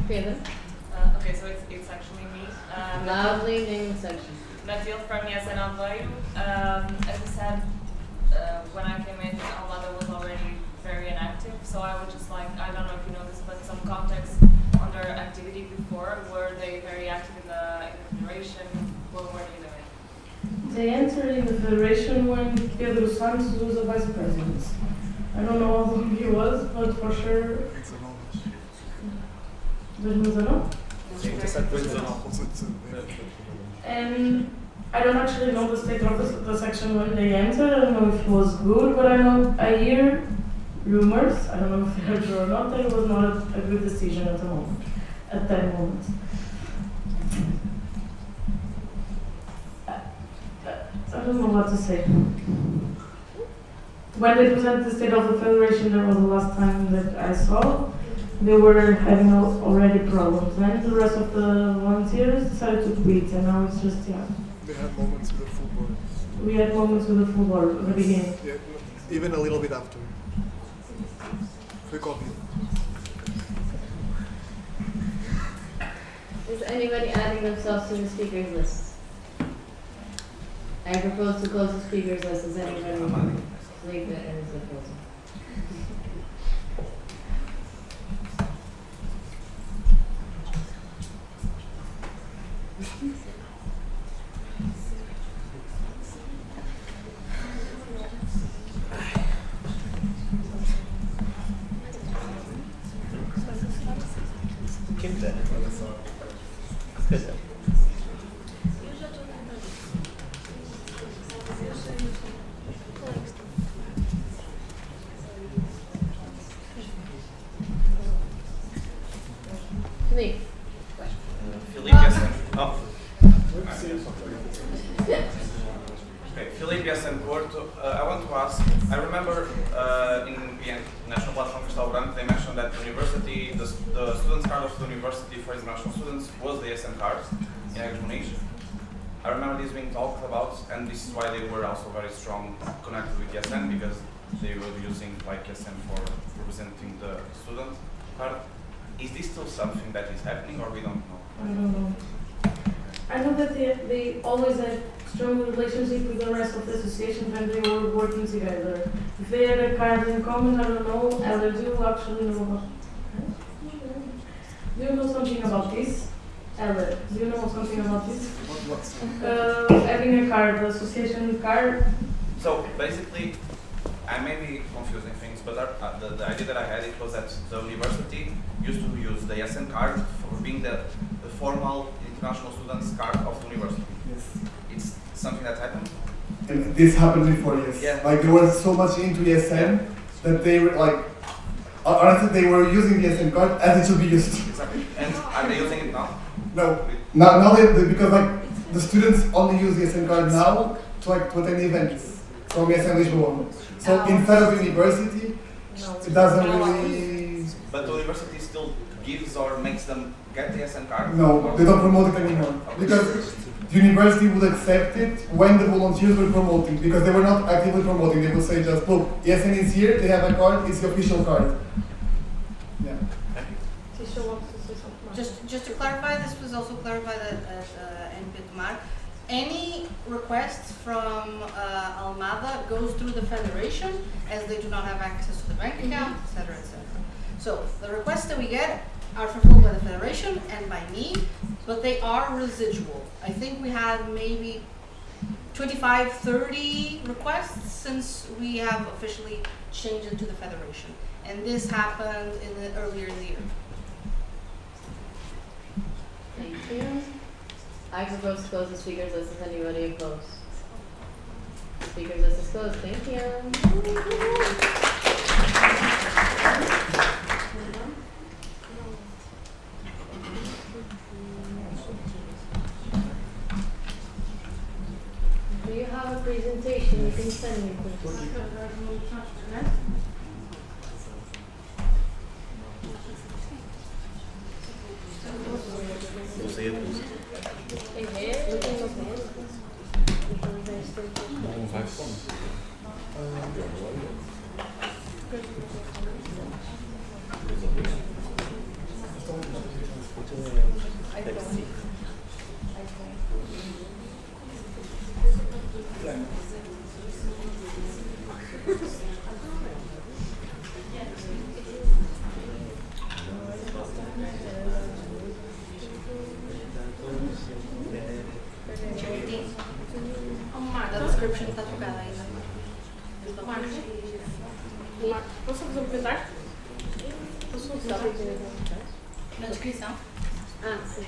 Pedro? Okay, so it's actually me. Lovely name and section. Matilde from ESN Aveiro. As I said, when I came in, Almada was already very inactive, so I would just like, I don't know if you know this, but some context on their activity before. Were they very active in the federation? What were they doing? They entered in the federation when Pedro Santos was a vice president. I don't know how long he was, but for sure. 2019? And I don't actually know the state of the section when they entered. I don't know if it was good, but I hear rumors. I don't know if they're true or not. That it was not a good decision at that moment. I don't know what to say. When they presented the state of the federation, that was the last time that I saw. They were having already problems. Then the rest of the volunteers decided to quit, and now it's just, yeah. They had moments with the full board. We had moments with the full board at the beginning. Yeah, even a little bit after. Quick copy. Is anybody adding themselves to the speakers list? I propose to close the speakers list. Is anybody leave it as a proposal? Filipe and Porto, I want to ask, I remember in the National Platform Cristal Branco, they mentioned that the university, the students' card of the university for international students was the SN card in Egas Muniz. I remember this being talked about, and this is why they were also very strong connected with ESN, because they were using like ESN for representing the student card. Is this still something that is happening, or we don't know? I don't know. I know that they always had strong relationship with the rest of the association when they were working together. If they had a card in common, I don't know, Ella, do you actually know about? Do you know something about this? Ella, do you know something about this? Having a card, the association card. So basically, I may be confusing things, but the idea that I had it was that the university used to use the SN card for being the formal international students card of the university. Yes. It's something that happened. And this happened before, yes. Yeah. Like they were so much into ESN that they were like, honestly, they were using the ESN card as it should be used. Exactly. And are they using it now? No. Now they because like the students only use the ESN card now to attend events from ESN Lisboa. So instead of university, it doesn't really. But the university still gives or makes them get the SN card? No, they don't promote it anymore because the university would accept it when the volunteers were promoting, because they were not actively promoting. They would say just, look, ESN is here, they have a card, it's the official card. Yeah. Just to clarify, this was also clarified at NPTMAR. Any request from Almada goes through the federation, as they do not have access to the bank account, etc., etc. So the requests that we get are fulfilled by the federation and by me, but they are residual. I think we had maybe 25, 30 requests since we have officially changed it to the federation. And this happened earlier in the year. Thank you. I propose to close the speakers list. Is anybody opposed? Speakers list is closed. Thank you. Do you have a presentation you can send me, please? A description está trocada ainda. Posso fazer um comentário? Na descrição. Ah, sim.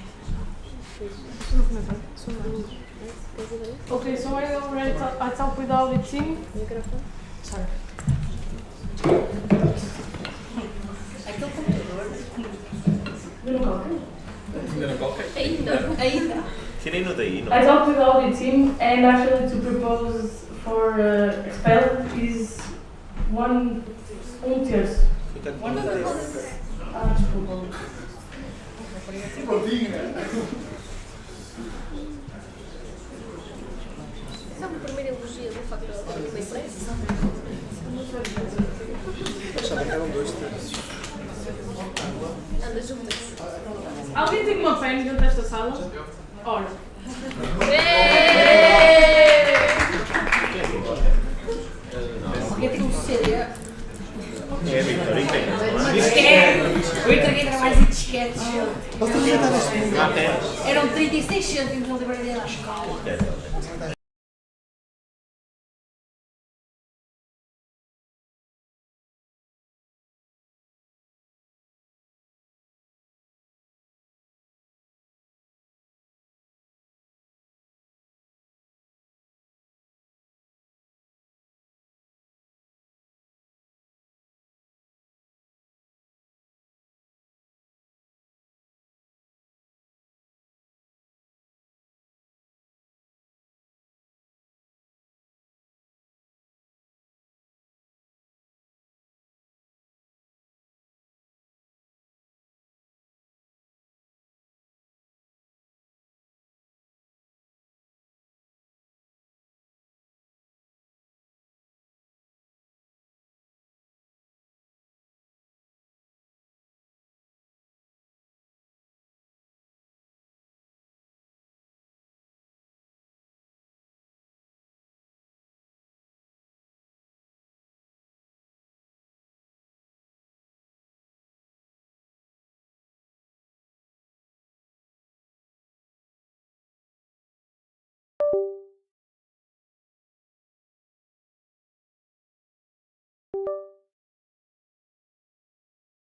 Okay, so are you already at top with all the team? Sorry. Aquele computador. Ainda não coloquei. Ainda. Tirei no daí, não? I talked with all the team, and actually to propose for expel is one terço. Ah, desculpa. Sabe a primeira elogio do facto de ela ter uma empresa? Achava que eram 2 terços. Anda juntas. Alguém tem uma pena dentro desta sala? Ora. Alguém tem um CD? É, Victor, e tem. Disquete. Eu entreguei trabalhos em disquetes. Eram 36 cêntimos na livraria da escola.